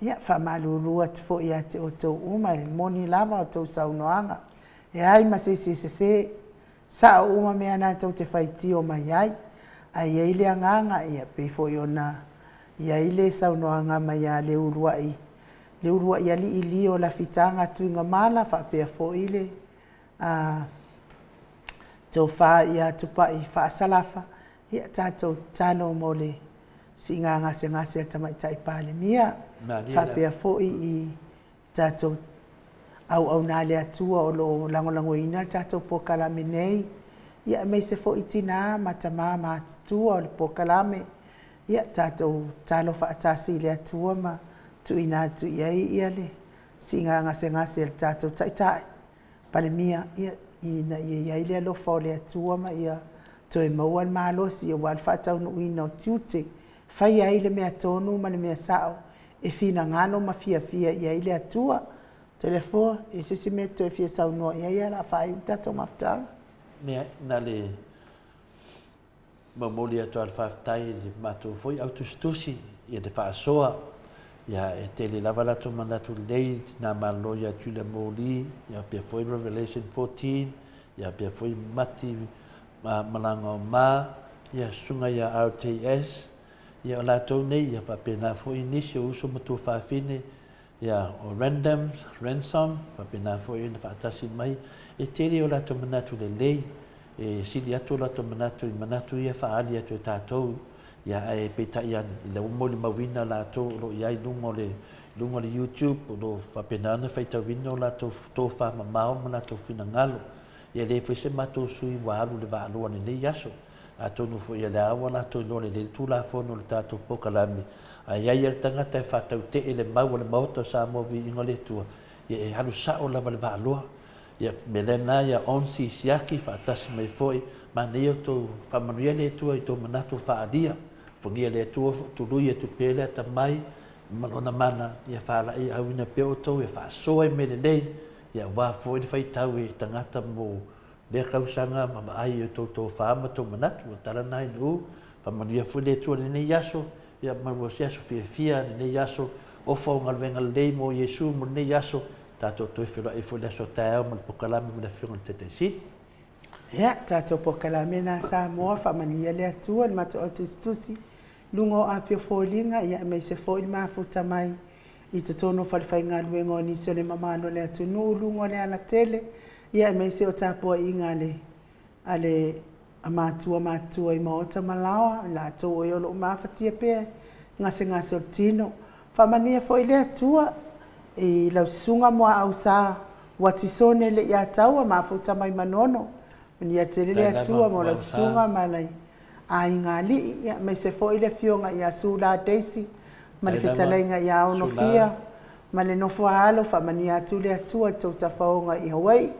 ia fa malulu at fo ia te o to uma moni lava o to saunoanga e ai ma se sa uma me ana to te faiti o mai ai ile anganga ia pe fo iona ia ile saunoanga mai le urua ia li o la fitanga tuinga mala fa pe fo ile to fa ia to pa i fa salafa ia tato talo mole singa ngase tamai tai pale mia fa pe fo i tato au na le atua o lo lango ina tato po kalame nei ia me se fo itina matama tu o po kalame ia tato talo fa atasi le atua ma tu ina tu ia le singa ngase le tātou taitai pale mia ina ia le alofa o le atua ma ia toe maua le malosi o wal faataunuuina o tiute fai ai le mea tonu ma le mea sa'o e finagalo ma fiafia ia i le atua telefoa e sisi mea toe fia saunoa ia la fai tatou mafutaga na le mamoli atu al faafetai le matou foi autusitusi ia le faasoa ia e tele lava latou manatu lelei tinā malolo ia atu le moli ia pea foi Revelation 14 ia pea foi mati malaga o mā ia suga ia RTS ia o latou nei ia faapena foi nisi o uso matuafafine ia o ransom faapena foi na faatasi mai e tele o latou manatu lelei e sili atu o latou manatu i manatu ia faali atu e tatou ia e peitai ana i le umoli mauina o latou o loo iai luga o le YouTube o loo faapena ana faitauina o latou tofamamao ma latou finagalo ia lē foi se matou sui ua alu le vaalua lelei aso atonu foʻi a le aua latou iloa lelei le tulafono o le tatou pokalami aiai ia le tagata e faatautee le mau o le maota o Samoa viiga o le atua ia e alusao lava le vaalua ia me lena ia onsi siaki faatasi mai foʻi manei o tou faamanuia le atua i tou manatu faalia fogia le atua tului e tupē le atamai ma lona mana ia faalaʻi auina pea outou e faasoa i me lelei ia ua foʻi le faitau e tagata mo le kausaga ma maai o tou fa ma tou manatu o talana inu faamanuia foi le atua lenei aso ia maua se aso fiafia lenei aso o faugaluega lelei mo iesu mo lenei aso tatou toe feloaʻi foi le aso taeao ma le pokalami ma le afioga le tataisini ia tatou pokalami na Samoa faamanuia le atua le matou autusitusi luga o apiofoliga ia mai se foʻi le mafuta mai i totonu falefaigaluega o nisi o le mamalo le atunuu luga o le ala tele ia mai se o tapuaʻiga ale matua i maota malaoa latou e o loo mafatia pea gasegase o le tino faamanuia foʻi le atua i laususuga mo aʻausā ua tisone leʻi ataua mafuta mai manono ia tele le atua mo laususuga ma lai aiga alii ia mai se foʻi le fioga ia sula daisy ma le fetalaiga ia aonofia ma le nofo alo faamanuia atu le atua i tou tafaoga i Hawaii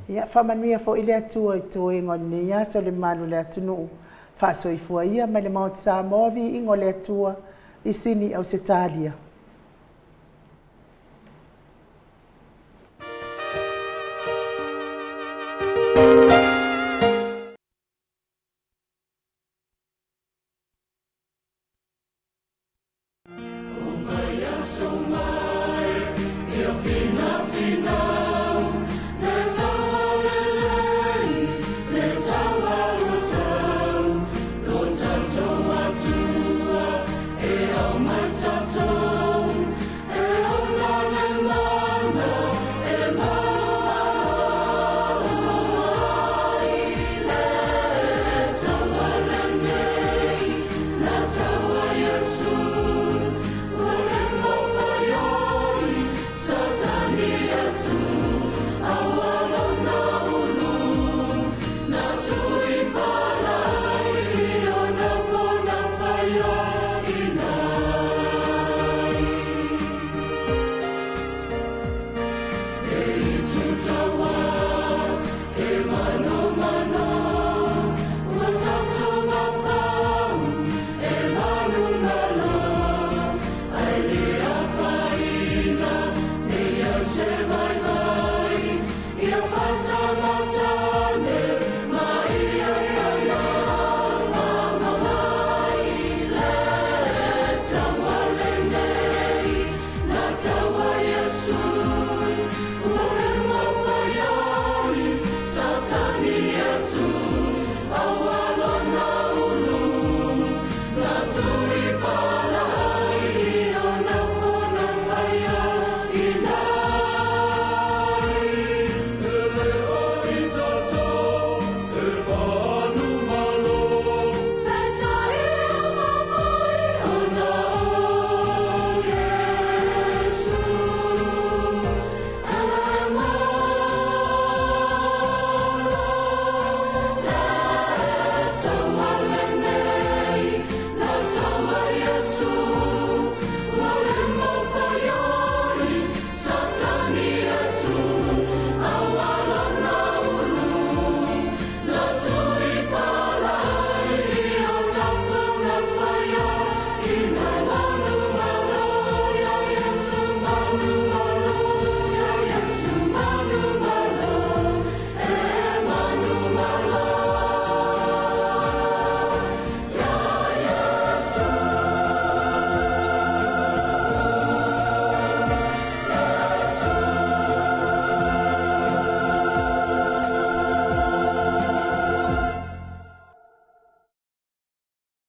ia faamanuia foʻi le atua i toega o lenei aso le malu le atunuu faasoifua ia mai le maoti Samoa viiga o le atua i sini au se talia